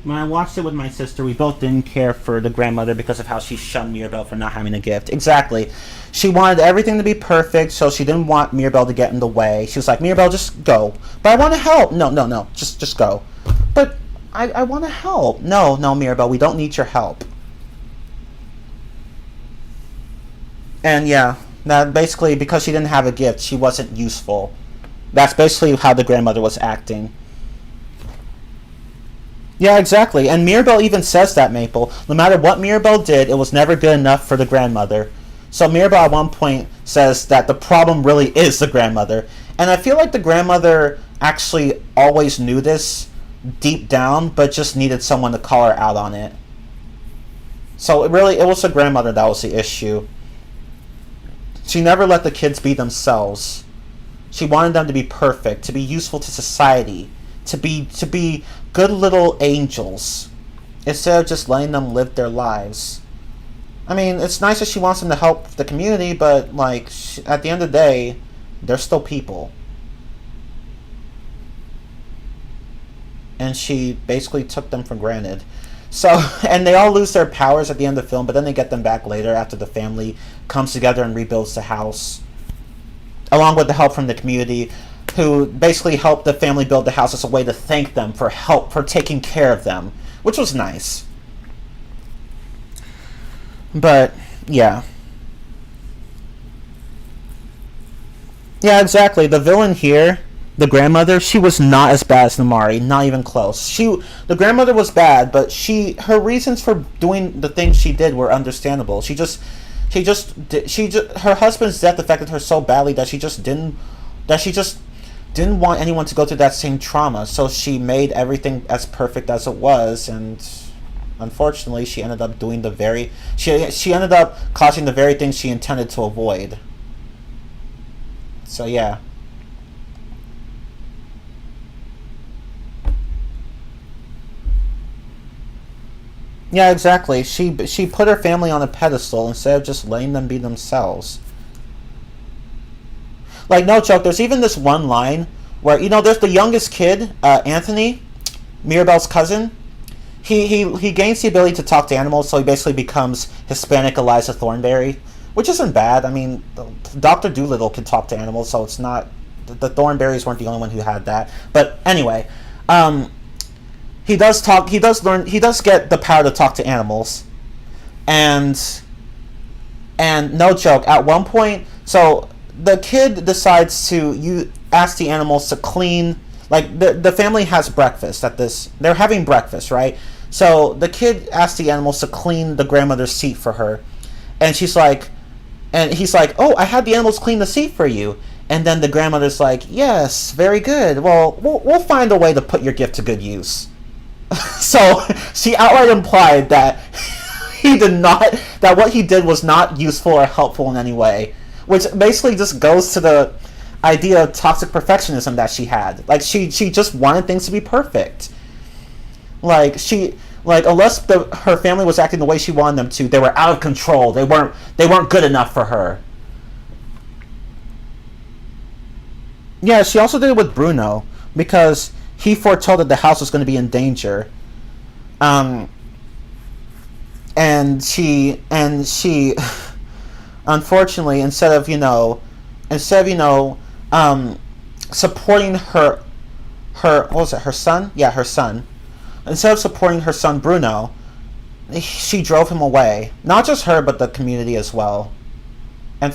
When I watched it with my sister, we both didn't care for the grandmother because of how she shunned Mirabelle for not having a gift. Exactly. She wanted everything to be perfect, so she didn't want Mirabelle to get in the way. She was like, Mirabelle, just go. But I want to help. No. Just go. But I want to help. No, Mirabelle, we don't need your help. And yeah, that basically, because she didn't have a gift, she wasn't useful. That's basically how the grandmother was acting. Yeah, exactly. And Mirabelle even says that, Maple. No matter what Mirabelle did, it was never good enough for the grandmother. So Mirabelle at one point says that the problem really is the grandmother. And I feel like the grandmother actually always knew this deep down, but just needed someone to call her out on it. So it was the grandmother that was the issue. She never let the kids be themselves. She wanted them to be perfect, to be useful to society, to be good little angels, instead of just letting them live their lives. I mean, it's nice that she wants them to help the community, but like at the end of the day, they're still people. And she basically took them for granted. So, and they all lose their powers at the end of the film, but then they get them back later after the family comes together and rebuilds the house, along with the help from the community, who basically helped the family build the house as a way to thank them for taking care of them, which was nice. But yeah, exactly. The villain here, the grandmother, she was not as bad as Namari, not even close. The grandmother was bad, but her reasons for doing the things she did were understandable. Her husband's death affected her so badly that she just didn't want anyone to go through that same trauma, so she made everything as perfect as it was, and unfortunately she ended up doing she ended up causing the very things she intended to avoid. So yeah. Yeah, exactly. She put her family on a pedestal instead of just letting them be themselves. Like, no joke, there's even this one line where, there's the youngest kid, Anthony, Mirabelle's cousin. He gains the ability to talk to animals, so he basically becomes Hispanic Eliza Thornberry, which isn't bad. I mean, Dr. Doolittle can talk to animals, so it's not... The Thornberrys weren't the only one who had that. But anyway, he does get the power to talk to animals. And no joke, at one point... So... the kid decides to ask the animals to clean, like the family has breakfast they're having breakfast, right? So the kid asks the animals to clean the grandmother's seat for her, and he's like, oh, I had the animals clean the seat for you. And then the grandmother's like, yes, very good, well, we'll find a way to put your gift to good use. So she outright implied that that what he did was not useful or helpful in any way, which basically just goes to the idea of toxic perfectionism that she had. Like, she just wanted things to be perfect. Unless her family was acting the way she wanted them to, they were out of control. They weren't good enough for her. Yeah, she also did it with Bruno, because he foretold that the house was going to be in danger. And she unfortunately, instead of supporting her what was it, her son? Yeah, her son. Instead of supporting her son Bruno, she drove him away. Not just her, but the community as well. And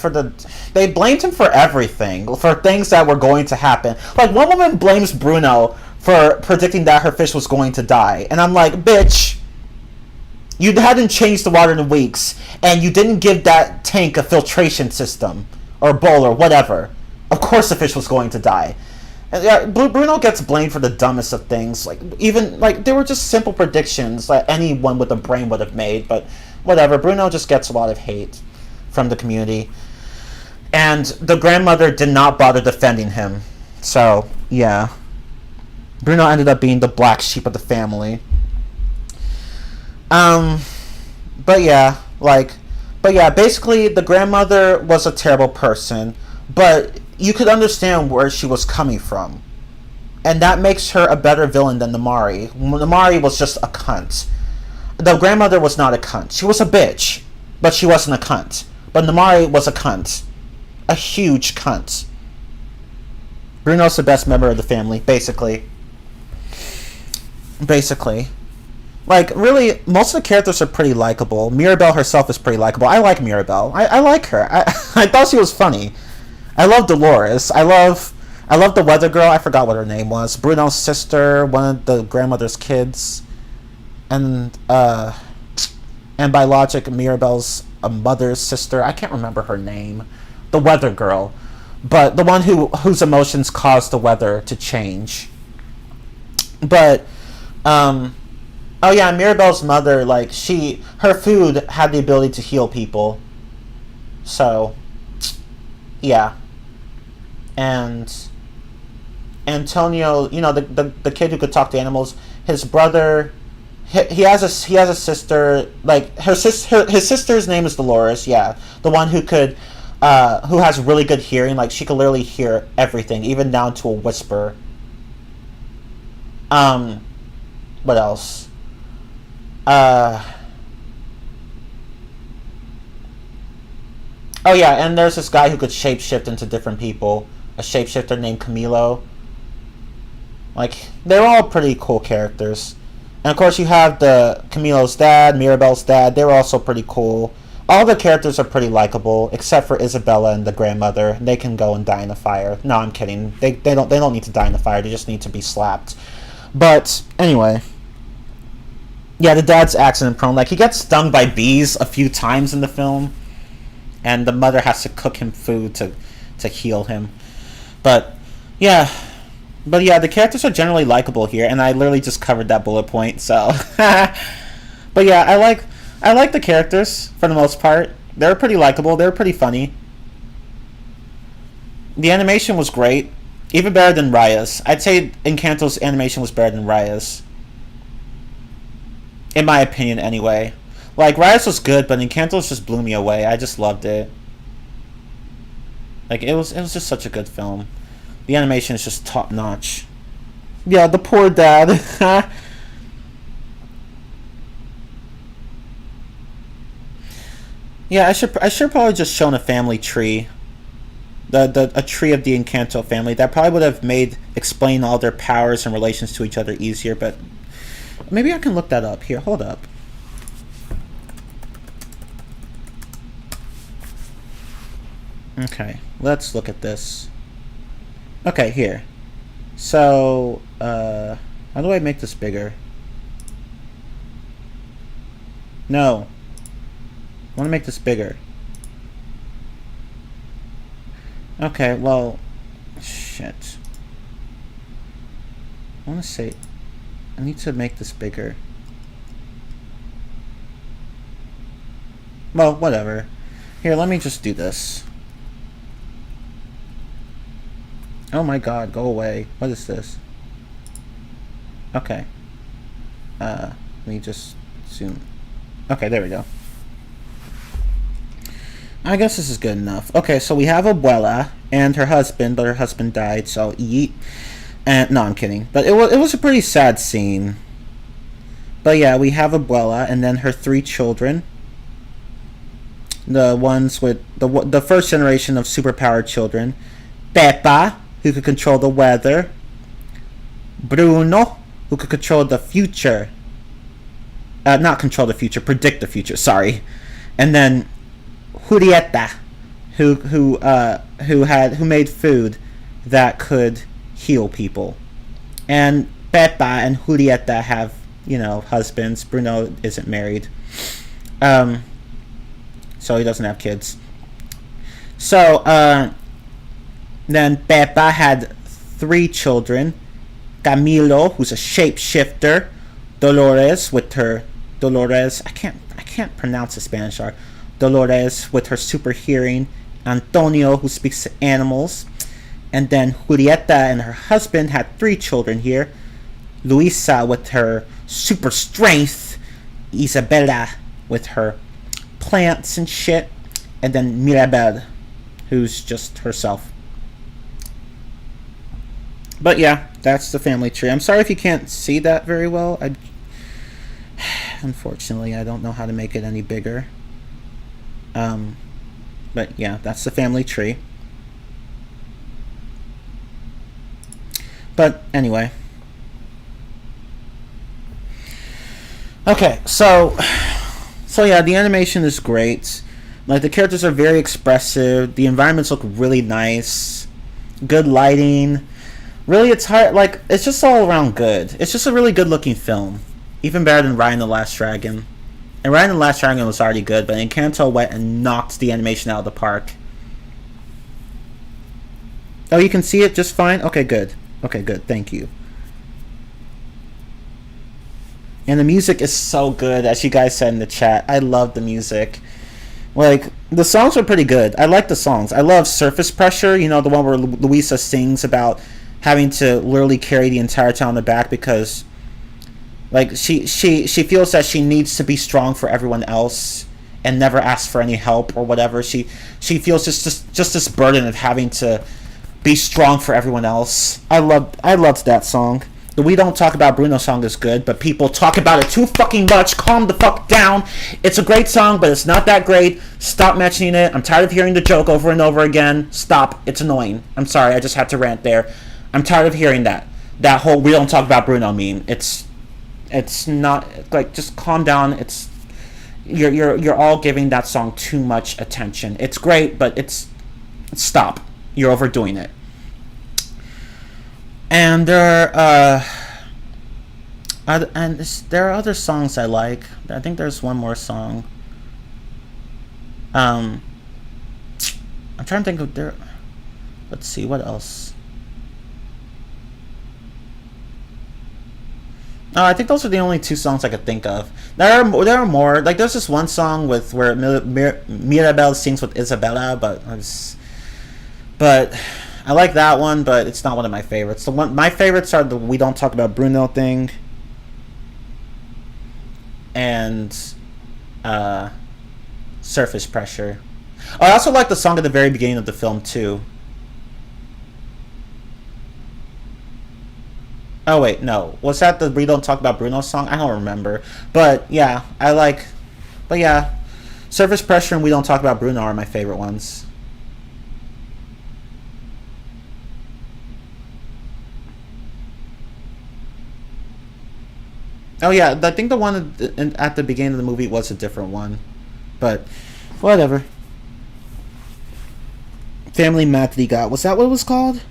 they blamed him for everything, for things that were going to happen. Like, one woman blames Bruno for predicting that her fish was going to die, and I'm like, bitch, You hadn't changed the water in weeks, and you didn't give that tank a filtration system or a bowl or whatever. Of course, the fish was going to die. And yeah, Bruno gets blamed for the dumbest of things. Like even like they were just simple predictions that anyone with a brain would have made, but whatever. Bruno just gets a lot of hate from the community, and the grandmother did not bother defending him. So yeah, Bruno ended up being the black sheep of the family. But yeah, basically the grandmother was a terrible person, but you could understand where she was coming from. And that makes her a better villain than Namari. Namari was just a cunt. The grandmother was not a cunt. She was a bitch, but she wasn't a cunt. But Namari was a cunt. A huge cunt. Bruno's the best member of the family, basically. Like, really, most of the characters are pretty likable. Mirabelle herself is pretty likable. I like Mirabelle. I like her. I thought she was funny. I love Dolores. I love the weather girl. I forgot what her name was. Bruno's sister, one of the grandmother's kids, and by logic, Mirabelle's mother's sister. I can't remember her name. The weather girl, but the one whose emotions caused the weather to change. But oh yeah, Mirabelle's mother, like her food had the ability to heal people. So yeah. And Antonio, the kid who could talk to animals, his brother, he has a sister, like his sister's name is Dolores, yeah, the one who has really good hearing, like she could literally hear everything, even down to a whisper. What else? Oh yeah, and there's this guy who could shapeshift into different people. A shapeshifter named Camilo. Like, they're all pretty cool characters. And of course you have Camilo's dad, Mirabelle's dad. They were also pretty cool. All the characters are pretty likable, except for Isabella and the grandmother. They can go and die in the fire. No, I'm kidding. They don't need to die in the fire. They just need to be slapped. But anyway, yeah, the dad's accident prone. Like, he gets stung by bees a few times in the film, and the mother has to cook him food to heal him. But yeah, the characters are generally likable here, and I literally just covered that bullet point. So, but yeah, I like the characters for the most part. They're pretty likable. They're pretty funny. The animation was great, even better than Raya's. I'd say Encanto's animation was better than Raya's, in my opinion, anyway. Like, Raya's was good, but Encanto's just blew me away. I just loved it. Like, it was just such a good film. The animation is just top notch. Yeah, the poor dad. Yeah, I should probably just shown a family tree. A tree of the Encanto family. That probably would have made explain all their powers and relations to each other easier, but maybe I can look that up. Here, hold up. Okay, let's look at this. Okay, here. So, how do I make this bigger? No. I want to make this bigger. Okay, well, shit. I want to say, I need to make this bigger. Well, whatever. Here, let me just do this. Oh my god, go away. What is this? Okay. Let me just zoom. Okay, there we go. I guess this is good enough. Okay, so we have Abuela and her husband, but her husband died, so yeet. And no, I'm kidding. But it was a pretty sad scene. But yeah, we have Abuela and then her 3 children. The ones with the first generation of superpowered children. Peppa, who could control the weather. Bruno, who could control the future. Not control the future, predict the future, sorry. And then Julieta, who made food that could heal people. And Peppa and Julieta have, husbands. Bruno isn't married. Um, so he doesn't have kids. So then Pepa had 3 children. Camilo, who's a shapeshifter. Dolores with her Dolores. I can't pronounce the Spanish R. Dolores with her super hearing. Antonio, who speaks to animals. And then Julieta and her husband had 3 children here. Luisa with her super strength. Isabella with her plants and shit. And then Mirabel, who's just herself. But yeah, that's the family tree. I'm sorry if you can't see that very well. Unfortunately, I don't know how to make it any bigger. But yeah, that's the family tree. But anyway. Okay, so yeah, the animation is great. Like, the characters are very expressive. The environments look really nice. Good lighting. Really, it's hard. Like, it's just all around good. It's just a really good looking film. Even better than Raya and the Last Dragon. And Raya and the Last Dragon was already good, but Encanto went and knocked the animation out of the park. Oh, you can see it just fine? Okay, good. Okay, good. Thank you. And the music is so good, as you guys said in the chat. I love the music. Like, the songs are pretty good. I like the songs. I love Surface Pressure, you know, the one where Luisa sings about having to literally carry the entire town on the back because, like, she feels that she needs to be strong for everyone else and never ask for any help or whatever. She feels just this burden of having to be strong for everyone else. I loved that song. The We Don't Talk About Bruno song is good, but people talk about it too fucking much. Calm the fuck down. It's a great song, but it's not that great. Stop mentioning it. I'm tired of hearing the joke over and over again. Stop. It's annoying. I'm sorry. I just had to rant there. I'm tired of hearing that whole We Don't Talk About Bruno meme. It's not, like, just calm down. It's you're all giving that song too much attention. It's great, but stop. You're overdoing it. And there are other songs I like. I think there's one more song. I'm trying to think of there. Let's see, what else? Oh, I think those are the only 2 songs I could think of. There are more. Like, there's this one song where Mirabel sings with Isabella, but I like that one, but it's not one of my favorites. My favorites are the We Don't Talk About Bruno thing and Surface Pressure. Oh, I also like the song at the very beginning of the film too. Oh wait, no. Was that the We Don't Talk About Bruno song? I don't remember. But yeah, Surface Pressure and We Don't Talk About Bruno are my favorite ones. Oh yeah, I think the one at the beginning of the movie was a different one. But whatever. Family Madrigal. Was that what it was called?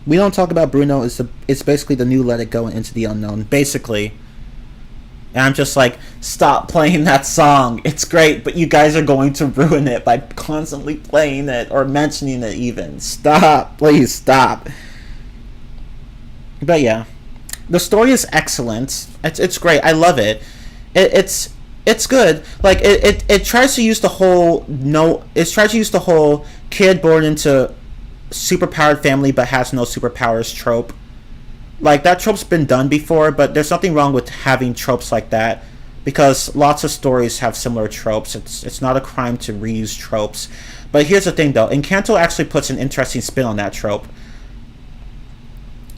We Don't Talk About Bruno it's basically the new Let It Go and Into the Unknown, basically. And I'm just like, stop playing that song. It's great, but you guys are going to ruin it by constantly playing it or mentioning it even. Stop. Please stop. But yeah. The story is excellent. It's great. I love it. It's good. Like, it tries to use the whole kid born into superpowered family but has no superpowers trope. Like, that trope's been done before, but there's nothing wrong with having tropes like that because lots of stories have similar tropes. It's not a crime to reuse tropes. But here's the thing though, Encanto actually puts an interesting spin on that trope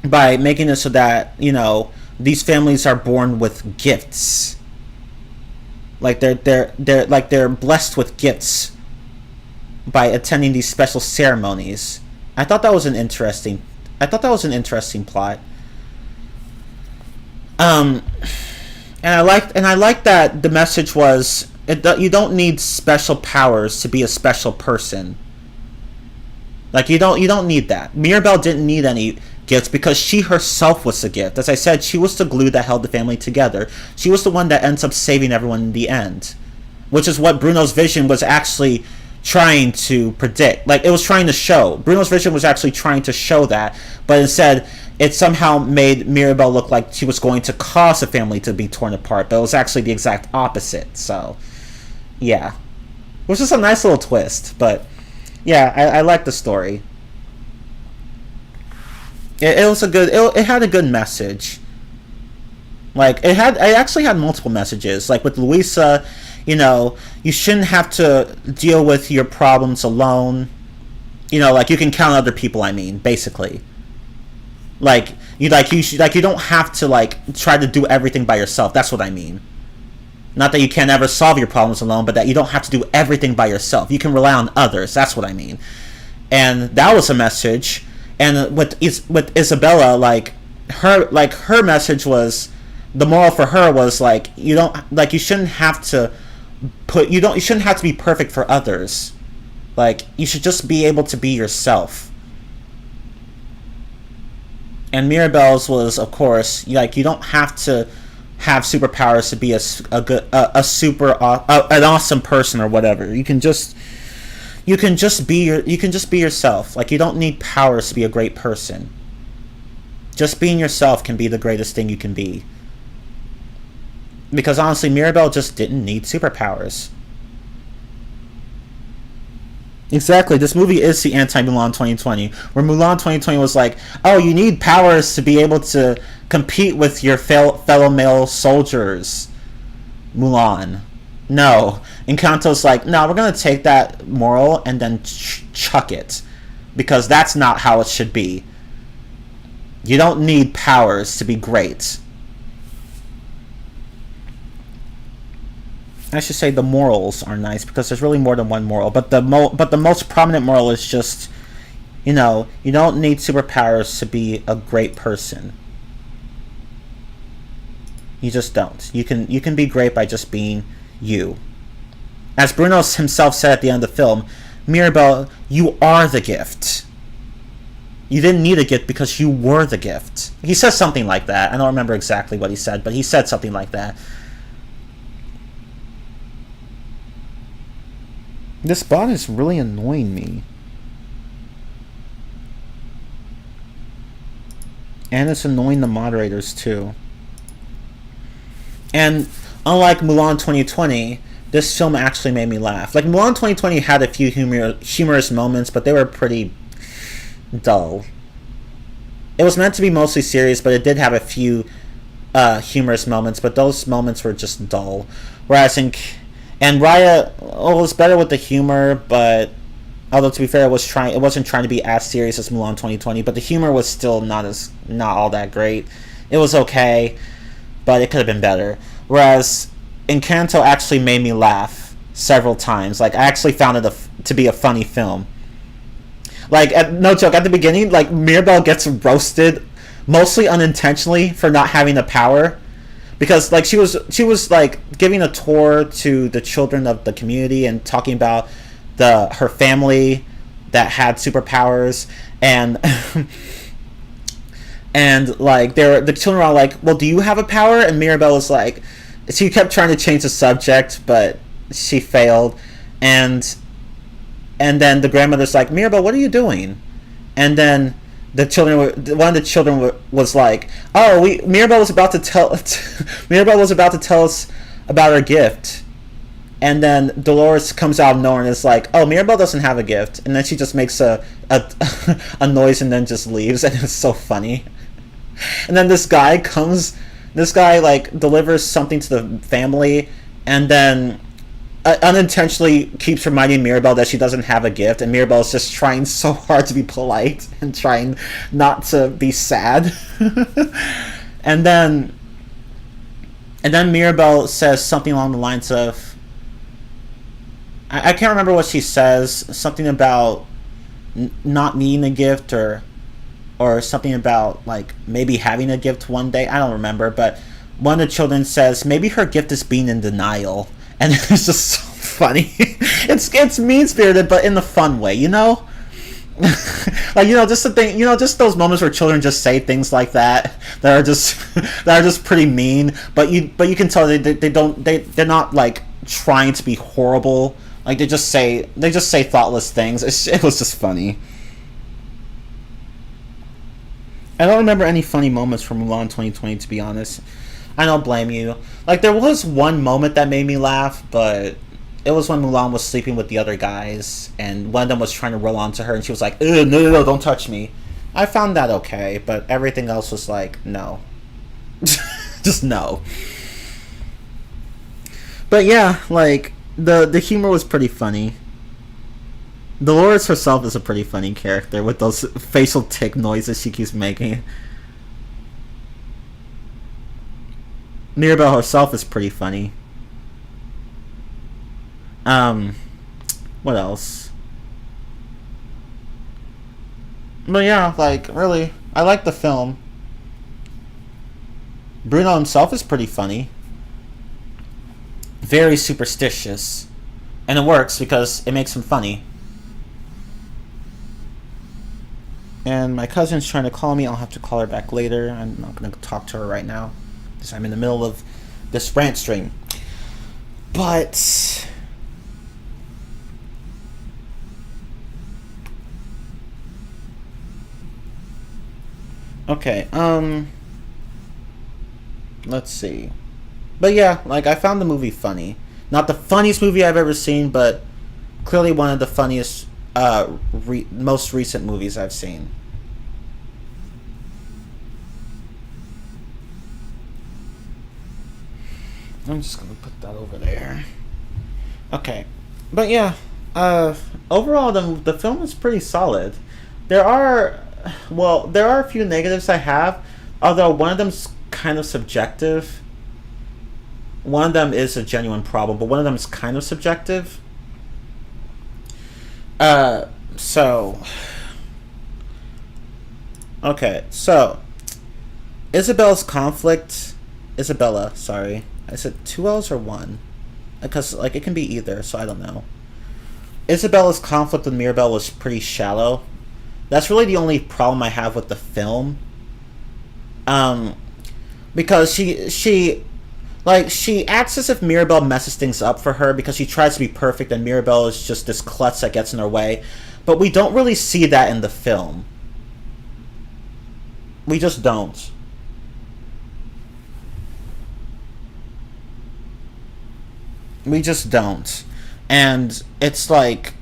by making it so that, you know, these families are born with gifts. Like they're blessed with gifts by attending these special ceremonies. I thought that was an interesting plot. And I liked that the message was you don't need special powers to be a special person. Like, you don't need that. Mirabel didn't need any gift because she herself was the gift. As I said, she was the glue that held the family together. She was the one that ends up saving everyone in the end, which is what Bruno's vision was actually trying to predict. Like, it was trying to show. Bruno's vision was actually trying to show that, but instead, it somehow made Mirabel look like she was going to cause the family to be torn apart, but it was actually the exact opposite. So, yeah. Which is a nice little twist, but yeah, I like the story. It was a good. It had a good message. Like, it actually had multiple messages. Like with Luisa, you shouldn't have to deal with your problems alone. Like, you can count on other people. I mean, basically, you don't have to try to do everything by yourself. That's what I mean. Not that you can't ever solve your problems alone, but that you don't have to do everything by yourself. You can rely on others. That's what I mean. And that was a message. And with Isabella, her message was, the moral for her was you shouldn't have to be perfect for others. You should just be able to be yourself. And Mirabel's was, of course, you don't have to have superpowers to be an awesome person or whatever. You can just be yourself. You don't need powers to be a great person. Just being yourself can be the greatest thing you can be. Because honestly, Mirabel just didn't need superpowers. Exactly, this movie is the anti-Mulan 2020, where Mulan 2020 was like, oh, you need powers to be able to compete with your fellow male soldiers, Mulan. No. Encanto's like, no, we're going to take that moral and then chuck it. Because that's not how it should be. You don't need powers to be great. I should say the morals are nice, because there's really more than one moral. But the most prominent moral is just, you don't need superpowers to be a great person. You just don't. You can be great by just being you. As Bruno himself said at the end of the film, Mirabel, you are the gift. You didn't need a gift because you were the gift. He says something like that. I don't remember exactly what he said, but he said something like that. This bot is really annoying me. And it's annoying the moderators too. And unlike Mulan 2020, this film actually made me laugh. Mulan 2020 had a few humorous moments, but they were pretty dull. It was meant to be mostly serious, but it did have a few humorous moments, but those moments were just dull. Whereas and Raya was better with the humor, but although to be fair, it wasn't trying to be as serious as Mulan 2020, but the humor was still not all that great. It was okay, but it could have been better. Whereas Encanto actually made me laugh several times. I actually found it to be a funny film. No joke, at the beginning, Mirabel gets roasted, mostly unintentionally, for not having the power. Because she was giving a tour to the children of the community and talking about her family that had superpowers, and and the children were all like, well, do you have a power? And Mirabel was like, she kept trying to change the subject, but she failed, and then the grandmother's like, Mirabel, what are you doing? And then one of the children was like, "Oh, Mirabel was about to tell us about her gift," and then Dolores comes out of nowhere and is like, "Oh, Mirabel doesn't have a gift," and then she just makes a noise and then just leaves, and it's so funny. And then this guy delivers something to the family, and then unintentionally keeps reminding Mirabel that she doesn't have a gift, and Mirabel is just trying so hard to be polite and trying not to be sad. and then Mirabel says something along the lines of, I can't remember what she says, something about not needing a gift, or something about maybe having a gift one day. I don't remember, but one of the children says maybe her gift is being in denial. And it's just so funny. It's mean-spirited, but in the fun way, Like, just the thing, just those moments where children just say things like that are just that are just pretty mean. But you can tell they're not like trying to be horrible. Like they just say thoughtless things. It was just funny. I don't remember any funny moments from Mulan 2020, to be honest. I don't blame you. Like, there was one moment that made me laugh, but it was when Mulan was sleeping with the other guys, and one of them was trying to roll onto her, and she was like, "Ugh, no, no, no, don't touch me." I found that okay, but everything else was like, no. Just no. But yeah, like, the humor was pretty funny. Dolores herself is a pretty funny character with those facial tick noises she keeps making. Mirabelle herself is pretty funny. What else? But yeah, like, really, I like the film. Bruno himself is pretty funny. Very superstitious. And it works because it makes him funny. And my cousin's trying to call me. I'll have to call her back later. I'm not going to talk to her right now because I'm in the middle of this Rantstream. But okay, let's see. But yeah, like, I found the movie funny. Not the funniest movie I've ever seen, but clearly one of the funniest most recent movies I've seen. I'm just gonna put that over there. Okay, but yeah, overall the film is pretty solid. There are a few negatives I have, although one of them's kind of subjective. One of them is a genuine problem, but one of them is kind of subjective. So okay, so Isabella, sorry. I said two L's or one? Because, like, it can be either, so I don't know. Isabella's conflict with Mirabelle was pretty shallow. That's really the only problem I have with the film. Because she acts as if Mirabelle messes things up for her because she tries to be perfect and Mirabelle is just this klutz that gets in her way. But we don't really see that in the film. We just don't. We just don't. And it's like,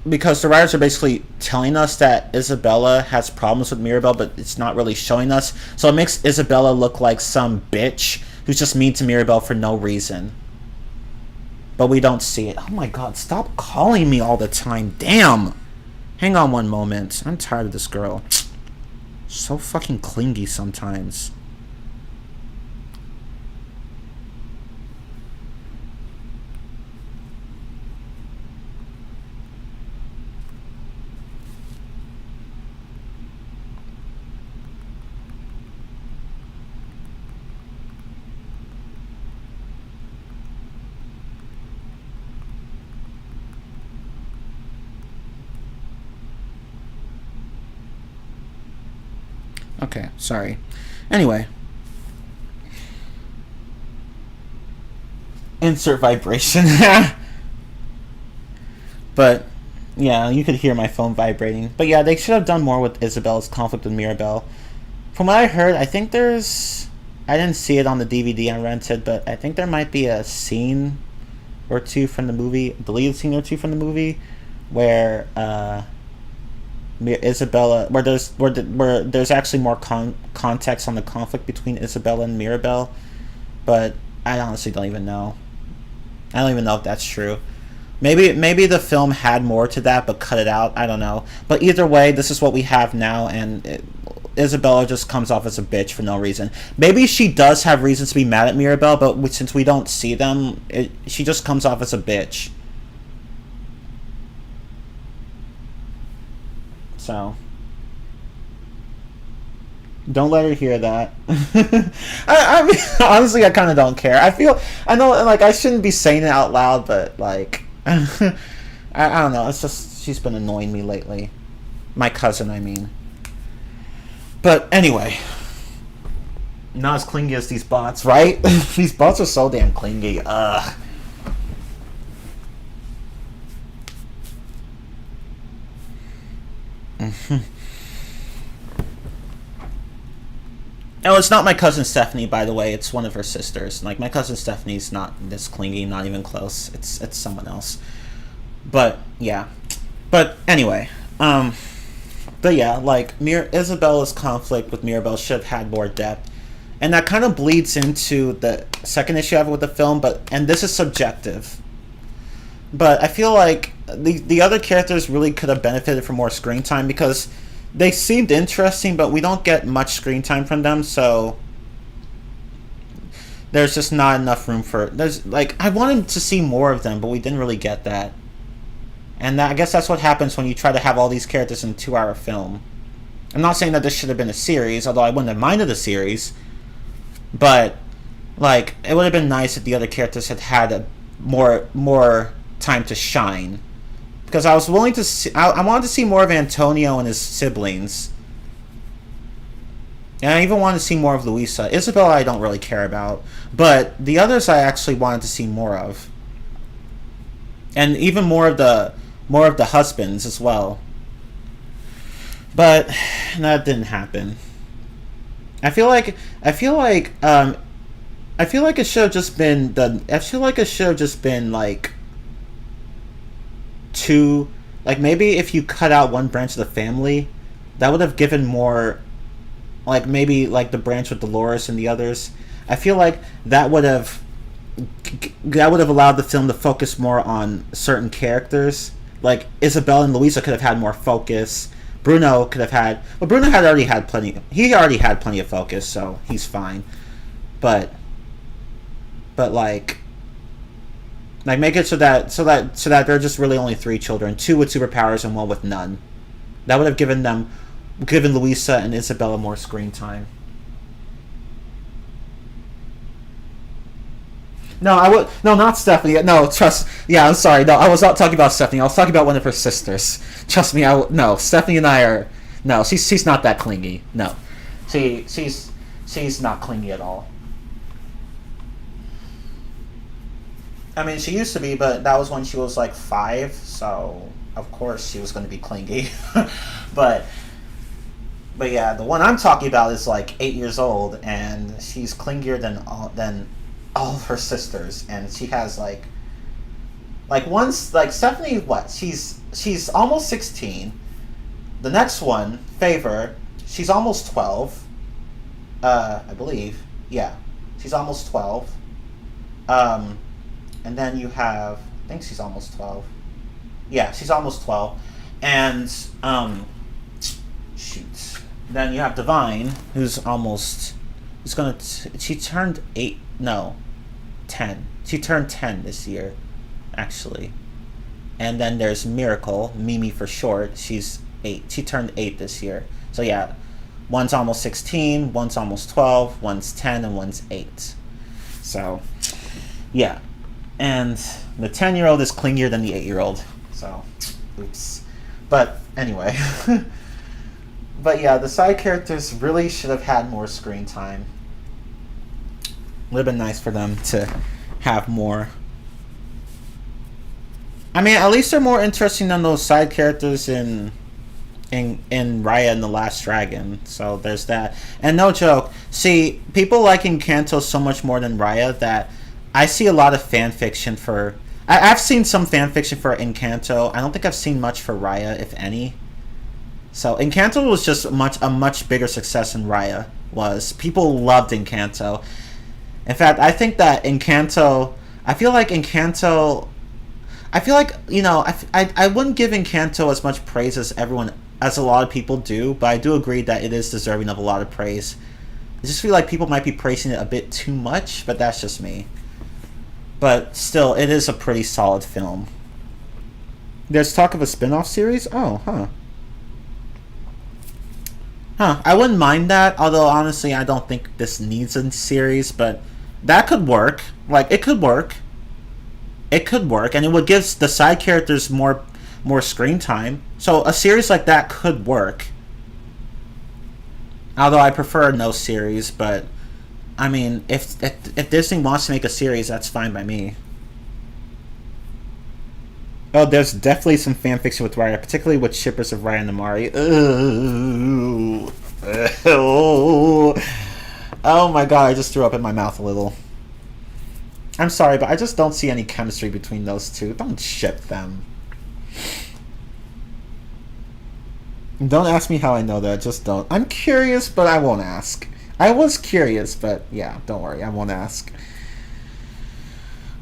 because the writers are basically telling us that Isabella has problems with Mirabelle, but it's not really showing us. So it makes Isabella look like some bitch who's just mean to Mirabelle for no reason. But we don't see it. Oh my god, stop calling me all the time. Damn! Hang on one moment. I'm tired of this girl. So fucking clingy sometimes. Okay, sorry. Anyway. Insert vibration. But, yeah, you could hear my phone vibrating. But yeah, they should have done more with Isabella's conflict with Mirabelle. From what I heard, I think I didn't see it on the DVD I rented, but I think there might be a scene or two from the movie, a deleted scene or two from the movie, where, Isabella, where there's actually more context on the conflict between Isabella and Mirabelle, but I honestly don't even know. I don't even know if that's true. Maybe the film had more to that, but cut it out. I don't know. But either way, this is what we have now, and Isabella just comes off as a bitch for no reason. Maybe she does have reasons to be mad at Mirabelle, but since we don't see them, she just comes off as a bitch. So, don't let her hear that. I mean, honestly, I kind of don't care. I know, like, I shouldn't be saying it out loud, but, like, I don't know. It's just, she's been annoying me lately. My cousin, I mean. But anyway, not as clingy as these bots, right? These bots are so damn clingy. Ugh. Oh, it's not my cousin Stephanie, by the way. It's one of her sisters. Like, my cousin Stephanie's not this clingy, not even close. It's someone else. But yeah. But anyway, but yeah, like Isabella's conflict with Mirabel should have had more depth, and that kind of bleeds into the second issue I have with the film. And this is subjective, but I feel like the other characters really could have benefited from more screen time because they seemed interesting, but we don't get much screen time from them, so there's just not enough room for. There's like I wanted to see more of them, but we didn't really get that. And I guess that's what happens when you try to have all these characters in a 2-hour film. I'm not saying that this should have been a series, although I wouldn't have minded a series. But, like, it would have been nice if the other characters had had more time to shine. Because I was willing to see... I wanted to see more of Antonio and his siblings. And I even wanted to see more of Luisa. Isabella I don't really care about. But the others I actually wanted to see more of. And even more of the husbands as well. But that didn't happen. I feel like it should have just been like two, like maybe if you cut out one branch of the family, that would have given more, like maybe like the branch with Dolores and the others. I feel like that would have allowed the film to focus more on certain characters. Like Isabel and Luisa could have had more focus. Bruno could have had... Well, Bruno had already had plenty... He already had plenty of focus, so he's fine. But like make it so that there are just really only 3 children, 2 with superpowers and 1 with none. That would have given Luisa and Isabella more screen time. No, not Stephanie. No, trust. Yeah, I'm sorry. No, I was not talking about Stephanie. I was talking about one of her sisters. Trust me. No, Stephanie and I are. No, she's not that clingy. No, she's not clingy at all. I mean, she used to be, but that was when she was like 5. So of course she was going to be clingy. but yeah, the one I'm talking about is like 8 years old, and she's clingier than all of her sisters, and she has like once, like Stephanie, what, she's almost 16. The next one, Favor, she's almost 12. I believe, yeah, she's almost 12. And then you have, I think she's almost 12. Yeah, she's almost 12. And shoot, then you have Divine, she turned 8, no, 10. She turned 10 this year, actually. And then there's Miracle, Mimi for short. She's 8. She turned 8 this year. So yeah, one's almost 16, one's almost 12, one's 10, and one's 8. So, yeah. And the 10-year-old is clingier than the 8-year-old. So, oops. But anyway. But yeah, the side characters really should have had more screen time. Would have been nice for them to have more. I mean, at least they're more interesting than those side characters in Raya and the Last Dragon. So there's that. And no joke, see, people like Encanto so much more than Raya that I see a lot of fan fiction for... I've seen some fan fiction for Encanto. I don't think I've seen much for Raya, if any. So Encanto was just a much bigger success than Raya was. People loved Encanto. In fact, I think that Encanto... I feel like, you know, I wouldn't give Encanto as much praise as a lot of people do, but I do agree that it is deserving of a lot of praise. I just feel like people might be praising it a bit too much, but that's just me. But still, it is a pretty solid film. There's talk of a spin-off series? Oh, I wouldn't mind that, although honestly I don't think this needs a series, but that could work. Like, it could work. It could work, and it would give the side characters more more screen time. So a series like that could work. Although I prefer no series, but I mean, if Disney wants to make a series, that's fine by me. Oh, there's definitely some fan fiction with Raya, particularly with shippers of Raya and Amari. Ooh. Oh my god, I just threw up in my mouth a little. I'm sorry, but I just don't see any chemistry between those two. Don't ship them. Don't ask me how I know that. Just don't. I'm curious, but I won't ask. I was curious, but yeah, don't worry. I won't ask.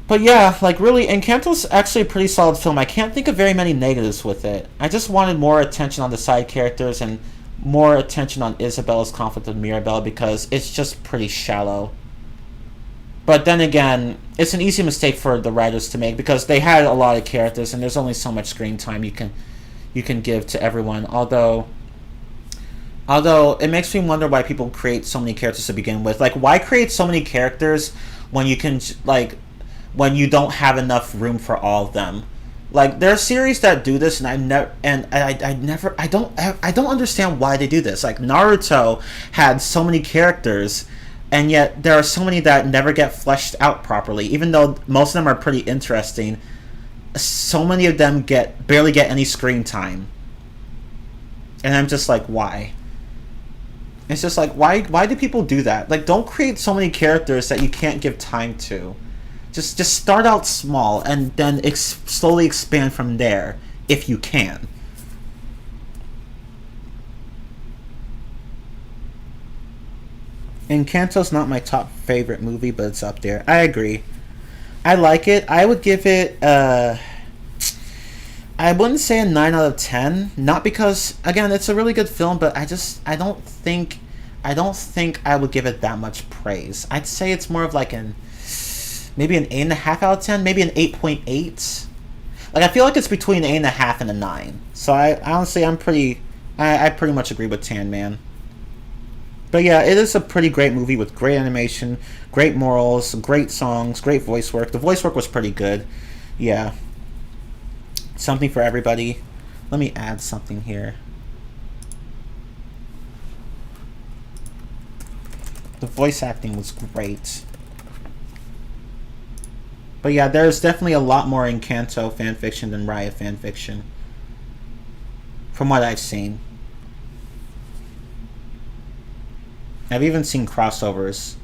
But yeah, like really, Encanto's actually a pretty solid film. I can't think of very many negatives with it. I just wanted more attention on the side characters and more attention on Isabella's conflict with Mirabel because it's just pretty shallow. But then again, it's an easy mistake for the writers to make because they had a lot of characters and there's only so much screen time you can give to everyone. Although it makes me wonder why people create so many characters to begin with. Like, why create so many characters when you can when you don't have enough room for all of them? Like, there are series that do this, and I don't understand why they do this. Like, Naruto had so many characters, and yet there are so many that never get fleshed out properly. Even though most of them are pretty interesting, so many of them barely get any screen time. And I'm just like, why? It's just like, why do people do that? Like, don't create so many characters that you can't give time to. Just start out small and then slowly expand from there, if you can. Encanto's not my top favorite movie, but it's up there. I agree. I like it. I would give it I wouldn't say a 9 out of 10. Not because, again, it's a really good film, but I don't think I would give it that much praise. I'd say it's more of like maybe an 8.5 out of 10, maybe an 8.8. Like, I feel like it's between an 8.5 and a 9. So I honestly, I pretty much agree with Tan Man. But yeah, it is a pretty great movie with great animation, great morals, great songs, great voice work. The voice work was pretty good. Yeah. Something for everybody. Let me add something here. The voice acting was great. But yeah, there's definitely a lot more Encanto fanfiction than Raya fanfiction. From what I've seen. I've even seen crossovers.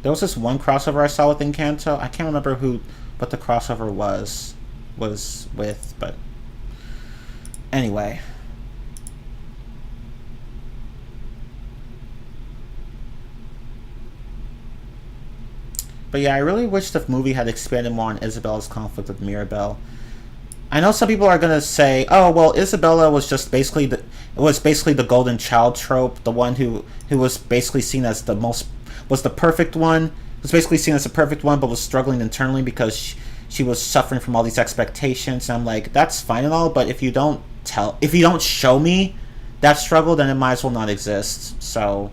There was this one crossover I saw with Encanto. I can't remember what the crossover was with, but anyway. But yeah, I really wish the movie had expanded more on Isabella's conflict with Mirabel. I know some people are gonna say, "Oh, well, Isabella was just basically the golden child trope, the one who was basically seen as the perfect one, was basically seen as the perfect one, but was struggling internally because she was suffering from all these expectations." And I'm like, that's fine and all, but if you don't show me that struggle, then it might as well not exist. So,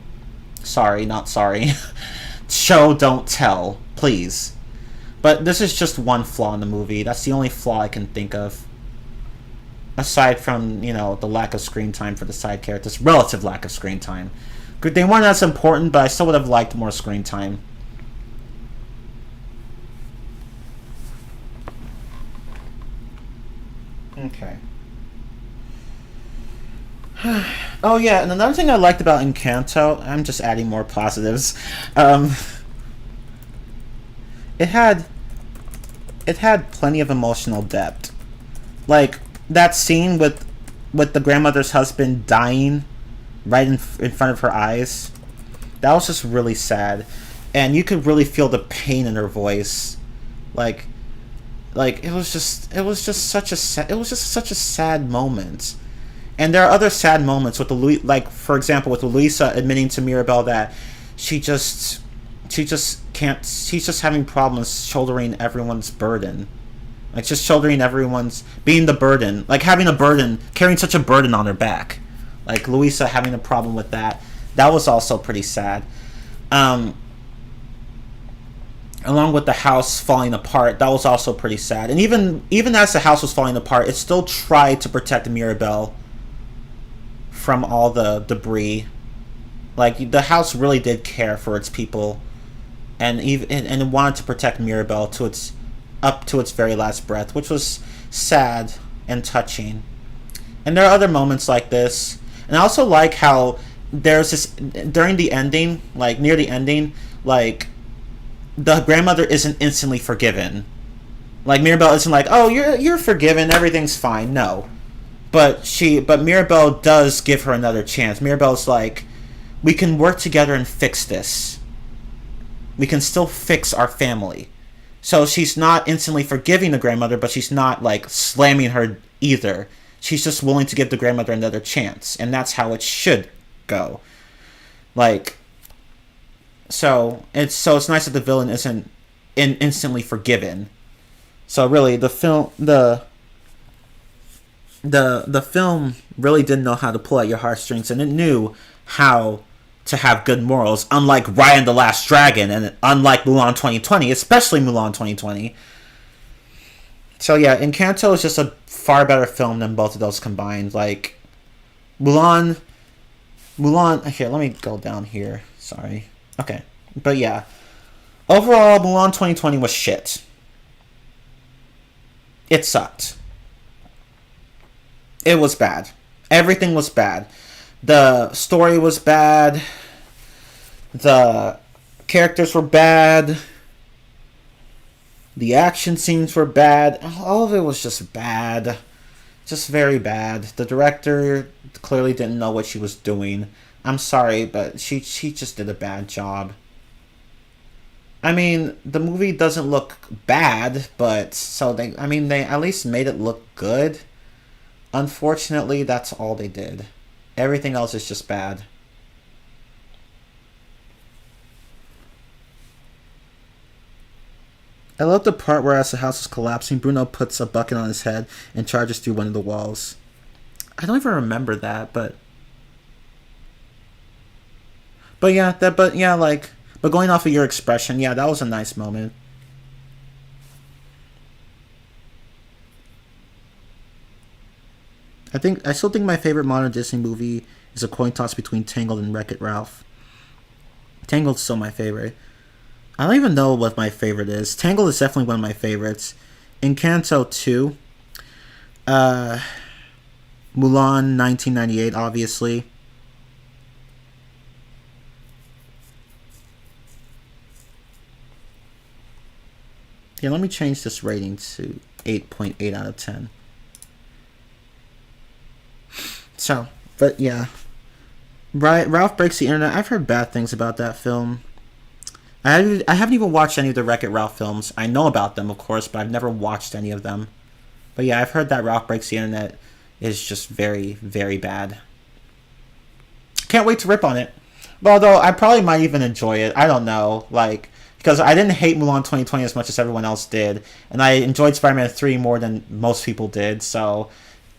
sorry, not sorry. Show, don't tell, please. But this is just one flaw in the movie. That's the only flaw I can think of. Aside from, the lack of screen time for the side characters. Relative lack of screen time. They weren't as important, but I still would have liked more screen time. Okay. Oh yeah, and another thing I liked about Encanto, I'm just adding more positives. It had plenty of emotional depth. Like that scene with the grandmother's husband dying right in front of her eyes. That was just really sad, and you could really feel the pain in her voice. Like it was just such a sad moment. And there are other sad moments with for example, with Luisa admitting to Mirabel that she's just having problems shouldering everyone's burden. Like, just shouldering being the burden. Like, having a burden, carrying such a burden on her back. Like, Luisa having a problem with that. That was also pretty sad. along with the house falling apart. That was also pretty sad. And even as the house was falling apart, it still tried to protect Mirabelle from all the debris. Like, the house really did care for its people, and it wanted to protect Mirabelle to its up to its very last breath, which was sad and touching. And there are other moments like this. And I also like how there's this during the ending, like near the ending, like the grandmother isn't instantly forgiven. Like, Mirabelle isn't like, "Oh, you're forgiven, everything's fine." No. But Mirabelle does give her another chance. Mirabelle's like, "We can work together and fix this. We can still fix our family." So she's not instantly forgiving the grandmother, but she's not like slamming her either. She's just willing to give the grandmother another chance, and that's how it should go. Like, it's nice that the villain isn't instantly forgiven. So really, the film really didn't know how to pull at your heartstrings, and it knew how to have good morals, unlike Raya and the Last Dragon, and unlike Mulan 2020, especially Mulan 2020. So yeah, Encanto is just a far better film than both of those combined. Like, Mulan, here, let me go down here. Sorry. Okay. But yeah. Overall, Mulan 2020 was shit. It sucked. It was bad. Everything was bad. The story was bad. The characters were bad. The action scenes were bad. All of it was just bad. Just very bad. The director clearly didn't know what she was doing. I'm sorry, but she just did a bad job. I mean, the movie doesn't look bad, but they at least made it look good. Unfortunately, that's all they did. Everything else is just bad. I love the part where, as the house is collapsing, Bruno puts a bucket on his head and charges through one of the walls. I don't even remember that, but going off of your expression, yeah, that was a nice moment. I still think my favorite modern Disney movie is a coin toss between Tangled and Wreck-It Ralph. Tangled's still my favorite. I don't even know what my favorite is. Tangled is definitely one of my favorites. Encanto 2. Mulan 1998, obviously. Yeah, let me change this rating to 8.8 out of 10. So, but yeah. Ralph Breaks the Internet. I've heard bad things about that film. I haven't even watched any of the Wreck-It Ralph films. I know about them, of course, but I've never watched any of them. But yeah, I've heard that Ralph Breaks the Internet is just very, very bad. Can't wait to rip on it. But although I probably might even enjoy it. I don't know. Like, because I didn't hate Mulan 2020 as much as everyone else did. And I enjoyed Spider-Man 3 more than most people did. So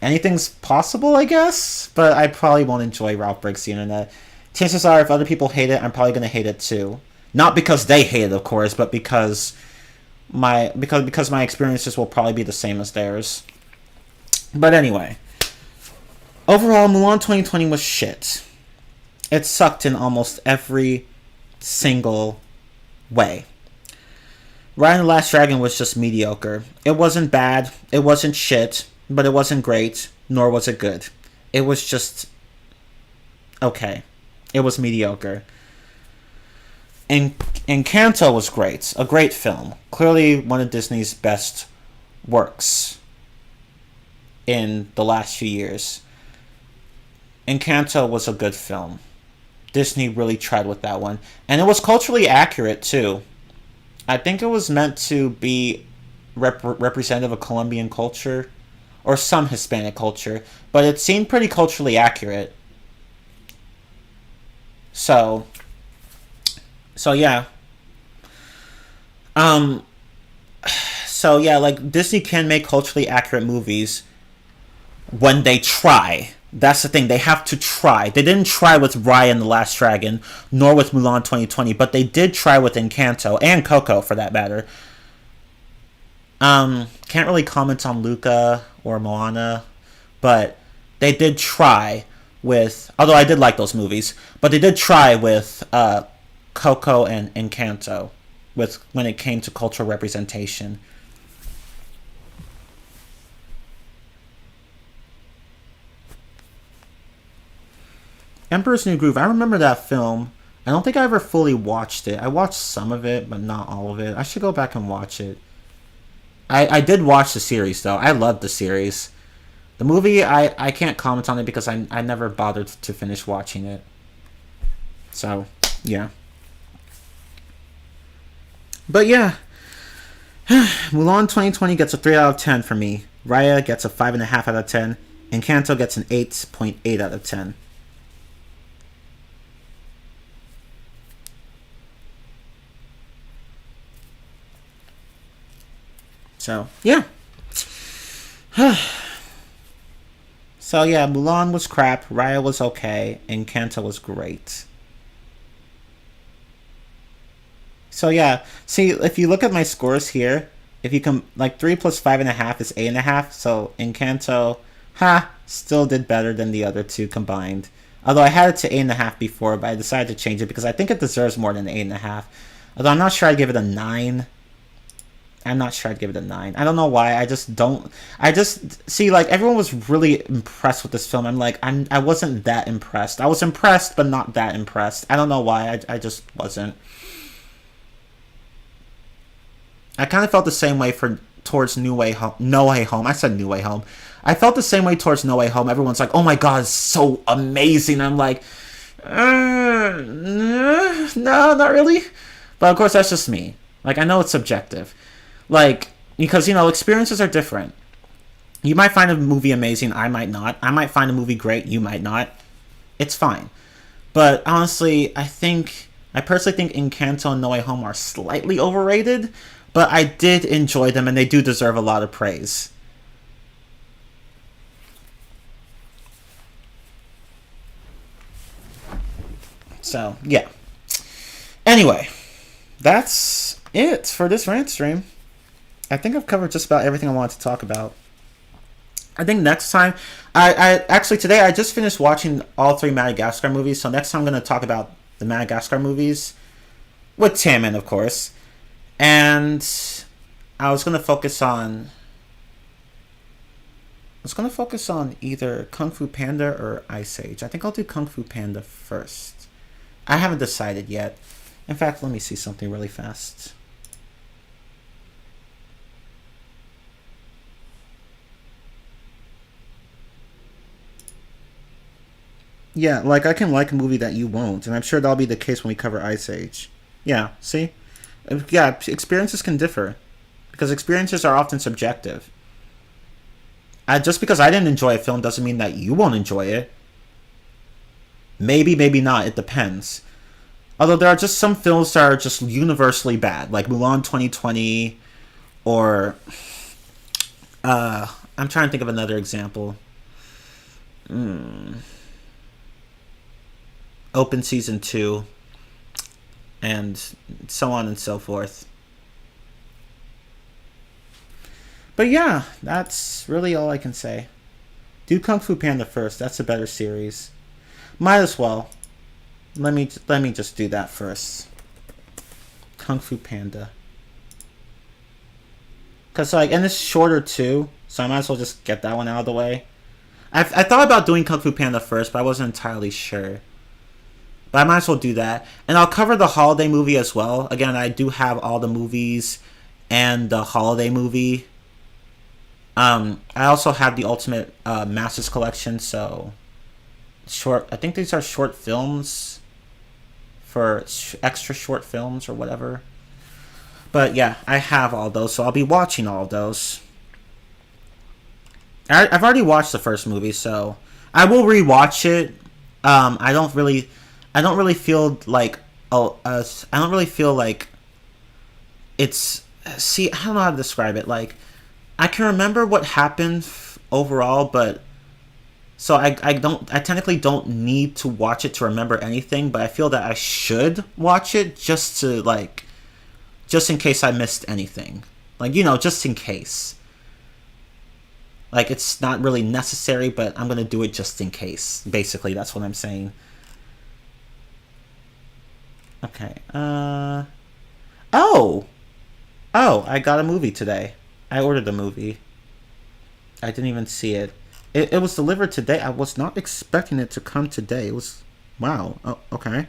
anything's possible, I guess. But I probably won't enjoy Ralph Breaks the Internet. Chances are, if other people hate it, I'm probably going to hate it too. Not because they hate it, of course, but because my experiences will probably be the same as theirs. But anyway, overall, Mulan 2020 was shit. It sucked in almost every single way. Raya and the Last Dragon was just mediocre. It wasn't bad, it wasn't shit, but it wasn't great, nor was it good. It was just okay. It was mediocre. Encanto was great. A great film. Clearly one of Disney's best works in the last few years. Encanto was a good film. Disney really tried with that one. And it was culturally accurate, too. I think it was meant to be representative of Colombian culture, or some Hispanic culture, but it seemed pretty culturally accurate. So yeah. Like, Disney can make culturally accurate movies when they try. That's the thing. They have to try. They didn't try with Raya and the Last Dragon, nor with Mulan 2020, but they did try with Encanto and Coco, for that matter. Can't really comment on Luca or Moana, but they did try with. Although I did like those movies, but they did try with Coco and Encanto, with when it came to cultural representation. Emperor's New Groove. I remember that film. I don't think I ever fully watched it. I watched some of it, but not all of it. I should go back and watch it. I did watch the series, though. I loved the series. The movie, I can't comment on it because I never bothered to finish watching it. So, yeah. But yeah. Mulan 2020 gets a 3 out of 10 for me. Raya gets a 5.5 out of 10. Encanto gets an 8.8 out of 10. So, yeah. So, yeah, Mulan was crap. Raya was okay. And Encanto was great. So, yeah. See, if you look at my scores here, if you come, like, 3 plus 5.5 is 8.5. So, Encanto, still did better than the other two combined. Although I had it to 8.5 before, but I decided to change it because I think it deserves more than 8.5. Although I'm not sure I'd give it a 9. I'm not sure I'd give it a 9. I don't know why. I just don't. I just see, like, everyone was really impressed with this film. I'm like, I wasn't that impressed. I was impressed, but not that impressed. I don't know why. I just wasn't. I kind of felt the same way towards No Way Home. I said New Way Home. I felt the same way towards No Way Home. Everyone's like, oh my god, it's so amazing. I'm like, no, not really. But of course, that's just me. Like, I know it's subjective. Like, because, experiences are different. You might find a movie amazing, I might not. I might find a movie great, you might not. It's fine. But honestly, I personally think Encanto and No Way Home are slightly overrated, but I did enjoy them and they do deserve a lot of praise. So, yeah. Anyway, that's it for this rant stream. I think I've covered just about everything I wanted to talk about. I think next time, I actually today I just finished watching all 3 Madagascar movies, so next time I'm going to talk about the Madagascar movies with Tammin, of course. And I was going to focus on either Kung Fu Panda or Ice Age. I think I'll do Kung Fu Panda first. I haven't decided yet. In fact, let me see something really fast. Yeah, like, I can like a movie that you won't, and I'm sure that'll be the case when we cover Ice Age. Yeah, see? Yeah, experiences can differ, because experiences are often subjective. Just because I didn't enjoy a film doesn't mean that you won't enjoy it. Maybe, maybe not, it depends. Although there are just some films that are just universally bad, like Mulan 2020, or... I'm trying to think of another example. Open Season 2, and so on and so forth. But yeah, that's really all I can say. Do Kung Fu Panda first. That's a better series. Might as well. Let me just do that first. Kung Fu Panda. Cause and it's shorter too, so I might as well just get that one out of the way. I thought about doing Kung Fu Panda first, but I wasn't entirely sure. But I might as well do that. And I'll cover the holiday movie as well. Again, I do have all the movies and the holiday movie. I also have the Ultimate Masters Collection, so I think these are short films for extra short films or whatever. But yeah, I have all those, so I'll be watching all of those. I've already watched the first movie, so I will rewatch it. I don't really feel like it's. See, I don't know how to describe it. Like, I can remember what happened overall, but So I technically don't need to watch it to remember anything, but I feel that I should watch it just to just in case I missed anything. Just in case. It's not really necessary, but I'm going to do it just in case. Basically, that's what I'm saying. Okay. Oh! Oh, I got a movie today. I ordered a movie. I didn't even see it. It was delivered today. I was not expecting it to come today. It was... Wow. Oh, okay.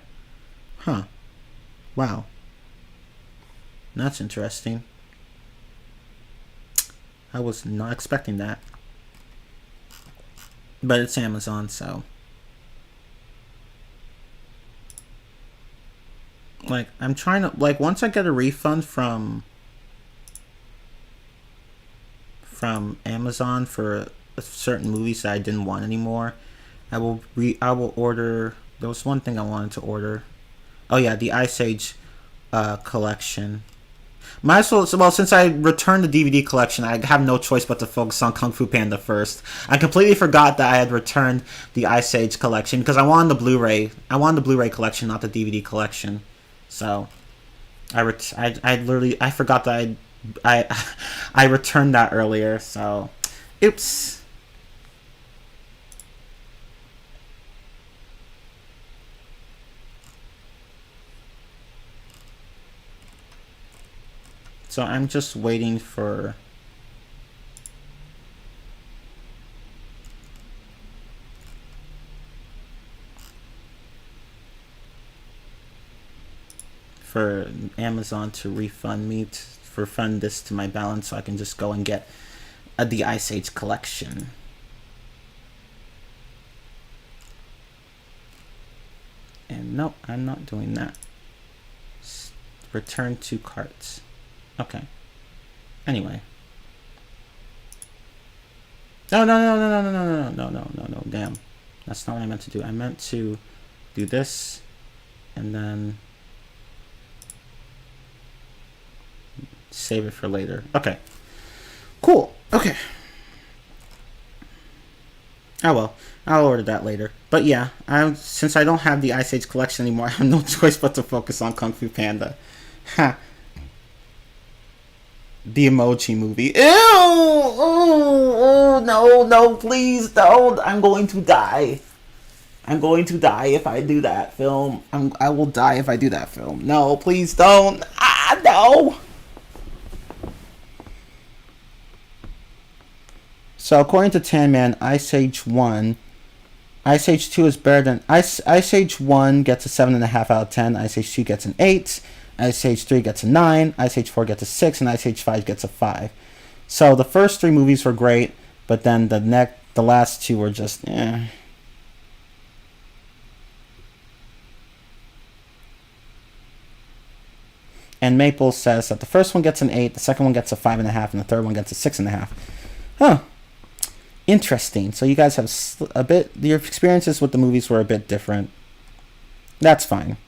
Huh. Wow. That's interesting. I was not expecting that. But it's Amazon, so... I'm trying to... once I get a refund from Amazon for certain movies that I didn't want anymore, I will order... There was one thing I wanted to order. Oh yeah, the Ice Age collection. Might as well, since I returned the DVD collection, I have no choice but to focus on Kung Fu Panda first. I completely forgot that I had returned the Ice Age collection because I wanted the Blu-ray. I wanted the Blu-ray collection, not the DVD collection. So, I forgot that I returned that earlier. So, oops. So I'm just waiting for Amazon to refund me refund this to my balance so I can just go and get the Ice Age collection. And no, I'm not doing that. Return to carts. Okay. Anyway. No, damn. That's not what I meant to do. I meant to do this and then save it for later. Okay. Cool. Okay. Oh well. I'll order that later. But yeah, since I don't have the Ice Age collection anymore, I have no choice but to focus on Kung Fu Panda. Ha. The Emoji Movie. Ew! Oh, no, please don't. I'm going to die. I'm going to die if I do that film. I will die if I do that film. No, please don't. Ah, no! So, according to Tan Man, Ice Age 1... Ice Age 2 is better than... Ice Age 1 gets a 7.5 out of 10. Ice Age 2 gets an 8. Ice Age 3 gets a 9, Ice Age 4 gets a 6, and Ice Age 5 gets a 5. So the first 3 movies were great, but then the last 2 were just, eh. And Maple says that the first one gets an 8, the second one gets a 5.5, and the third one gets a 6.5. Huh. Interesting. So you guys have a bit... Your experiences with the movies were a bit different. That's fine.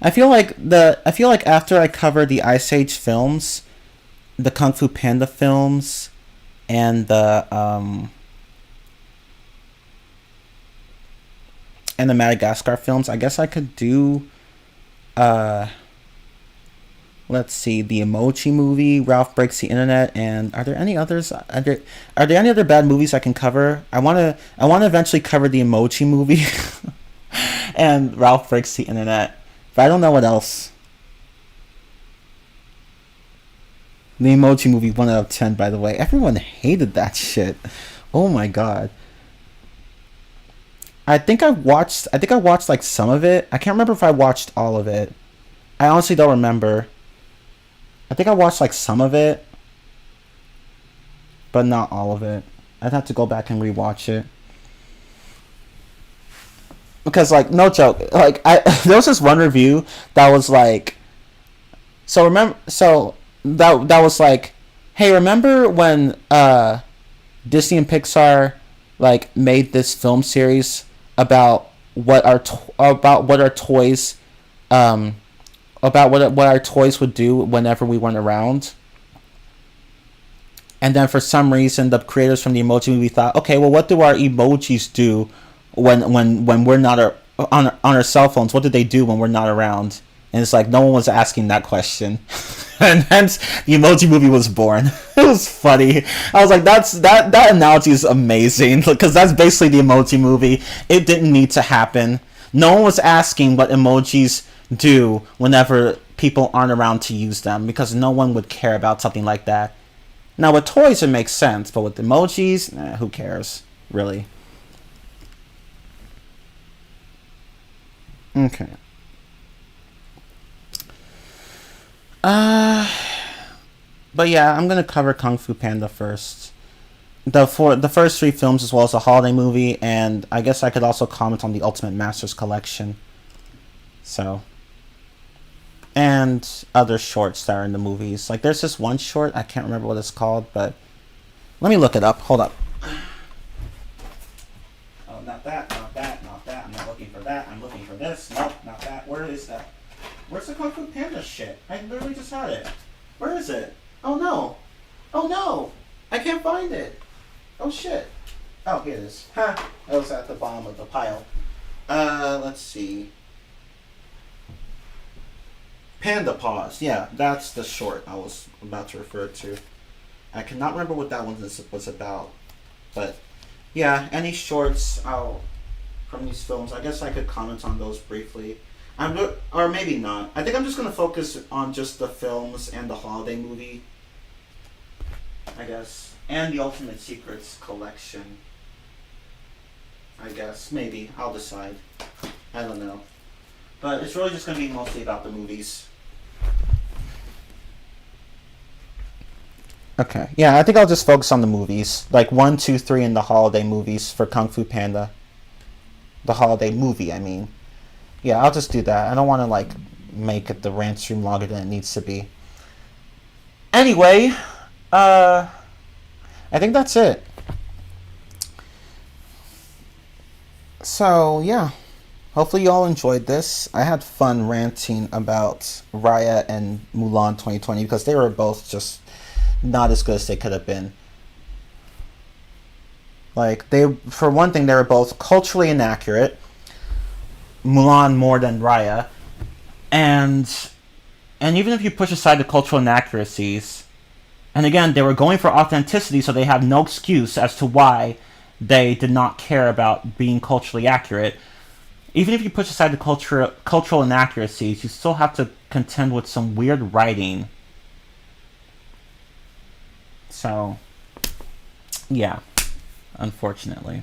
I feel like after I cover the Ice Age films, the Kung Fu Panda films, and the Madagascar films, I guess I could do let's see, the Emoji Movie, Ralph Breaks the Internet, and are there any others? Are there any other bad movies I can cover? I wanna eventually cover the Emoji Movie and Ralph Breaks the Internet. But I don't know what else. The Emoji Movie, 1 out of 10, by the way. Everyone hated that shit. Oh my god. I think I watched like some of it. I can't remember if I watched all of it. I honestly don't remember. I think I watched like some of it, but not all of it. I'd have to go back and rewatch it. Because, like, no joke, like, there was this one review that was like, that was like, hey, remember when Disney and Pixar like made this film series about what our toys would do whenever we weren't around? And then for some reason, the creators from the Emoji Movie thought, okay, well, what do our emojis do when we're not on our cell phones? What do they do when we're not around? And it's like no one was asking that question, and hence the Emoji Movie was born. It was funny. I was like, that analogy is amazing because that's basically the Emoji Movie. It didn't need to happen. No one was asking what emojis do whenever people aren't around to use them because no one would care about something like that. Now with toys it makes sense, but with emojis, who cares, really? Okay. But yeah, I'm gonna cover Kung Fu Panda first. The first three films as well as the holiday movie, and I guess I could also comment on the Ultimate Masters collection. So, and other shorts that are in the movies. Like there's this one short, I can't remember what it's called, but let me look it up. Hold up. Oh, not that, not that, not that. I'm not looking for that. I'm looking for this. Nope, not that. Where is that? Where's the Kung Fu Panda shit? I literally just had it. Where is it? Oh no. Oh no. I can't find it. Oh shit. Oh, here it is. Ha. It was at the bottom of the pile. Let's see. Panda Paws. Yeah, that's the short I was about to refer to. I cannot remember what that one was about. But yeah, any shorts from these films, I guess I could comment on those briefly. Or maybe not. I think I'm just going to focus on just the films and the holiday movie, I guess. And the Ultimate Secrets collection. I guess. Maybe. I'll decide. I don't know. But it's really just going to be mostly about the movies. Okay. Yeah, I think I'll just focus on the movies. Like 1, 2, 3 and the holiday movies for Kung Fu Panda. The holiday movie, I mean. Yeah, I'll just do that. I don't want to, like, make it the Rantstream longer than it needs to be. Anyway, I think that's it. So, yeah. Hopefully you all enjoyed this. I had fun ranting about Raya and Mulan 2020 because they were both just not as good as they could have been. Like, for one thing, they were both culturally inaccurate. Mulan more than Raya, and even if you push aside the cultural inaccuracies, and again they were going for authenticity, so they have no excuse as to why they did not care about being culturally accurate. Even if you push aside the cultural inaccuracies, you still have to contend with some weird writing. So, yeah, unfortunately.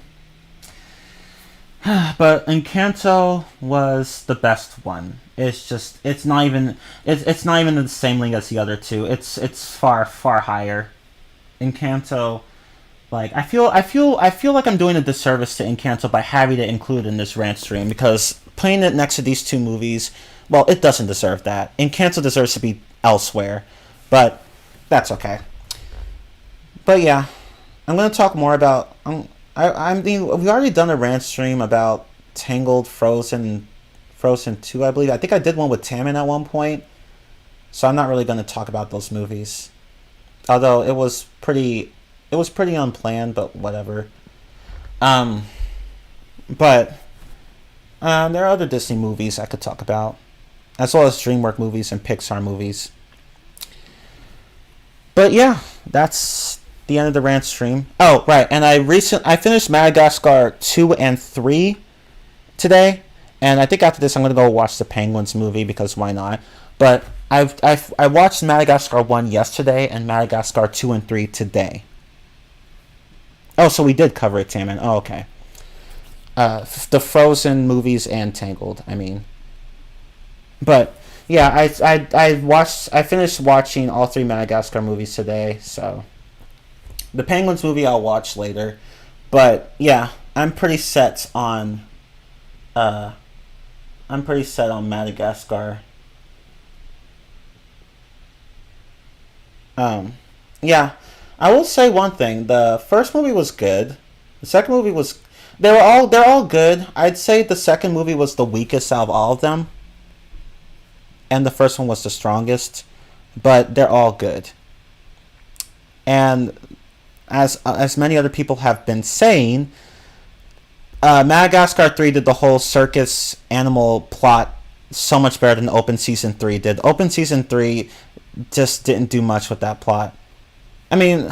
But Encanto was the best one. It's not even in the same league as the other two. It's far higher. Encanto, like I feel like I'm doing a disservice to Encanto by having it included in this rant stream because putting it next to these two movies, well, it doesn't deserve that. Encanto deserves to be elsewhere, but that's okay. But yeah, I'm gonna talk more about. I mean, we've already done a rant stream about Tangled, Frozen 2, I believe. I think I did one with Tammin at one point. So I'm not really going to talk about those movies. Although it was pretty unplanned, but whatever. But there are other Disney movies I could talk about, as well as DreamWorks movies and Pixar movies. But yeah, that's the end of the rant stream. Oh, right, and I finished Madagascar 2 and 3 today, and I think after this I'm going to go watch the Penguins movie because why not? But I watched Madagascar 1 yesterday and Madagascar 2 and 3 today. Oh, so we did cover it, Tammin. Oh, okay. The Frozen movies and Tangled, I mean. But yeah, I finished watching all 3 Madagascar movies today, so the Penguins movie I'll watch later. But yeah, I'm pretty set on Madagascar. Yeah, I will say one thing. The first movie was good. The second movie was they're all good. I'd say the second movie was the weakest out of all of them. And the first one was the strongest, but they're all good. And as many other people have been saying, Madagascar 3 did the whole circus animal plot so much better than Open Season 3 did. Open Season 3 just didn't do much with that plot. I mean,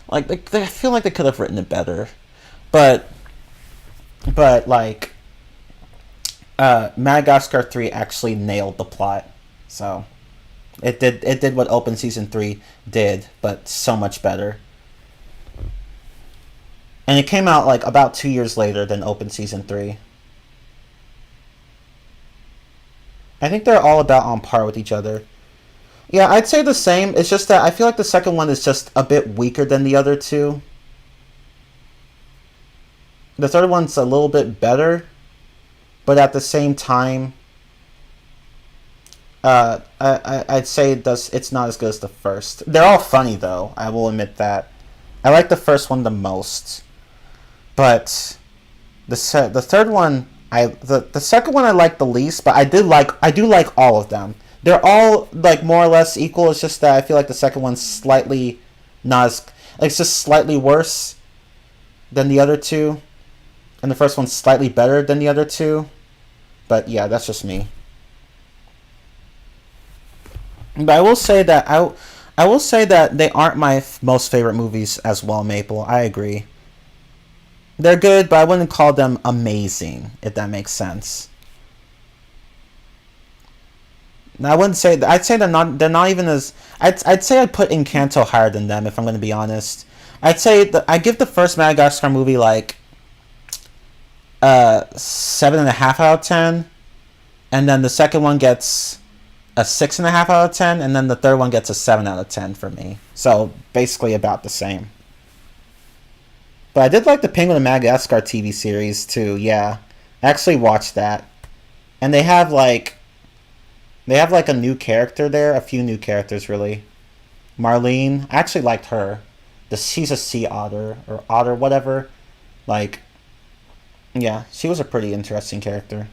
like I feel like they could have written it better. But like Madagascar 3 actually nailed the plot. So it did what Open Season 3 did, but so much better. And it came out like about 2 years later than Open Season 3. I think they're all about on par with each other. Yeah, I'd say the same. It's just that I feel like the second one is just a bit weaker than the other two. The third one's a little bit better, but at the same time, I'd say it's not as good as the first. They're all funny though. I will admit that. I like the first one the most, but the third one the second one I like the least. But I do like all of them. They're all like more or less equal. It's just that I feel like the second one's slightly not as like it's just slightly worse than the other two, and the first one's slightly better than the other two. But yeah, that's just me. But I will say that they aren't my most favorite movies as well, Maple. I agree. They're good, but I wouldn't call them amazing, if that makes sense. I wouldn't say that. I'd say they're not even as. I'd say I'd put Encanto higher than them if I'm going to be honest. I'd say I give the first Madagascar movie like 7.5 out of 10, and then the second one gets a 6.5 out of 10, and then the third one gets a 7 out of 10 for me. So basically about the same. But I did like the Penguin of Madagascar TV series too. Yeah, I actually watched that, and they have like a new character there, a few new characters really. Marlene, I actually liked her. She's a sea otter or otter, whatever. Like, yeah, she was a pretty interesting character.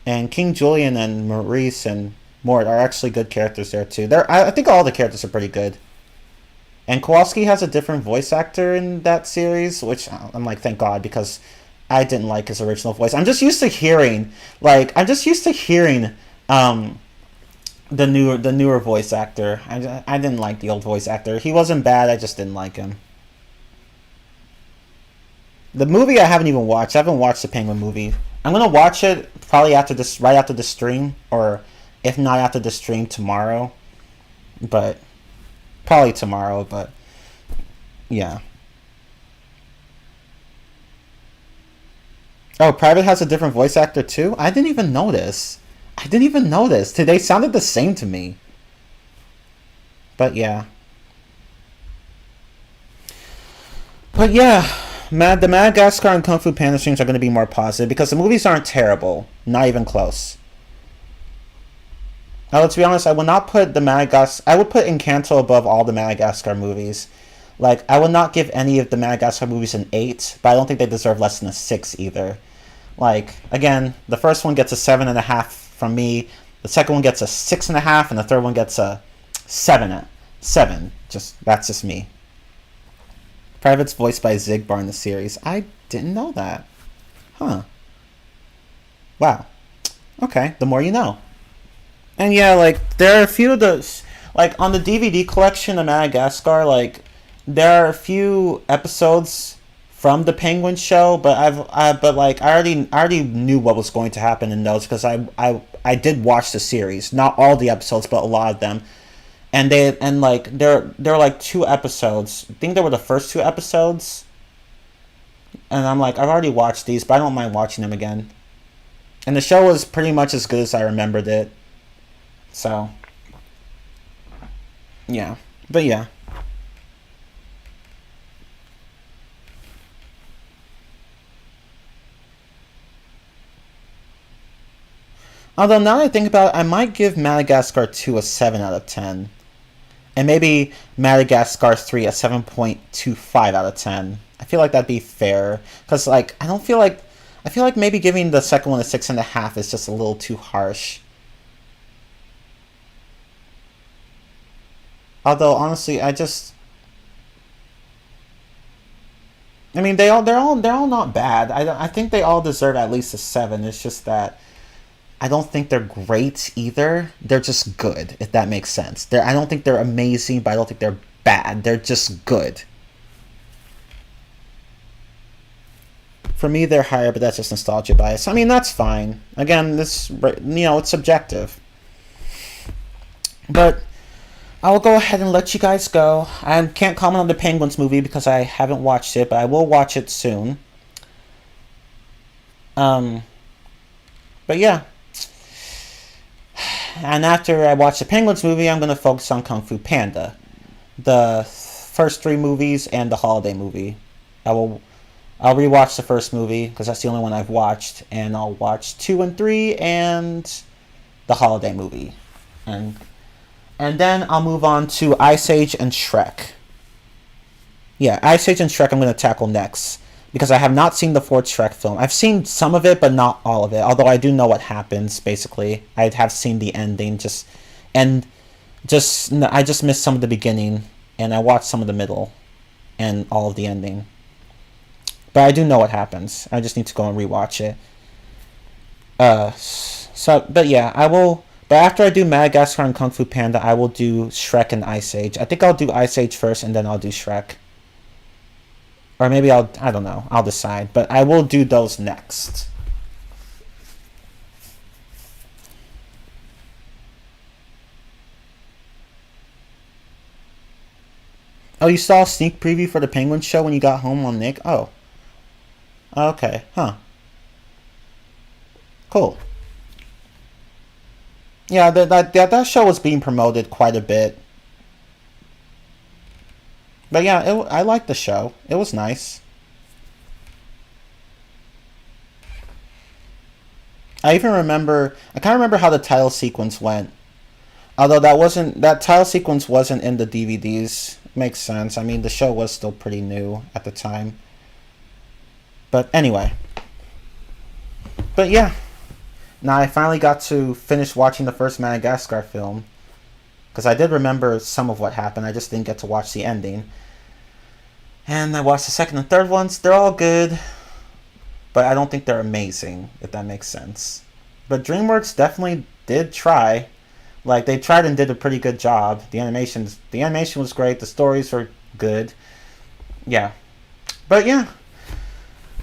And King Julian and Maurice and Mort are actually good characters there too. I think all the characters are pretty good. And Kowalski has a different voice actor in that series, which I'm like, thank God, because I didn't like his original voice. I'm just used to hearing the newer voice actor. I didn't like the old voice actor. He wasn't bad. I just didn't like him. The movie I haven't even watched. I haven't watched the Penguin movie. I'm gonna watch it probably right after the stream, or if not after the stream, tomorrow. But probably tomorrow. But yeah. Oh, Private has a different voice actor too? I didn't even notice. They sounded the same to me. But yeah. The Madagascar and Kung Fu Panda streams are going to be more positive because the movies aren't terrible. Not even close. Now, let's be honest, I would not put I would put Encanto above all the Madagascar movies. Like, I would not give any of the Madagascar movies an 8, but I don't think they deserve less than a 6 either. Like, again, the first one gets a 7.5 from me, the second one gets a 6.5, and the third one gets a 7. That's just me. Private's voiced by Zigbar in the series. I didn't know that. Huh. Wow. Okay, the more you know. And yeah, like, there are a few of those, like, on the DVD collection of Madagascar, like, there are a few episodes from the Penguin show, but I already knew what was going to happen in those because I did watch the series, not all the episodes, but a lot of them, and there were like 2 episodes. I think they were the first 2 episodes, and I'm like, I've already watched these, but I don't mind watching them again. And the show was pretty much as good as I remembered it, so yeah, but yeah. Although now that I think about it, I might give Madagascar 2 a 7 out of 10. And maybe Madagascar 3 a 7.25 out of 10. I feel like that'd be fair. Because, like, I feel like maybe giving the second one a 6.5 is just a little too harsh. Although honestly, I mean, they're all not bad. I think they all deserve at least a 7. It's just that I don't think they're great either. They're just good, if that makes sense. I don't think they're amazing, but I don't think they're bad. They're just good. For me, they're higher, but that's just nostalgia bias. I mean, that's fine. Again, it's subjective. But I'll go ahead and let you guys go. I can't comment on the Penguins movie because I haven't watched it, but I will watch it soon. But yeah. And after I watch the Penguins movie, I'm going to focus on Kung Fu Panda. The first 3 movies and the holiday movie. I'll rewatch the first movie because that's the only one I've watched, and I'll watch 2 and 3 and the holiday movie. And then I'll move on to Ice Age and Shrek. Yeah, Ice Age and Shrek I'm going to tackle next. Because I have not seen the 4th Shrek film. I've seen some of it, but not all of it. Although I do know what happens, basically. I have seen the ending. I just missed some of the beginning. And I watched some of the middle. And all of the ending. But I do know what happens. I just need to go and rewatch it. But yeah, I will... But after I do Madagascar and Kung Fu Panda, I will do Shrek and Ice Age. I think I'll do Ice Age first, and then I'll do Shrek. Or maybe I don't know. I'll decide. But I will do those next. Oh, you saw a sneak preview for the Penguin show when you got home on Nick? Oh. Okay. Huh. Cool. Yeah, that show was being promoted quite a bit. But yeah, I liked the show. It was nice. I can't remember how the title sequence went. Although that title sequence wasn't in the DVDs. Makes sense. I mean, the show was still pretty new at the time. But anyway. But yeah. Now I finally got to finish watching the first Madagascar film. Because I did remember some of what happened. I just didn't get to watch the ending. And I watched the second and third ones. They're all good. But I don't think they're amazing, if that makes sense. But DreamWorks definitely did try. Like, they tried and did a pretty good job. The animation was great. The stories were good. Yeah. But yeah.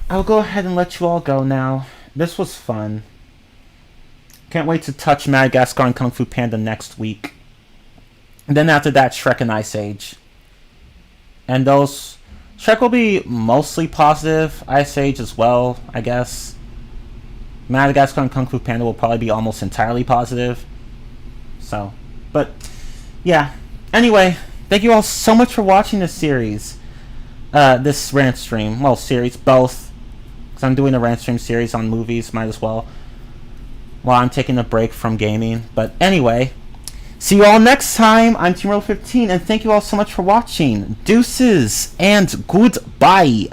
I'll go ahead and let you all go now. This was fun. Can't wait to touch Madagascar and Kung Fu Panda next week. And then after that, Shrek and Ice Age. And Shrek will be mostly positive. Ice Age as well, I guess. Madagascar and Kung Fu Panda will probably be almost entirely positive. So, but, yeah. Anyway, thank you all so much for watching this series. This Rantstream. Well, series, both. Because I'm doing a Rantstream series on movies, might as well. While I'm taking a break from gaming. But anyway, see you all next time. I'm Team Roll 15, and thank you all so much for watching. Deuces, and goodbye.